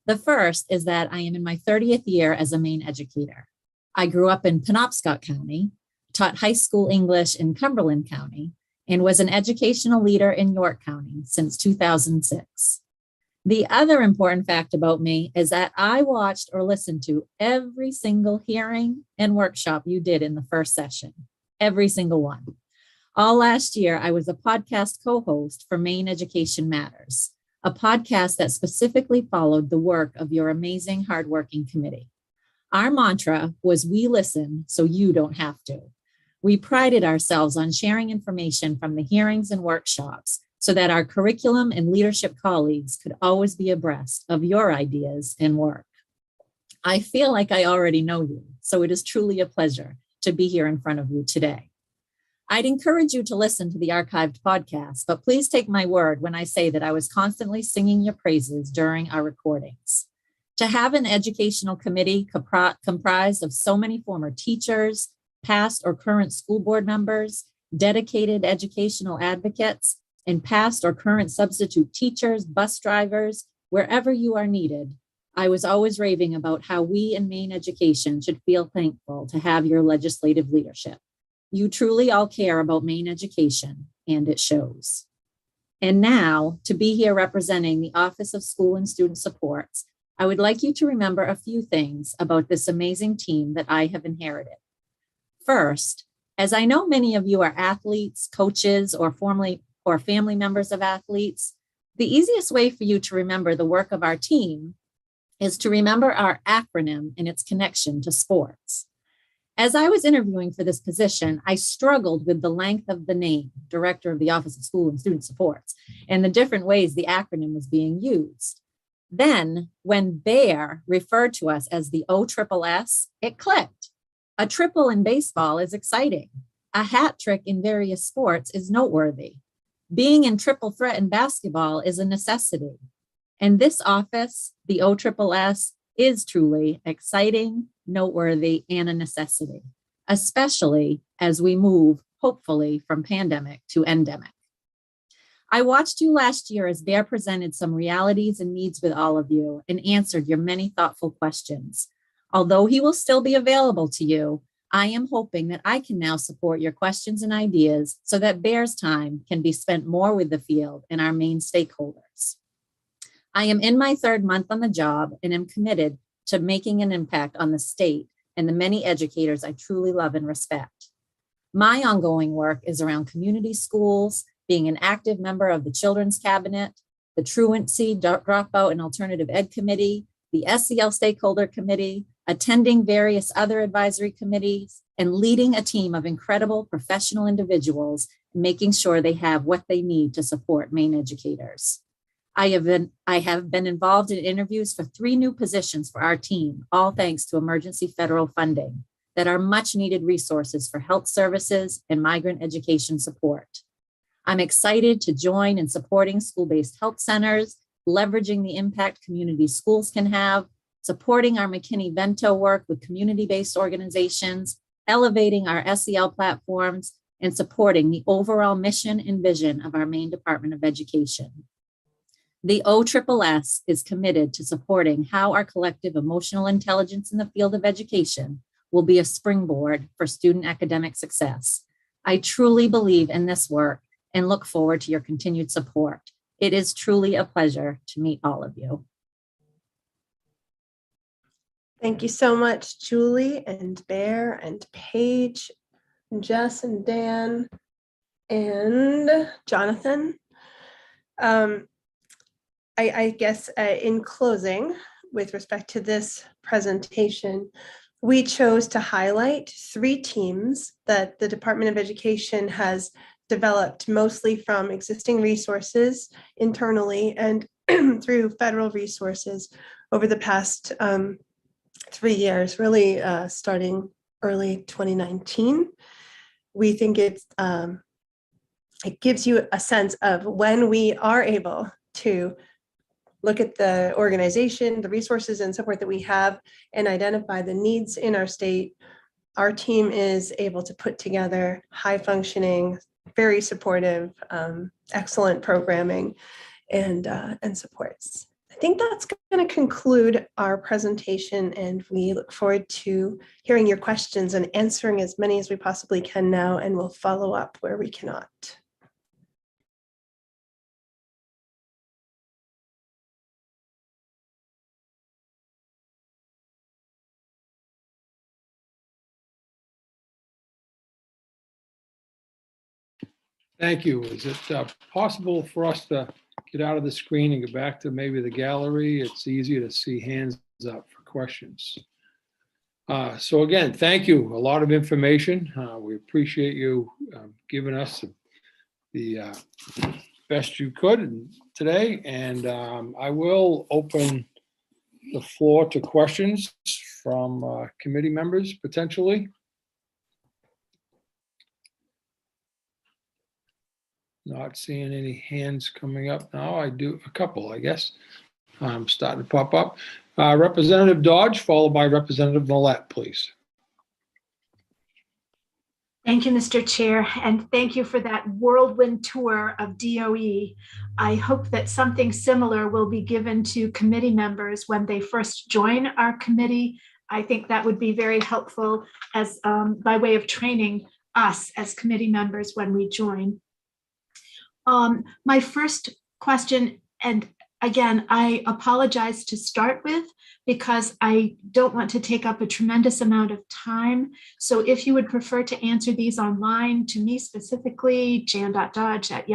The first is that I am in my 30th year as a Maine educator. I grew up in Penobscot County, taught high school English in Cumberland County, and was an educational leader in York County since 2006. The other important fact about me is that I watched or listened to every single hearing and workshop you did in the first session, every single one. All last year, I was a podcast co-host for Maine Education Matters, a podcast that specifically followed the work of your amazing, hardworking committee. Our mantra was, "We listen so you don't have to." We prided ourselves on sharing information from the hearings and workshops so that our curriculum and leadership colleagues could always be abreast of your ideas and work. I feel like I already know you, so it is truly a pleasure to be here in front of you today. I'd encourage you to listen to the archived podcast, but please take my word when I say that I was constantly singing your praises during our recordings. To have an educational committee comprised of so many former teachers, past or current school board members, dedicated educational advocates, and past or current substitute teachers, bus drivers, wherever you are needed, I was always raving about how we in Maine education should feel thankful to have your legislative leadership. You truly all care about Maine education, and it shows. And now, to be here representing the Office of School and Student Supports, I would like you to remember a few things about this amazing team that I have inherited. First, as I know many of you are athletes, coaches, or family members of athletes, the easiest way for you to remember the work of our team is to remember our acronym and its connection to sports. As I was interviewing for this position, I struggled with the length of the name, Director of the Office of School and Student Supports, and the different ways the acronym was being used. Then, when BEAR referred to us as the OSSS, it clicked. A triple in baseball is exciting. A hat trick in various sports is noteworthy. Being in triple threat in basketball is a necessity. And this office, the OSSS, is truly exciting, noteworthy, and a necessity, especially as we move, hopefully, from pandemic to endemic. I watched you last year as BEAR presented some realities and needs with all of you and answered your many thoughtful questions. Although he will still be available to you, I am hoping that I can now support your questions and ideas so that BEAR's time can be spent more with the field and our main stakeholders. I am in my third month on the job and am committed to making an impact on the state and the many educators I truly love and respect. My ongoing work is around community schools, being an active member of the Children's Cabinet, the Truancy, Dropout, and Alternative Ed Committee, the SEL Stakeholder Committee, attending various other advisory committees, and leading a team of incredible professional individuals, making sure they have what they need to support Maine educators. I have been involved in interviews for 3 new positions for our team, all thanks to emergency federal funding that are much needed resources for health services and migrant education support. I'm excited to join in supporting school-based health centers, leveraging the impact community schools can have, supporting our McKinney-Vento work with community-based organizations, elevating our SEL platforms, and supporting the overall mission and vision of our Maine Department of Education. The OSSS is committed to supporting how our collective emotional intelligence in the field of education will be a springboard for student academic success. I truly believe in this work and look forward to your continued support. It is truly a pleasure to meet all of you. Thank you so much, Julie and Bear and Paige, and Jess and Dan and Jonathan. I guess in closing, with respect to this presentation, we chose to highlight 3 teams that the Department of Education has developed mostly from existing resources internally and through federal resources over the past 3 years, really starting early 2019. We think it's it gives you a sense of when we are able to look at the organization, the resources and support that we have, and identify the needs in our state. Our team is able to put together high functioning, very supportive, excellent programming and supports. I think that's going to conclude our presentation, and we look forward to hearing your questions and answering as many as we possibly can now, and we'll follow up where we cannot. Thank you. Is it possible for us to get out of the screen and go back to maybe the gallery? It's easier to see hands up for questions. So again, thank you. A lot of information. We appreciate you giving us the best you could today. And I will open the floor to questions from committee members potentially. Not seeing any hands coming up now. I do a couple, I guess, starting to pop up. Representative Dodge, followed by Representative Millette, please. Thank you, Mr. Chair, and thank you for that whirlwind tour of DOE. I hope that something similar will be given to committee members when they first join our committee. I think that would be very helpful as by way of training us as committee members when we join. My first question, and again, I apologize to start with because I don't want to take up a tremendous amount of time. So if you would prefer to answer these online to me specifically, jan.dodge at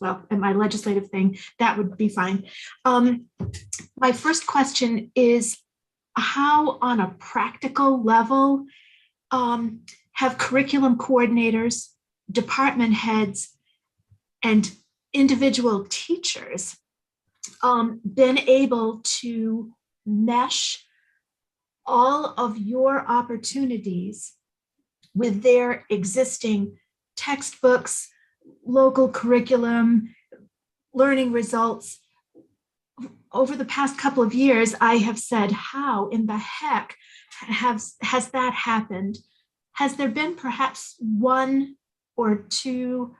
well, in my legislative thing, that would be fine. My first question is how on a practical level have curriculum coordinators, department heads, and individual teachers been able to mesh all of your opportunities with their existing textbooks, local curriculum, learning results? Over the past couple of years, I have said, how in the heck has that happened? Has there been perhaps one or two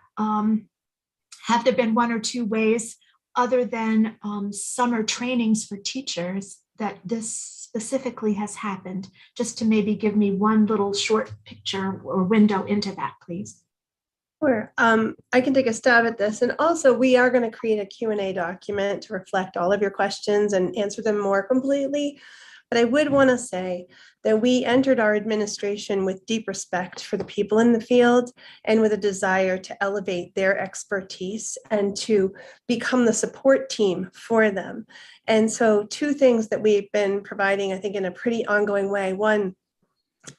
have there been one or two ways other than summer trainings for teachers that this specifically has happened? Just to maybe give me one little short picture or window into that, please. Sure. I can take a stab at this. And also, we are going to create a Q&A document to reflect all of your questions and answer them more completely. But I would want to say that we entered our administration with deep respect for the people in the field and with a desire to elevate their expertise and to become the support team for them. And so two things that we've been providing, I think, in a pretty ongoing way. One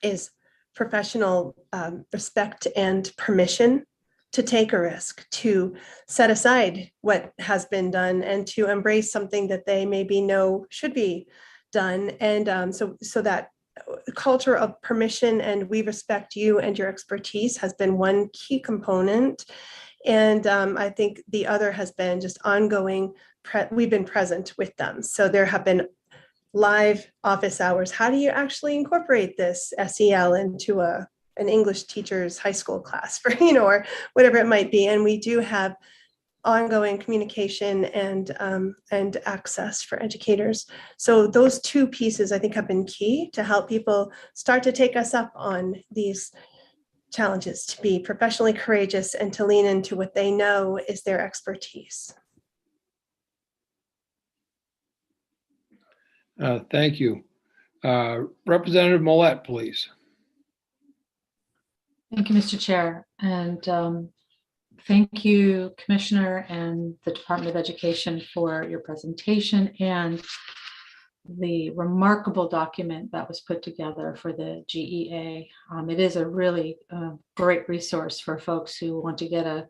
is professional respect and permission to take a risk, to set aside what has been done and to embrace something that they maybe know should be done. And so that culture of permission and we respect you and your expertise has been one key component. And I think the other has been just ongoing, we've been present with them. So there have been live office hours. How do you actually incorporate this SEL into an English teacher's high school class for, or whatever it might be. And we do have ongoing communication and access for educators. So those two pieces I think have been key to help people start to take us up on these challenges, to be professionally courageous and to lean into what they know is their expertise. Thank you. Representative Millette, please. Thank you, Mr. Chair. And thank you, Commissioner and the Department of Education for your presentation and the remarkable document that was put together for the GEA. It is a really great resource for folks who want to get a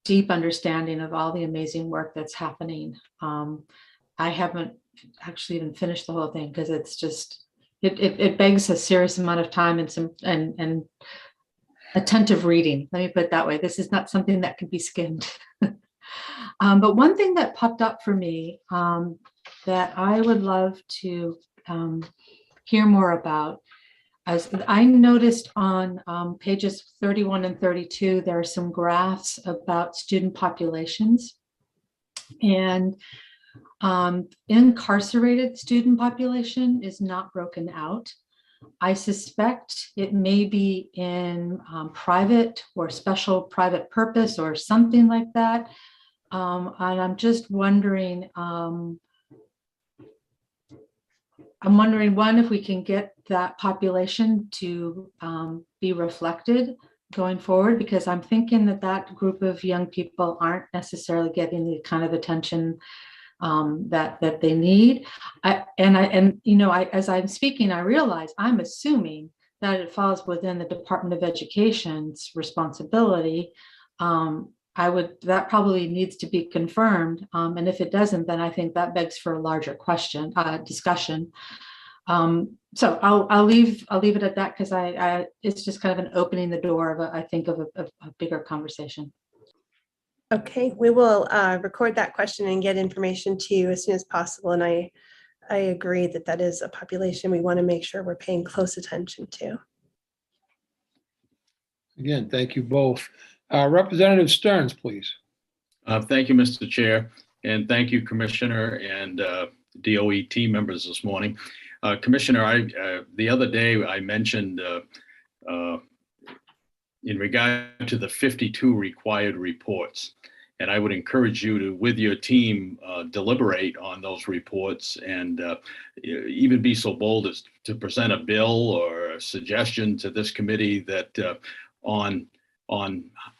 deep understanding of all the amazing work that's happening. I haven't actually even finished the whole thing because it's just, it begs a serious amount of time and attentive reading. Let me put it that way. This is not something that can be skimmed. But one thing that popped up for me that I would love to hear more about, as I noticed on pages 31 and 32, there are some graphs about student populations, and incarcerated student population is not broken out. I suspect it may be in private or special private purpose or something like that. And I'm just wondering, I'm wondering, one, if we can get that population to be reflected going forward, because I'm thinking that that group of young people aren't necessarily getting the kind of attention that they need. As I'm speaking, I realize I'm assuming that it falls within the Department of Education's responsibility. That probably needs to be confirmed. And if it doesn't, then I think that begs for a larger discussion. So I'll leave it at that, because it's just kind of an opening the door of a bigger conversation. Okay, we will record that question and get information to you as soon as possible. And I agree that that is a population we want to make sure we're paying close attention to. Again, thank you both. Representative Stearns, please. Thank you, Mr. Chair, and thank you, Commissioner and DOE team members this morning. Commissioner, the other day I mentioned in regard to the 52 required reports, and I would encourage you to, with your team, deliberate on those reports and even be so bold as to present a bill or a suggestion to this committee that on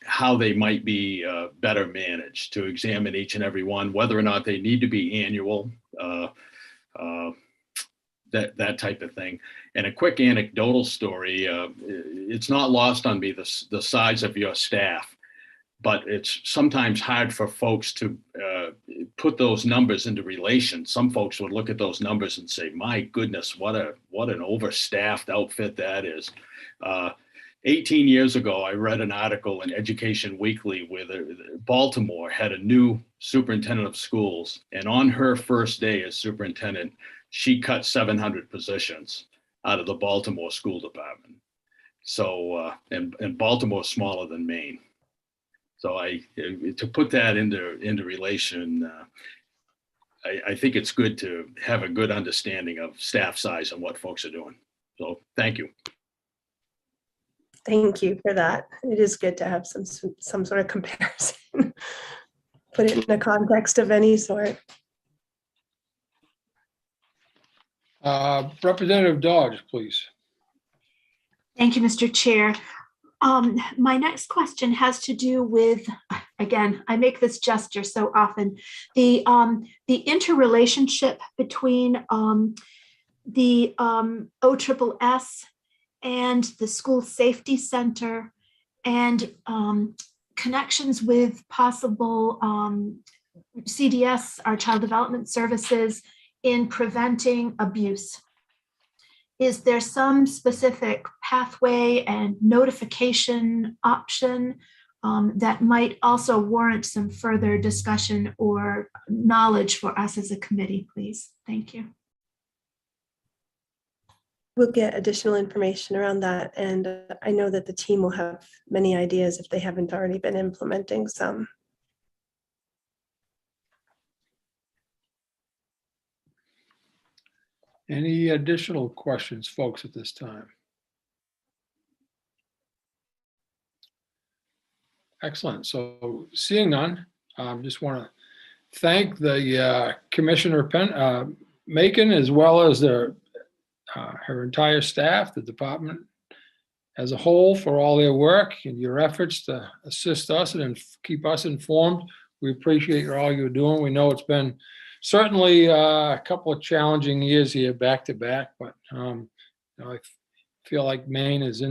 how they might be better managed, to examine each and every one, whether or not they need to be annual, that type of thing. And a quick anecdotal story, it's not lost on me the size of your staff, but it's sometimes hard for folks to put those numbers into relation. Some folks would look at those numbers and say, my goodness, what an overstaffed outfit that is. 18 years ago, I read an article in Education Weekly where Baltimore had a new superintendent of schools, and on her first day as superintendent, she cut 700 positions out of the Baltimore School Department. So, and Baltimore's smaller than Maine. So to put that into relation, I think it's good to have a good understanding of staff size and what folks are doing. So thank you. Thank you for that. It is good to have some sort of comparison, put it in a context of any sort. Representative Dodge, please. Thank you, Mr. Chair. My next question has to do with, again, I make this gesture so often, the interrelationship between the OSSS and the School Safety Center, and connections with possible CDS, our Child Development Services, in preventing abuse. Is there some specific pathway and notification option that might also warrant some further discussion or knowledge for us as a committee, please? Thank you. We'll get additional information around that. And I know that the team will have many ideas if they haven't already been implementing some. Any additional questions, folks, at this time? Excellent. So seeing none, just want to thank the Commissioner Macon, as well as her entire staff, the department as a whole, for all their work and your efforts to assist us and keep us informed. We appreciate all you're doing. We know it's been certainly a couple of challenging years here back to back, but I feel like Maine is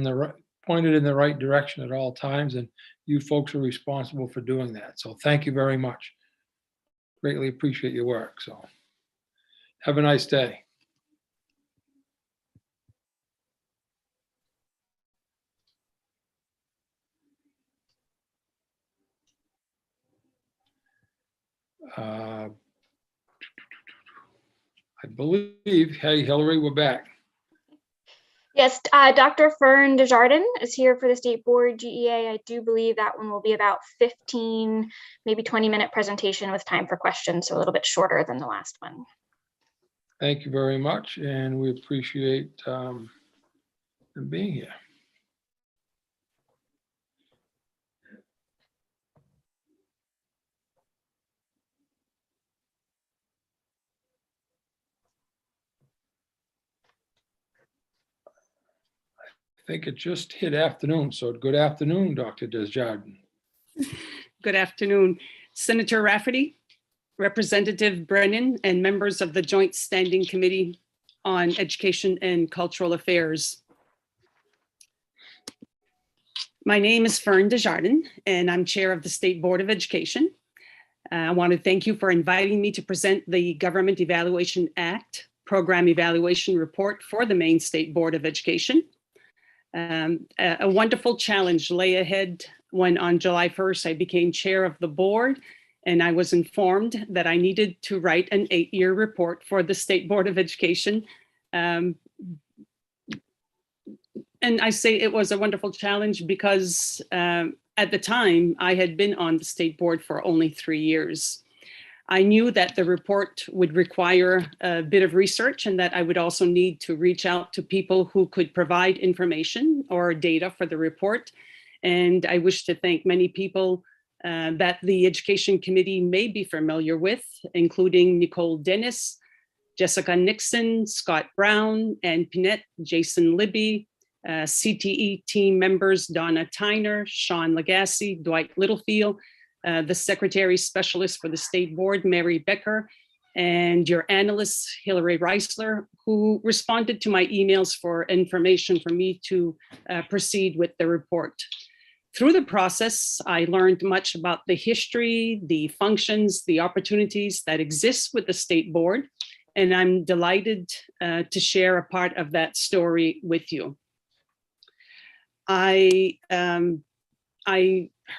pointed in the right direction at all times, and you folks are responsible for doing that. So thank you very much. Greatly appreciate your work. So have a nice day. I believe, hey, Hillary, we're back. Yes, Dr. Fern Desjardins is here for the State Board GEA. I do believe that one will be about 15, maybe 20-minute presentation with time for questions, so a little bit shorter than the last one. Thank you very much, and we appreciate them being here. I think it just hit afternoon, so good afternoon, Dr. Desjardins. Good afternoon, Senator Rafferty, Representative Brennan, and members of the Joint Standing Committee on Education and Cultural Affairs. My name is Fern Desjardins, and I'm Chair of the State Board of Education. I want to thank you for inviting me to present the Government Evaluation Act Program Evaluation Report for the Maine State Board of Education. A wonderful challenge lay ahead when on July 1st, I became chair of the board, and I was informed that I needed to write an 8-year report for the State Board of Education. And I say it was a wonderful challenge because at the time I had been on the state board for only 3 years. I knew that the report would require a bit of research and that I would also need to reach out to people who could provide information or data for the report. And I wish to thank many people that the Education Committee may be familiar with, including Nicole Dennis, Jessica Nixon, Scott Brown, Ann Pinette, Jason Libby, CTE team members Donna Tyner, Sean Lagasse, Dwight Littlefield, the Secretary Specialist for the State Board, Mary Becker, and your analyst, Hillary Reisler, who responded to my emails for information for me to proceed with the report. Through the process, I learned much about the history, the functions, the opportunities that exist with the State Board, and I'm delighted to share a part of that story with you. I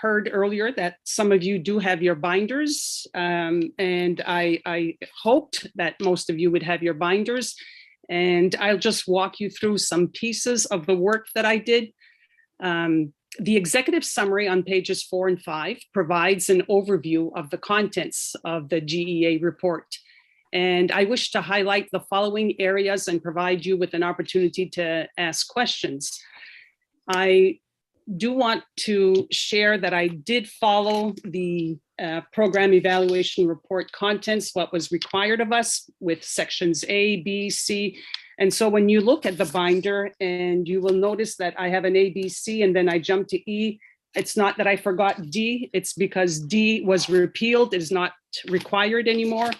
heard earlier that some of you do have your binders, and I hoped that most of you would have your binders. And I'll just walk you through some pieces of the work that I did. The executive summary on pages 4 and 5 provides an overview of the contents of the GEA report. And I wish to highlight the following areas and provide you with an opportunity to ask questions. I do want to share that I did follow the program evaluation report contents, what was required of us with sections A, B, C. And so when you look at the binder, and you will notice that I have an A, B, C, and then I jump to E. It's not that I forgot D, it's because D was repealed, it is not required anymore.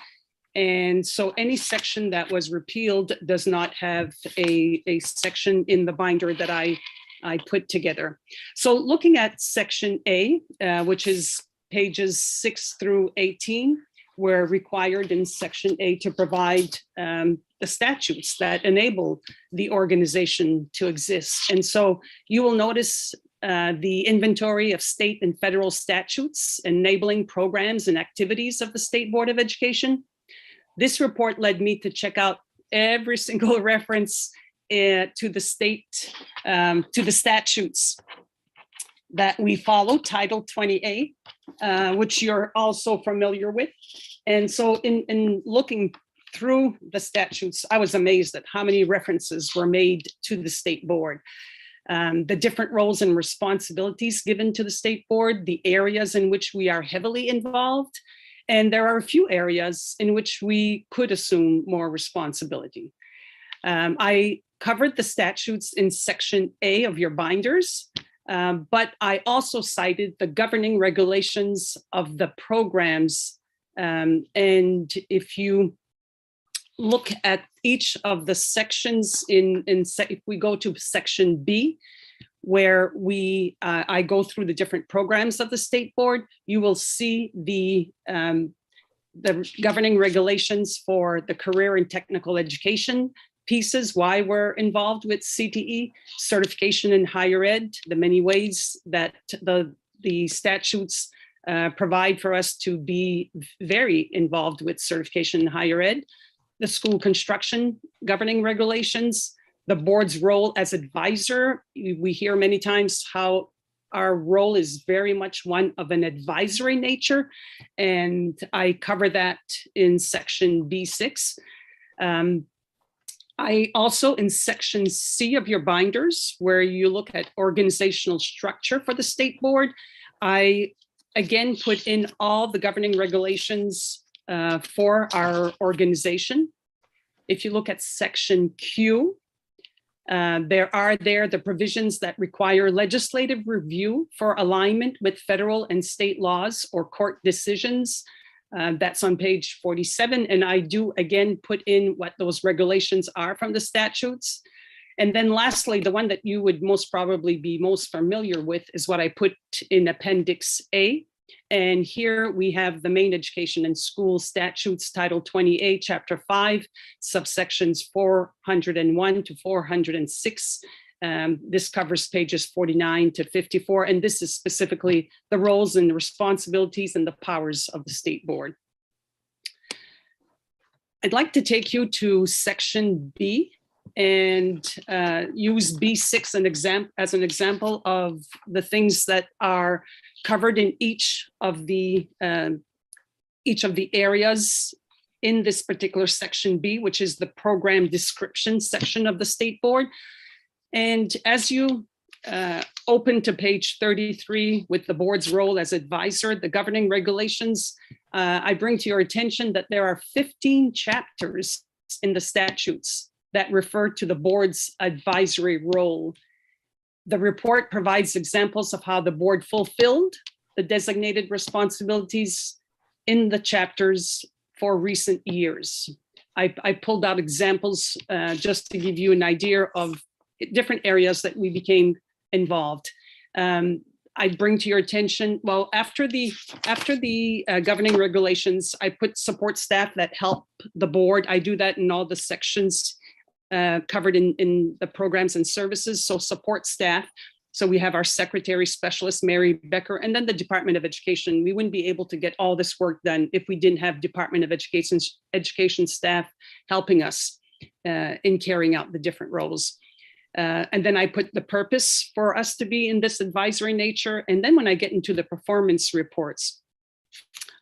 And so any section that was repealed does not have a section in the binder that I put together. So looking at section A, which is pages 6 through 18, we're required in section A to provide the statutes that enable the organization to exist. And so you will notice the inventory of state and federal statutes enabling programs and activities of the State Board of Education. This report led me to check out every single reference to the state, to the statutes that we follow, Title 20A, which you're also familiar with. And so in looking through the statutes, I was amazed at how many references were made to the State Board. The different roles and responsibilities given to the State Board, the areas in which we are heavily involved, and there are a few areas in which we could assume more responsibility. I covered the statutes in section A of your binders, but I also cited the governing regulations of the programs. And if you look at each of the sections if we go to section B, where I go through the different programs of the State Board, you will see the governing regulations for the career and technical education pieces, why we're involved with CTE, certification in higher ed, the many ways that the statutes provide for us to be very involved with certification in higher ed, the school construction governing regulations, the board's role as advisor. We hear many times how our role is very much one of an advisory nature, and I cover that in section B6. I also, in section C of your binders, where you look at organizational structure for the state board, I again put in all the governing regulations for our organization. If you look at section Q, there are the provisions that require legislative review for alignment with federal and state laws or court decisions. That's on page 47. And I do again put in what those regulations are from the statutes. And then lastly, the one that you would most probably be most familiar with is what I put in Appendix A. And here we have the main education and school statutes, Title 20A, Chapter 5, subsections 401 to 406. This covers pages 49 to 54, and this is specifically the roles and the responsibilities and the powers of the state board. I'd like to take you to section B and use B6 as an example of the things that are covered in each of the areas in this particular section B, which is the program description section of the state board. And as you open to page 33 with the board's role as advisor, the governing regulations, I bring to your attention that there are 15 chapters in the statutes that refer to the board's advisory role. The report provides examples of how the board fulfilled the designated responsibilities in the chapters for recent years. I pulled out examples just to give you an idea of different areas that we became involved. I bring to your attention, well, after the governing regulations, I put support staff that help the board. I do that in all the sections covered in the programs and services, so support staff. So we have our secretary specialist, Mary Becker, and then the Department of Education. We wouldn't be able to get all this work done if we didn't have Department of Education staff helping us in carrying out the different roles. And then I put the purpose for us to be in this advisory nature. And then when I get into the performance reports,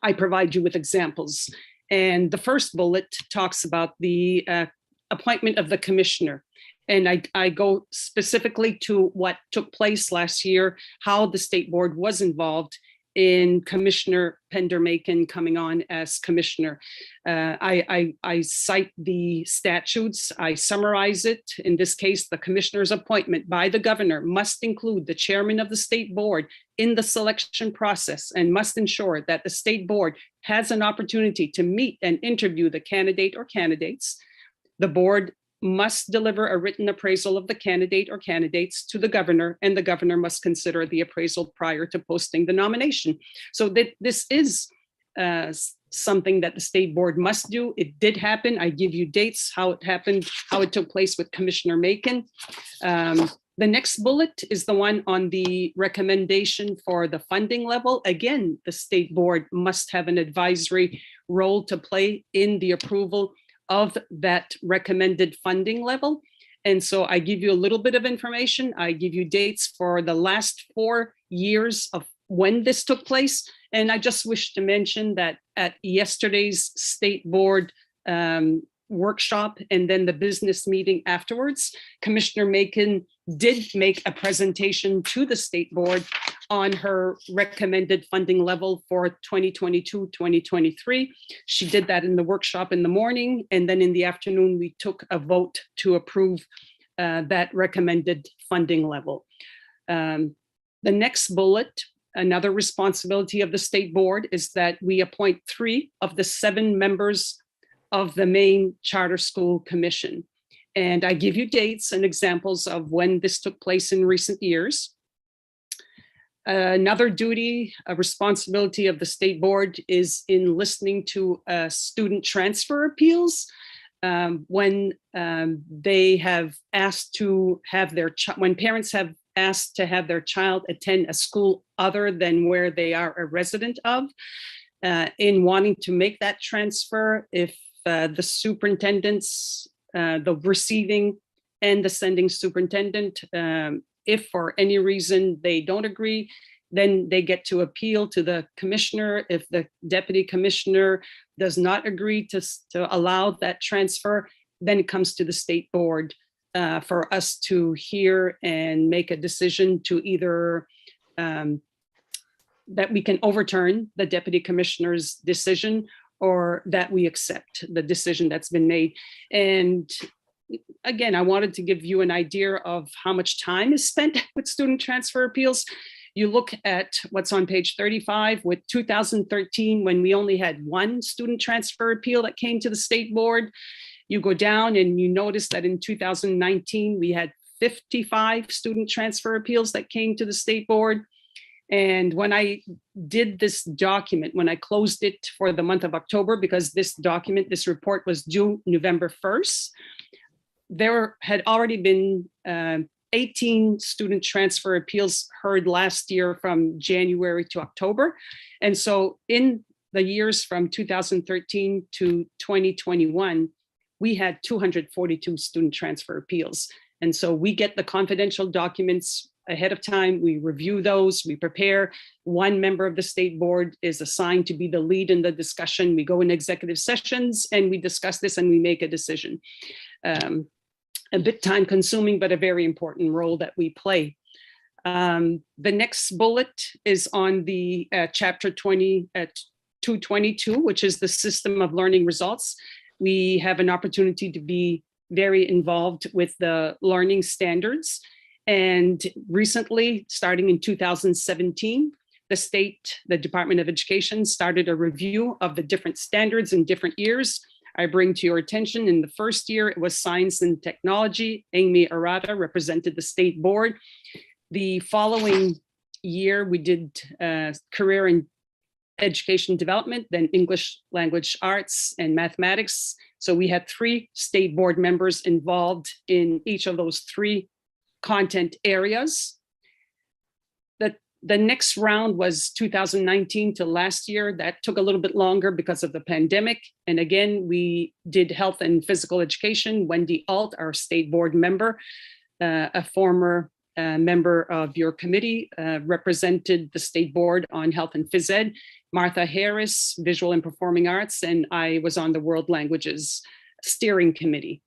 I provide you with examples. And the first bullet talks about the appointment of the commissioner. And I go specifically to what took place last year, how the state board was involved in Commissioner Pender-Macon coming on as commissioner. I cite the statutes, I summarize it. In this case, the commissioner's appointment by the governor must include the chairman of the state board in the selection process and must ensure that the state board has an opportunity to meet and interview the candidate or candidates. The board must deliver a written appraisal of the candidate or candidates to the governor, and the governor must consider the appraisal prior to posting the nomination. So that this is something that the state board must do. It did happen. I give you dates, how it happened, how it took place with Commissioner Macon. The next bullet is the one on the recommendation for the funding level. Again, the state board must have an advisory role to play in the approval of that recommended funding level. And so I give you a little bit of information. I give you dates for the last 4 years of when this took place. And I just wish to mention that at yesterday's state board workshop and then the business meeting afterwards, Commissioner Macon did make a presentation to the state board on her recommended funding level for 2022-2023. She did that in the workshop in the morning, and then in the afternoon, we took a vote to approve that recommended funding level. The next bullet, another responsibility of the state board, is that we appoint 3 of the 7 members of the main charter school commission. And I give you dates and examples of when this took place in recent years. Another duty, a responsibility of the state board is in listening to student transfer appeals when they have asked to have when parents have asked to have their child attend a school other than where they are a resident of. In wanting to make that transfer, if the superintendents, the receiving and the sending superintendent, if for any reason they don't agree, then they get to appeal to the commissioner. If the deputy commissioner does not agree to allow that transfer, then it comes to the state board for us to hear and make a decision to either that we can overturn the deputy commissioner's decision or that we accept the decision that's been made. And again, I wanted to give you an idea of how much time is spent with student transfer appeals. You look at what's on page 35 with 2013, when we only had one student transfer appeal that came to the state board. You go down and you notice that in 2019, we had 55 student transfer appeals that came to the state board. And when I did this document, when I closed it for the month of October, because this document, this report was due November 1st, there had already been 18 student transfer appeals heard last year from January to October. And so in the years from 2013 to 2021, we had 242 student transfer appeals. And so we get the confidential documents ahead of time, we review those, we prepare. One member of the state board is assigned to be the lead in the discussion. We go in executive sessions and we discuss this and we make a decision. A bit time consuming, but a very important role that we play. The next bullet is on the chapter 222, which is the system of learning results. We have an opportunity to be very involved with the learning standards. And recently, starting in 2017, the Department of Education started a review of the different standards in different years. I bring to your attention, in the first year, it was science and technology. Amy Arata represented the state board. The following year, we did career and education development, then English language arts and mathematics. So we had 3 state board members involved in each of those 3 content areas. The next round was 2019 to last year. That took a little bit longer because of the pandemic. And again, we did health and physical education. Wendy Alt, our state board member, a former member of your committee, represented the state board on health and phys ed. Martha Harris, visual and performing arts, and I was on the world languages steering committee.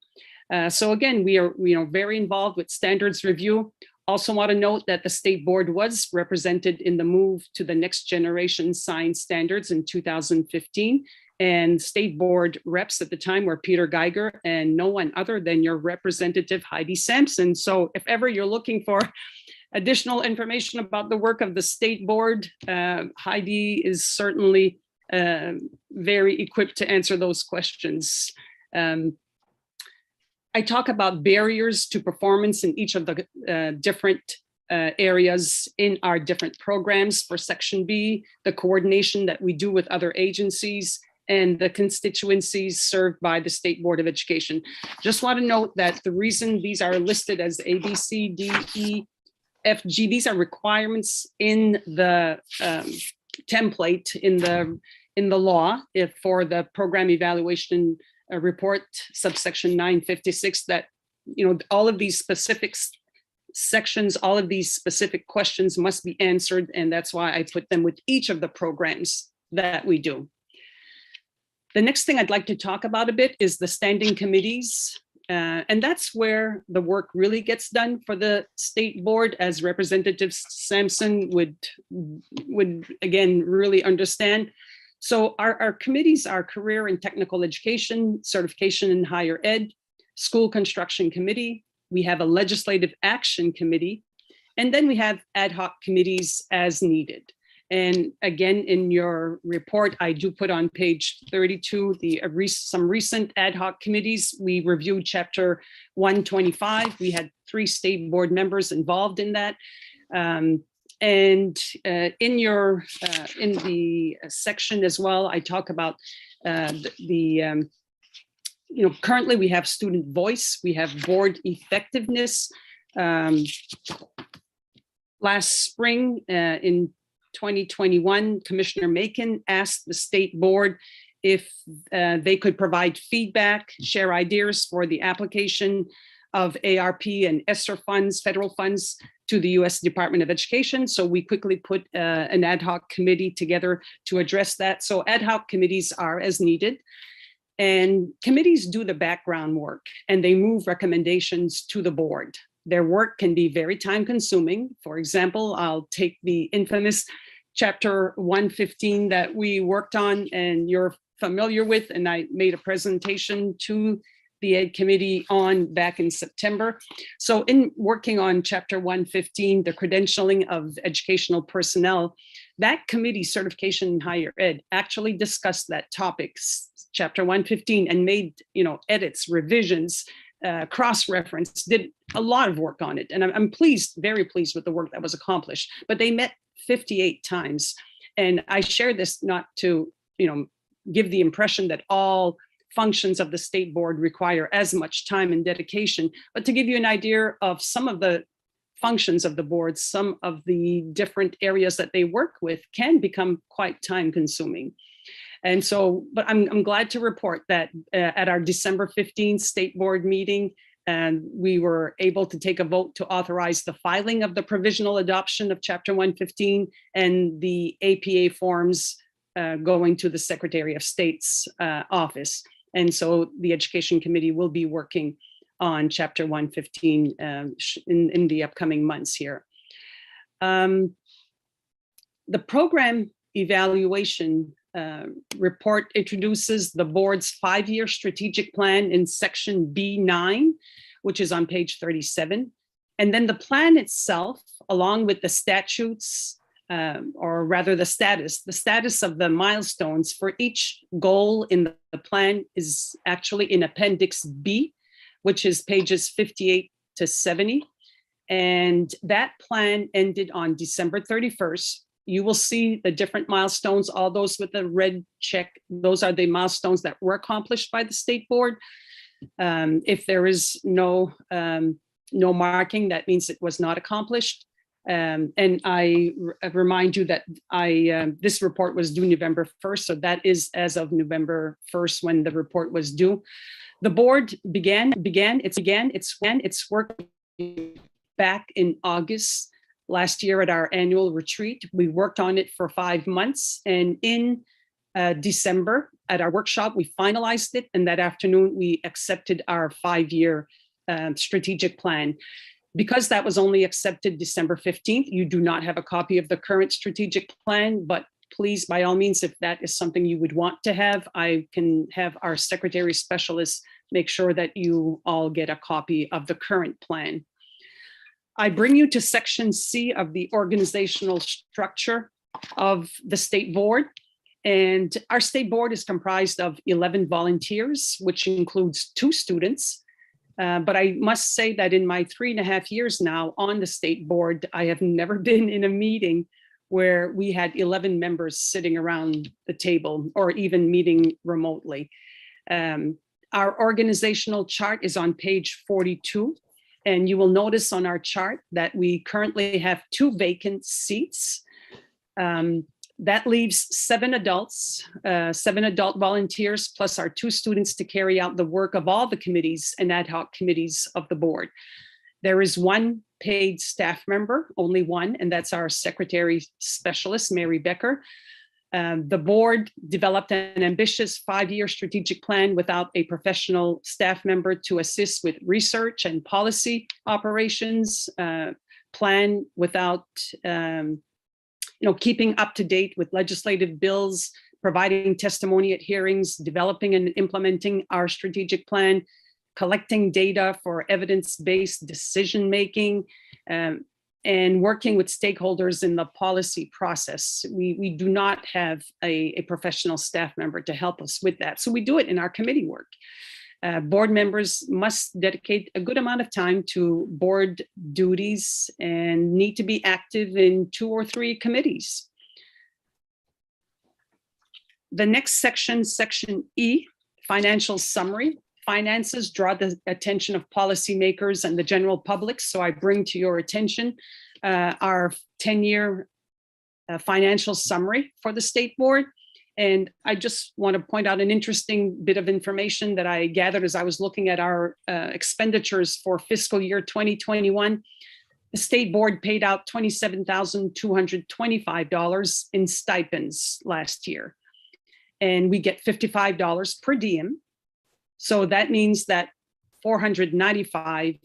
So again, we are very involved with standards review. Also want to note that the state board was represented in the move to the next generation science standards in 2015. And state board reps at the time were Peter Geiger and no one other than your representative Heidi Sampson. So if ever you're looking for additional information about the work of the state board, Heidi is certainly very equipped to answer those questions. I talk about barriers to performance in each of the different areas in our different programs. For Section B, the coordination that we do with other agencies and the constituencies served by the State Board of Education. Just want to note that the reason these are listed as A, B, C, D, E, F, G, these are requirements in the template in the law for the program evaluation report, subsection 956, that all of these specific sections, all of these specific questions must be answered, and that's why I put them with each of the programs that we do. The next thing I'd like to talk about a bit is the standing committees, and that's where the work really gets done for the state board, as Representative Sampson would again really understand. So our committees are career and technical education, certification in higher ed, school construction committee. We have a legislative action committee, and then we have ad hoc committees as needed. And again, in your report, I do put on page 32 some recent ad hoc committees. We reviewed chapter 125. We had 3 state board members involved in that. And in the section as well, I talk about currently we have student voice, we have board effectiveness, Last spring, in 2021, Commissioner Macon asked the state board if they could provide feedback, share ideas for the application of ARP and ESSER funds, federal funds, to the U.S. Department of Education. So we quickly put an ad hoc committee together to address that. So ad hoc committees are as needed. And committees do the background work and they move recommendations to the board. Their work can be very time consuming. For example, I'll take the infamous Chapter 115 that we worked on and you're familiar with, and I made a presentation to the Ed Committee on back in September. So in working on Chapter 115, the credentialing of educational personnel, that committee, Certification in Higher Ed, actually discussed that topic, Chapter 115, and made, edits, revisions, cross-reference, did a lot of work on it. And I'm pleased, very pleased with the work that was accomplished, but they met 58 times. And I share this not to, give the impression that all functions of the state board require as much time and dedication, but to give you an idea of some of the functions of the board, some of the different areas that they work with can become quite time consuming. And so, but I'm glad to report that at our December 15th state board meeting, and we were able to take a vote to authorize the filing of the provisional adoption of Chapter 115 and the APA forms going to the Secretary of State's office. And so the Education Committee will be working on Chapter 115 in the upcoming months here. The program evaluation report introduces the board's 5-year strategic plan in section B9, which is on page 37. And then the plan itself, along with the statutes, or rather the status of the milestones for each goal in the plan is actually in Appendix B, which is pages 58 to 70. And that plan ended on December 31st. You will see the different milestones, all those with the red check. Those are the milestones that were accomplished by the state board. If there is no marking, that means it was not accomplished. And I remind you that this report was due November 1st. So that is as of November 1st when the report was due. The board began its work back in August last year at our annual retreat. We worked on it for 5 months, and in December at our workshop, we finalized it. And that afternoon, we accepted our 5-year strategic plan. Because that was only accepted December 15th, you do not have a copy of the current strategic plan, but please, by all means, if that is something you would want to have, I can have our secretary specialists make sure that you all get a copy of the current plan. I bring you to section C of the organizational structure of the state board. And our state board is comprised of 11 volunteers, which includes 2 students. But I must say that in my 3.5 years now on the state board, I have never been in a meeting where we had 11 members sitting around the table or even meeting remotely. Our organizational chart is on page 42. And you will notice on our chart that we currently have 2 vacant seats. That leaves 7 adults, 7 adult volunteers, plus our 2 students to carry out the work of all the committees and ad hoc committees of the board. There is 1 paid staff member, only 1, and that's our secretary specialist, Mary Becker. The board developed an ambitious 5-year strategic plan without a professional staff member to assist with research and policy operations, plan without keeping up to date with legislative bills, providing testimony at hearings, developing and implementing our strategic plan, collecting data for evidence-based decision-making, and working with stakeholders in the policy process. We do not have a professional staff member to help us with that. So we do it in our committee work. Board members must dedicate a good amount of time to board duties and need to be active in 2 or 3 committees. The next section, section E, financial summary. Finances draw the attention of policymakers and the general public, so I bring to your attention our 10-year financial summary for the state board. And I just want to point out an interesting bit of information that I gathered as I was looking at our expenditures for fiscal year 2021. The state board paid out $27,225 in stipends last year. And we get $55 per diem. So that means that 495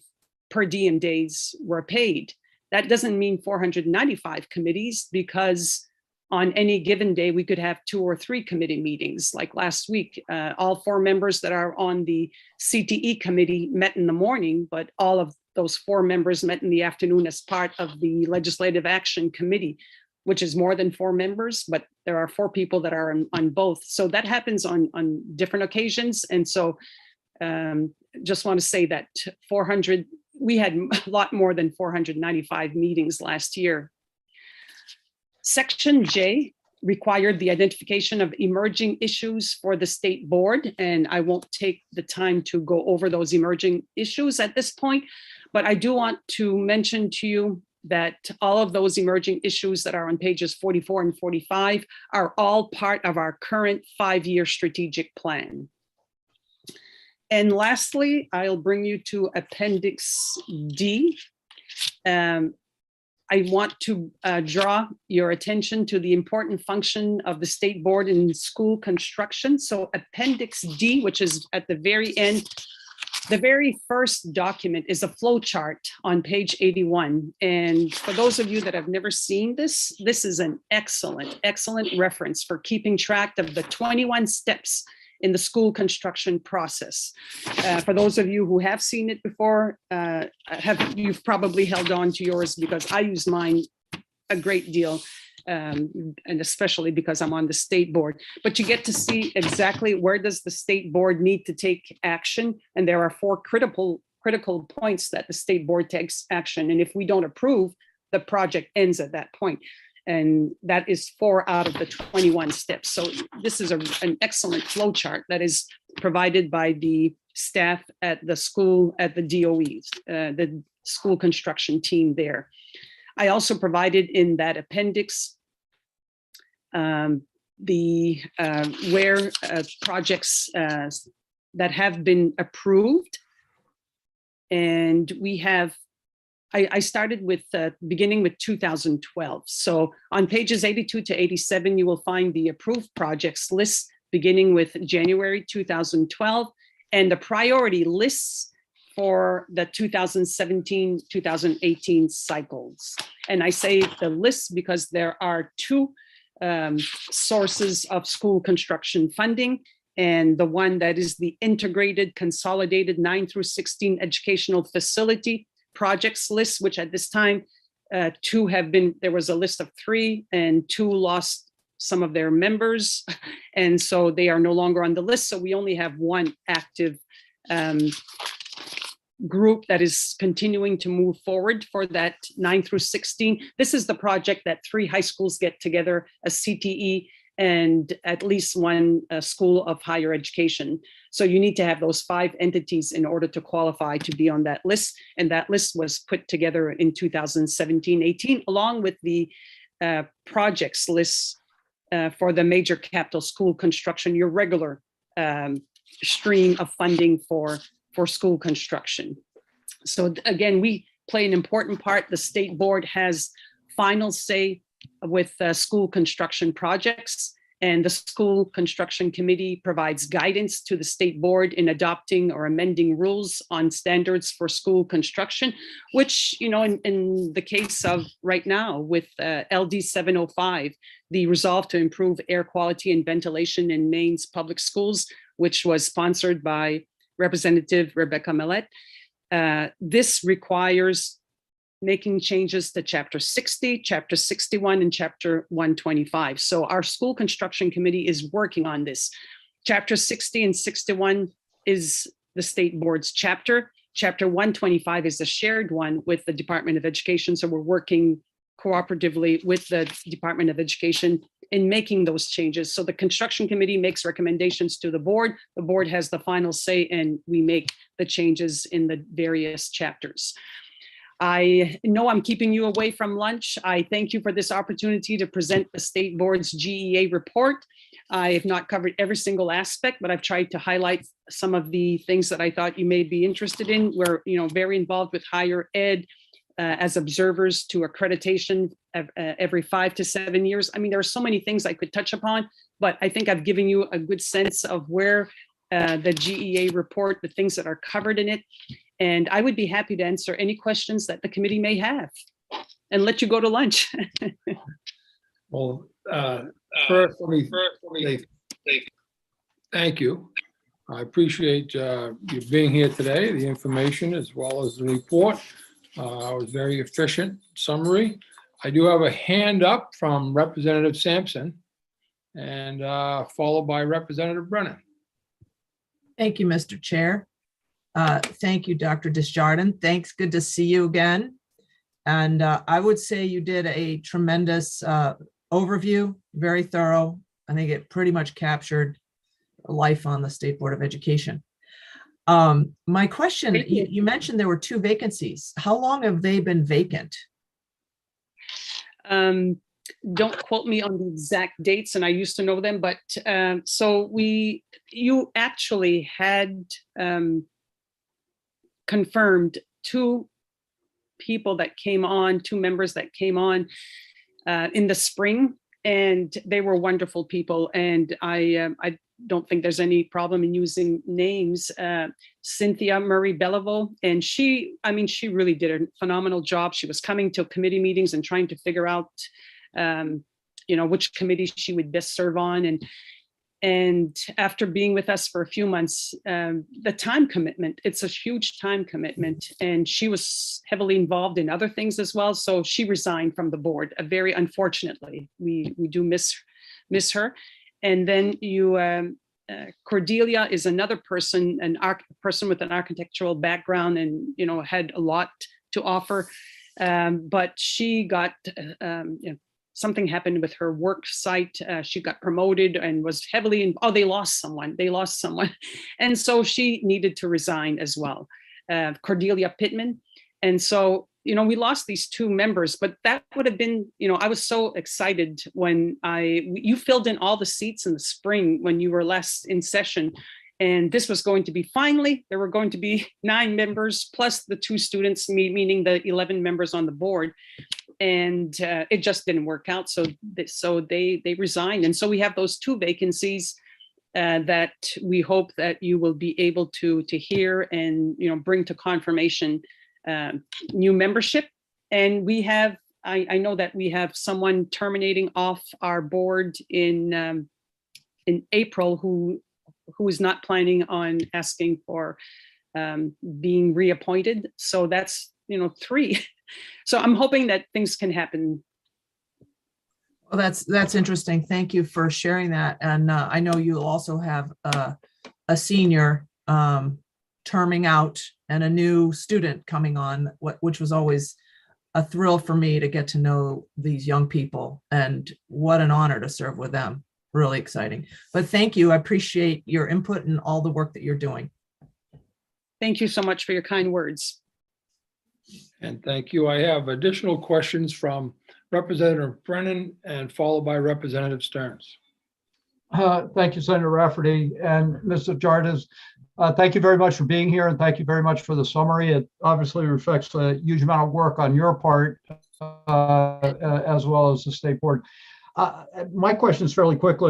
per diem days were paid. That doesn't mean 495 committees, because on any given day, we could have 2 or 3 committee meetings. Like last week, all 4 members that are on the CTE committee met in the morning, but all of those 4 members met in the afternoon as part of the Legislative Action Committee, which is more than 4 members, but there are 4 people that are on both. So that happens on different occasions. And so just want to say that we had a lot more than 495 meetings last year. Section J required the identification of emerging issues for the state board, and I won't take the time to go over those emerging issues at this point, but I do want to mention to you that all of those emerging issues that are on pages 44 and 45 are all part of our current 5-year strategic plan. And lastly, I'll bring you to Appendix D. I want to draw your attention to the important function of the state board in school construction. So Appendix D, which is at the very end, the very first document is a flow chart on page 81. And for those of you that have never seen this, this is an excellent, excellent reference for keeping track of the 21 steps in the school construction process. For those of you who have seen it before, you've probably held on to yours, because I use mine a great deal, and especially because I'm on the state board. But you get to see exactly where does the state board need to take action, and there are 4 critical points that the state board takes action. And if we don't approve, the project ends at that point. And that is 4 out of the 21 steps. So this is an excellent flow chart that is provided by the staff at the school, at the DOEs, the school construction team there. I also provided in that appendix where projects that have been approved. And we have, I started with beginning with 2012. So on pages 82 to 87, you will find the approved projects list beginning with January 2012 and the priority lists for the 2017-2018 cycles. And I say the lists because there are 2 sources of school construction funding, and the one that is the integrated consolidated 9 through 16 educational facility projects list, which at this time, 2 have been, there was a list of 3 and 2 lost some of their members. And so they are no longer on the list. So we only have 1 active group that is continuing to move forward for that 9 through 16. This is the project that 3 high schools get together, a CTE, and at least 1 school of higher education. So you need to have those 5 entities in order to qualify to be on that list. And that list was put together in 2017-18, along with the projects lists for the major capital school construction, your regular stream of funding for school construction. So again, we play an important part. The state board has final say with school construction projects, and the school construction committee provides guidance to the state board in adopting or amending rules on standards for school construction, which, you know, in the case of right now with LD 705, the resolve to improve air quality and ventilation in Maine's public schools, which was sponsored by Representative Rebecca Millett. This requires making changes to Chapter 60, Chapter 61, and Chapter 125. So our school construction committee is working on this. Chapter 60 and 61 is the state board's chapter. Chapter 125 is a shared one with the Department of Education. So we're working cooperatively with the Department of Education in making those changes. So the construction committee makes recommendations to the board has the final say, and we make the changes in the various chapters. I know I'm keeping you away from lunch. I thank you for this opportunity to present the State Board's GEA report. I have not covered every single aspect, but I've tried to highlight some of the things that I thought you may be interested in. We're, very involved with higher ed as observers to accreditation every 5 to 7 years. I mean, there are so many things I could touch upon, but I think I've given you a good sense of where the GEA report, the things that are covered in it. And I would be happy to answer any questions that the committee may have and let you go to lunch. Well, first, let me say thank you. I appreciate you being here today, the information as well as the report. It was very efficient summary. I do have a hand up from Representative Sampson and followed by Representative Brennan. Thank you, Mr. Chair. Thank you, Dr. Desjardins. Thanks. Good to see you again. And I would say you did a tremendous overview, very thorough. I think it pretty much captured life on the State Board of Education. My question, you mentioned there were 2 vacancies. How long have they been vacant? Don't quote me on the exact dates, and I used to know them, but you actually had confirmed 2 people that came on, 2 members that came on in the spring, and they were wonderful people. And I don't think there's any problem in using names. Cynthia Murray Belleville, and she really did a phenomenal job. She was coming to committee meetings and trying to figure out, which committee she would best serve on. And after being with us for a few months, the time commitment, it's a huge time commitment. And she was heavily involved in other things as well. So she resigned from the board, very unfortunately. We do miss her. And then Cordelia is another person, person with an architectural background and, had a lot to offer. But she got, something happened with her work site. She got promoted and was heavily they lost someone. And so she needed to resign as well. Cordelia Pittman. And so, we lost these 2 members, but that would have been, I was so excited when you filled in all the seats in the spring when you were last in session. And this was going to be, finally, there were going to be 9 members plus the 2 students, meaning the 11 members on the board. And it just didn't work out. So they resigned. And so we have those 2 vacancies that we hope that you will be able to hear and, bring to confirmation new membership. And we have, I know that we have someone terminating off our board in April who is not planning on asking for being reappointed. So that's, 3. So I'm hoping that things can happen. Well, that's interesting. Thank you for sharing that. And I know you'll also have a senior terming out and a new student coming on, which was always a thrill for me to get to know these young people, and what an honor to serve with them. Really exciting. But thank you. I appreciate your input and all the work that you're doing. Thank you so much for your kind words. And thank you. I have additional questions from Representative Brennan and followed by Representative Stearns. Thank you, Senator Rafferty and Mr. Jardes. Thank you very much for being here, and thank you very much for the summary. It obviously reflects a huge amount of work on your part, as well as the State Board. My question is fairly quick.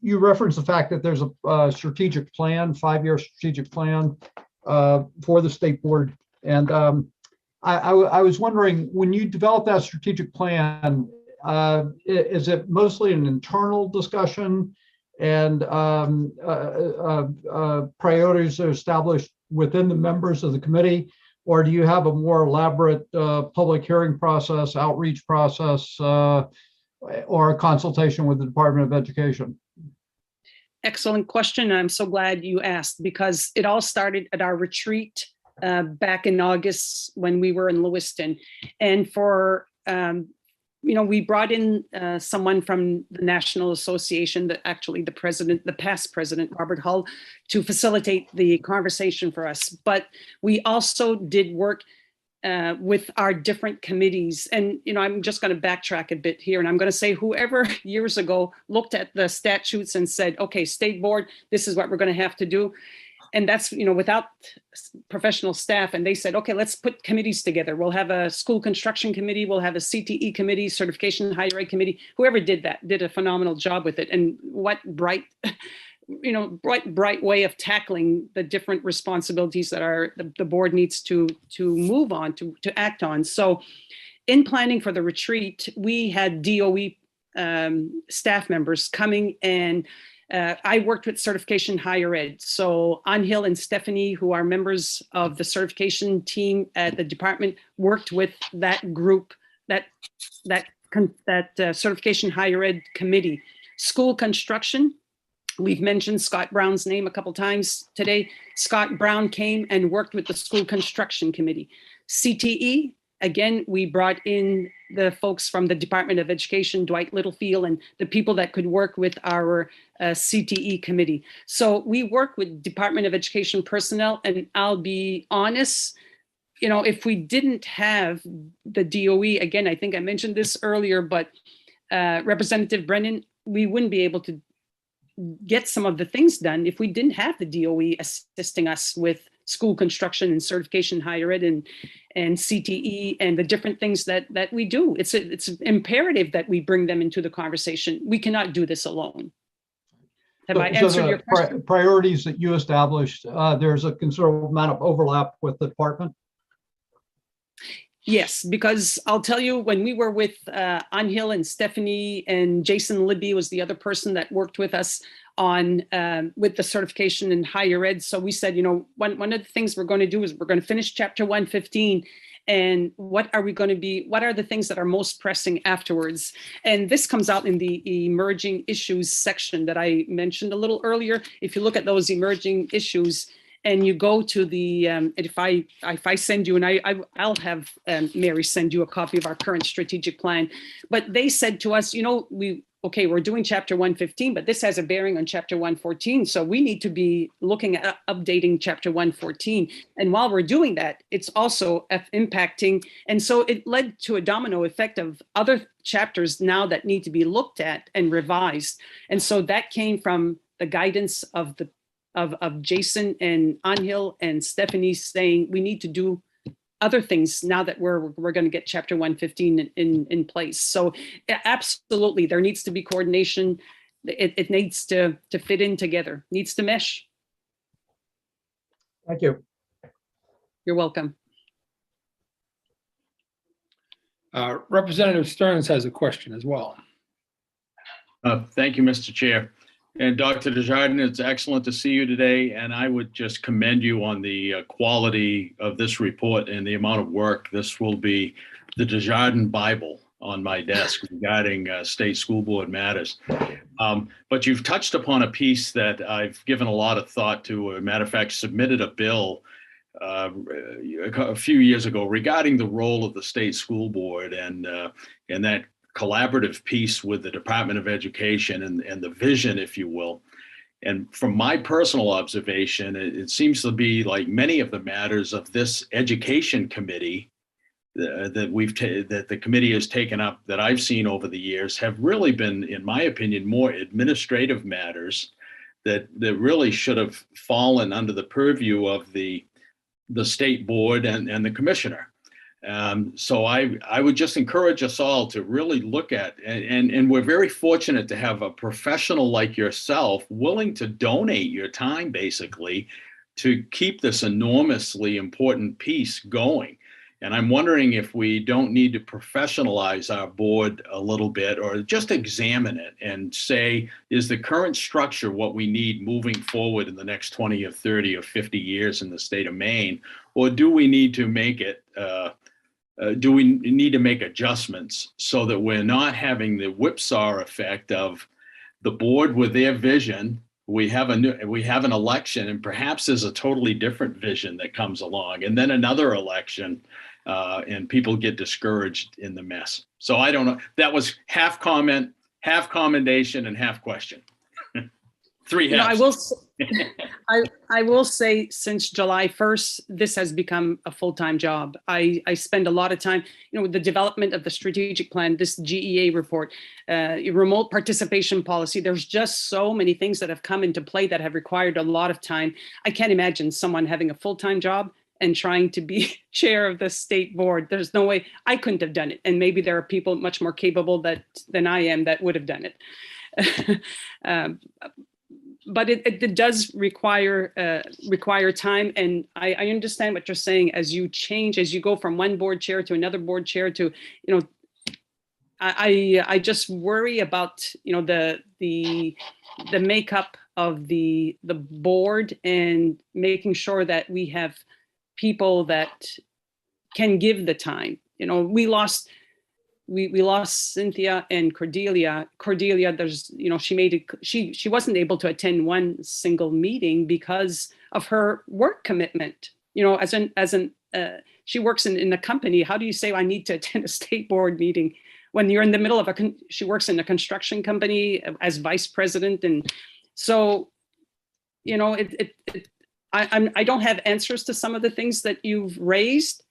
You referenced the fact that there's a strategic plan, 5-year strategic plan for the State Board. And I was wondering, when you develop that strategic plan, is it mostly an internal discussion and priorities are established within the members of the committee? Or do you have a more elaborate public hearing process, outreach process, or a consultation with the Department of Education? Excellent question. I'm so glad you asked, because it all started at our retreat back in August when we were in Lewiston. And for we brought in someone from the National Association, the past president, Robert Hull, to facilitate the conversation for us. But we also did work with our different committees. And, I'm just going to backtrack a bit here. And I'm going to say whoever years ago looked at the statutes and said, okay, state board, this is what we're going to have to do. And that's, without professional staff. And they said, okay, let's put committees together. We'll have a school construction committee. We'll have a CTE committee, certification higher ed committee. Whoever did that did a phenomenal job with it. And what bright way of tackling the different responsibilities that the board needs to move on, to act on. So in planning for the retreat, we had DOE staff members coming, and I worked with certification higher ed. So Anhil and Stephanie, who are members of the certification team at the department, worked with that group, that certification higher ed committee. School construction, we've mentioned Scott Brown's name a couple times today. Scott Brown came and worked with the school construction committee. CTE, again, we brought in the folks from the Department of Education, Dwight Littlefield, and the people that could work with our CTE committee. So we work with Department of Education personnel, and I'll be honest, if we didn't have the DOE, again, I think I mentioned this earlier, but Representative Brennan, we wouldn't be able to get some of the things done if we didn't have the DOE assisting us with school construction and certification higher ed and CTE and the different things that we do. It's imperative that we bring them into the conversation. We cannot do this alone. Have I answered your question? Priorities that you established, there's a considerable amount of overlap with the department? Yes, because I'll tell you, when we were with Anhil and Stephanie, and Jason Libby was the other person that worked with us on with the certification in higher ed. So we said, one of the things we're going to do is we're going to finish chapter 115. And what are the things that are most pressing afterwards? And this comes out in the emerging issues section that I mentioned a little earlier. If you look at those emerging issues, and you go to the, if I send you, and I'll have Mary send you a copy of our current strategic plan, but they said to us, we're doing chapter 115, but this has a bearing on chapter 114. So we need to be looking at updating chapter 114. And while we're doing that, it's also impacting. And so it led to a domino effect of other chapters now that need to be looked at and revised. And so that came from the guidance of Jason and Anhil and Stephanie saying we need to do other things now that we're going to get chapter 115 in place. So absolutely, there needs to be coordination. It needs to fit in together, needs to mesh. Thank you. You're welcome. Representative Stearns has a question as well. Thank you, Mr. Chair. And Dr. Desjardins, it's excellent to see you today. And I would just commend you on the quality of this report and the amount of work. This will be the Desjardins Bible on my desk regarding state school board matters. But you've touched upon a piece that I've given a lot of thought to. As a matter of fact, submitted a bill a few years ago regarding the role of the state school board and that collaborative piece with the Department of Education and the vision, if you will. And from my personal observation, it seems to be like many of the matters of this education committee that the committee has taken up that I've seen over the years have really been, in my opinion, more administrative matters that really should have fallen under the purview of the state board and the commissioner. So I would just encourage us all to really look at, and we're very fortunate to have a professional like yourself willing to donate your time basically to keep this enormously important piece going. And I'm wondering if we don't need to professionalize our board a little bit or just examine it and say, is the current structure what we need moving forward in the next 20 or 30 or 50 years in the state of Maine? Or do we need to make it do we need to make adjustments so that we're not having the whipsaw effect of the board with their vision? We have an election, and perhaps there's a totally different vision that comes along, and then another election, and people get discouraged in the mess. So I don't know. That was half comment, half commendation, and half question. Three You know, halves. I will say since July 1st, this has become a full-time job. I spend a lot of time, you know, with the development of the strategic plan, this GEA report, remote participation policy. There's just so many things that have come into play that have required a lot of time. I can't imagine someone having a full-time job and trying to be chair of the state board. There's no way. I couldn't have done it. And maybe there are people much more capable than I am that would have done it. But it does require time, and I understand what you're saying. As you change, as you go from one board chair to another board chair to, you know, I just worry about, you know, the makeup of the board and making sure that we have people that can give the time. You know, we lost Cynthia and Cordelia. Cordelia, there's, you know, she wasn't able to attend one single meeting because of her work commitment. You know, she works in a company. How do you say, I need to attend a state board meeting when you're in the middle of she works in a construction company as vice president. And so, you know, I don't have answers to some of the things that you've raised,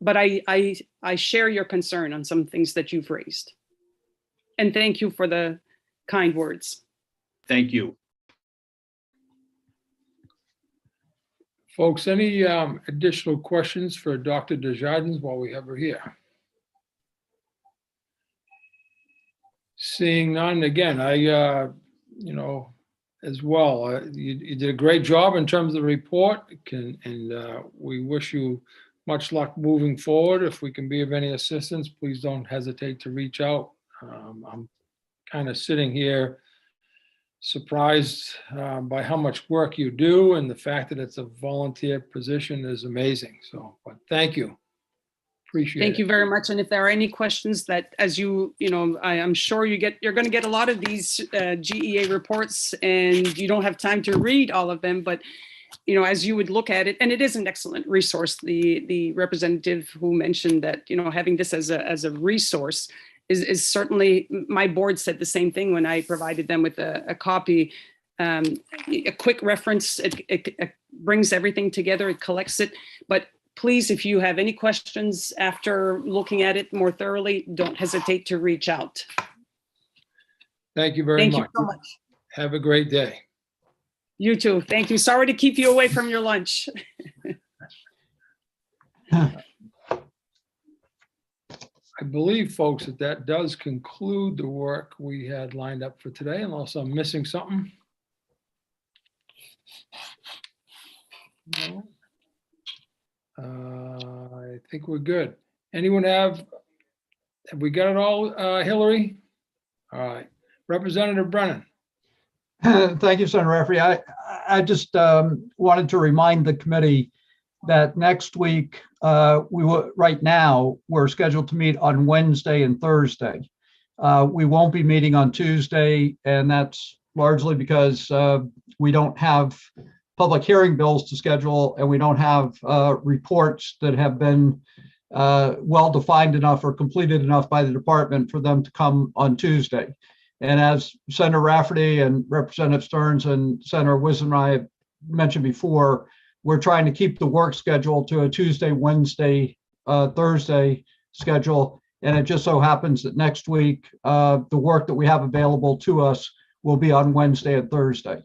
but I share your concern on some things that you've raised. And thank you for the kind words. Thank you. Folks, any additional questions for Dr. Desjardins while we have her here? Seeing none, again, you know, as well, you did a great job in terms of the report, and we wish you much luck moving forward. If we can be of any assistance, please don't hesitate to reach out. I'm kind of sitting here surprised by how much work you do, and the fact that it's a volunteer position is amazing. So, but thank you. Appreciate it. Thank you very much. And if there are any questions that, as you know, I'm sure you're going to get a lot of these GEA reports, and you don't have time to read all of them, but you know, as you would look at it, and it is an excellent resource. The representative who mentioned that, you know, having this as a resource is certainly, my board said the same thing when I provided them with a copy. A quick reference, it brings everything together, it collects it. But please, if you have any questions after looking at it more thoroughly, don't hesitate to reach out. Thank you very much. Thank you so much. Have a great day. You too. Thank you. Sorry to keep you away from your lunch. I believe, folks, that does conclude the work we had lined up for today, unless I'm missing something. No. I think we're good. Anyone have we got it all, Hillary? All right. Representative Brennan. Thank you, Senator Rafferty. I just wanted to remind the committee that next week, right now, we're scheduled to meet on Wednesday and Thursday. We won't be meeting on Tuesday, and that's largely because we don't have public hearing bills to schedule, and we don't have reports that have been well-defined enough or completed enough by the department for them to come on Tuesday. And as Senator Rafferty and Representative Stearns and Senator Wisdom and I have mentioned before, we're trying to keep the work schedule to a Tuesday, Wednesday, Thursday schedule. And it just so happens that next week, the work that we have available to us will be on Wednesday and Thursday.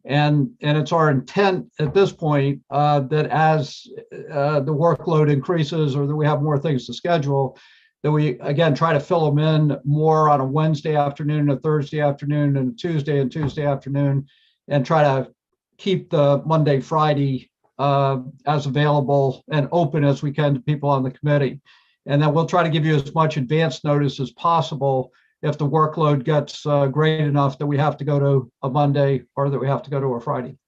And it's our intent at this point that as the workload increases or that we have more things to schedule, that we, again, try to fill them in more on a Wednesday afternoon, a Thursday afternoon, and a Tuesday afternoon, and try to keep the Monday, Friday as available and open as we can to people on the committee. And then we'll try to give you as much advance notice as possible if the workload gets great enough that we have to go to a Monday or that we have to go to a Friday.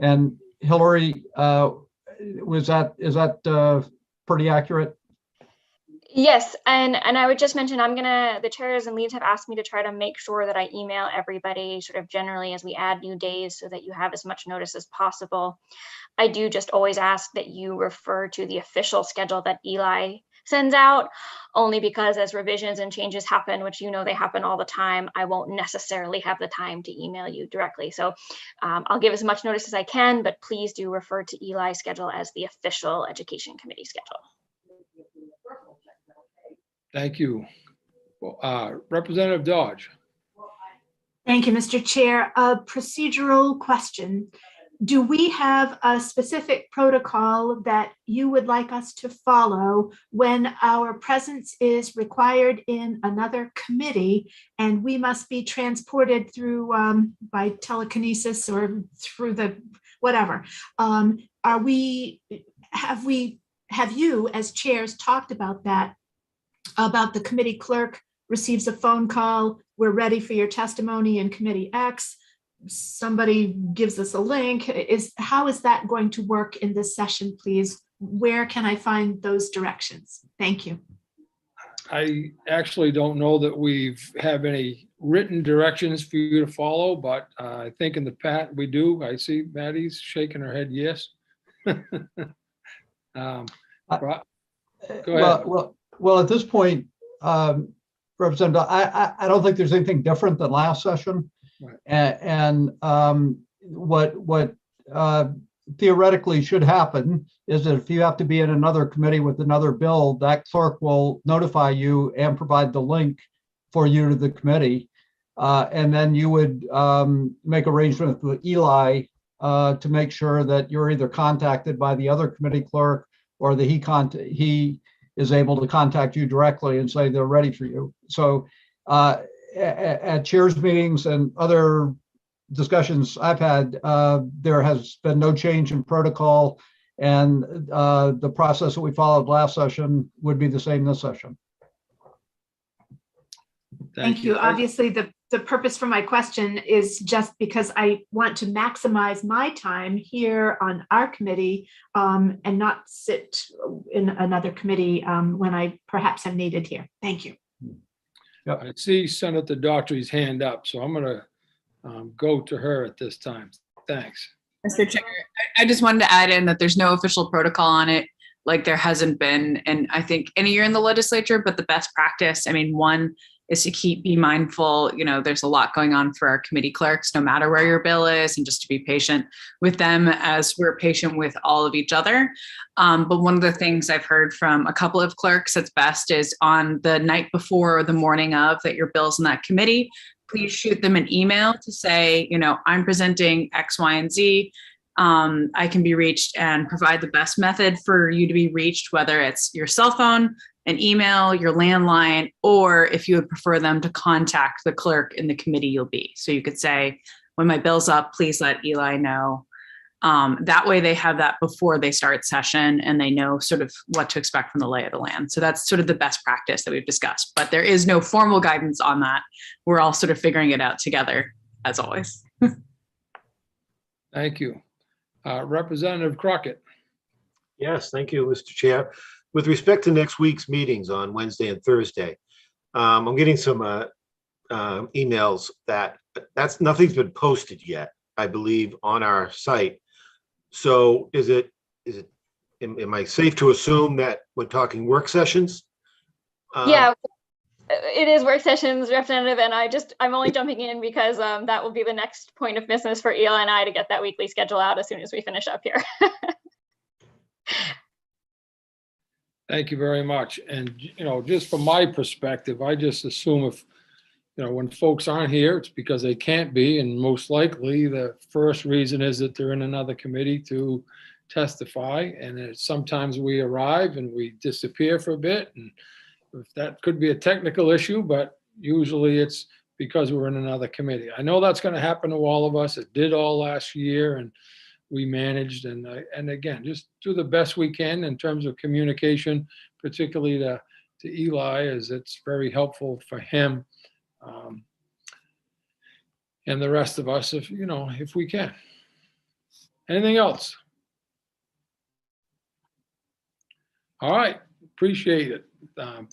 And Hillary, is that pretty accurate? Yes, and I would just mention, the chairs and leads have asked me to try to make sure that I email everybody sort of generally as we add new days so that you have as much notice as possible. I do just always ask that you refer to the official schedule that Eli sends out, only because as revisions and changes happen, which you know they happen all the time, I won't necessarily have the time to email you directly. So I'll give as much notice as I can, but please do refer to Eli's schedule as the official Education Committee schedule. Thank you. Representative Dodge. Thank you, Mr. Chair. A procedural question. Do we have a specific protocol that you would like us to follow when our presence is required in another committee and we must be transported through by telekinesis or through the whatever? Have you as chairs talked about that, about the committee clerk receives a phone call, we're ready for your testimony in committee X, somebody gives us a link. How is that going to work in this session, please? Where can I find those directions? Thank you. I actually don't know that we've have any written directions for you to follow, but I think in the past we do. I see Maddie's shaking her head yes. Go ahead. Well, at this point, Representative, I don't think there's anything different than last session. Right. And what theoretically should happen is that if you have to be in another committee with another bill, that clerk will notify you and provide the link for you to the committee. And then you would make arrangements with Eli to make sure that you're either contacted by the other committee clerk or that he is able to contact you directly and say they're ready for you. So at chairs meetings and other discussions I've had, there has been no change in protocol, and the process that we followed last session would be the same this session. Thank you. Obviously, the purpose for my question is just because I want to maximize my time here on our committee and not sit in another committee when I perhaps am needed here. Thank you. Yep. I see Senator Daughtry's hand up, so I'm going to go to her at this time. Thanks. Mr. Chair, I just wanted to add in that there's no official protocol on it, like there hasn't been, and I think any year in the legislature, but the best practice, I mean, one is to be mindful, there's a lot going on for our committee clerks, no matter where your bill is, and just to be patient with them as we're patient with all of each other. But one of the things I've heard from a couple of clerks that's best is on the night before or the morning of that your bill's in that committee, please shoot them an email to say, I'm presenting X, Y, and Z. I can be reached, and provide the best method for you to be reached, whether it's your cell phone, an email, your landline, or if you would prefer them to contact the clerk in the committee you'll be. So you could say, when my bill's up, please let Eli know. That way they have that before they start session and they know sort of what to expect from the lay of the land. So that's sort of the best practice that we've discussed, but there is no formal guidance on that. We're all sort of figuring it out together, as always. Thank you. Representative Crockett. Yes, thank you, Mr. Chair. With respect to next week's meetings on Wednesday and Thursday, I'm getting some emails that's nothing's been posted yet, I believe, on our site. So am I safe to assume that we're talking work sessions? Yeah, it is work sessions, Representative, and I'm only jumping in because that will be the next point of business for Eli and I to get that weekly schedule out as soon as we finish up here. Thank you very much. And, just from my perspective, I just assume if, when folks aren't here, it's because they can't be. And most likely the first reason is that they're in another committee to testify. And sometimes we arrive and we disappear for a bit. And if that could be a technical issue, but usually it's because we're in another committee. I know that's going to happen to all of us. It did all last year. And we managed, and again, just do the best we can in terms of communication, particularly to Eli, as it's very helpful for him and the rest of us, if we can. Anything else? All right, appreciate it. Um,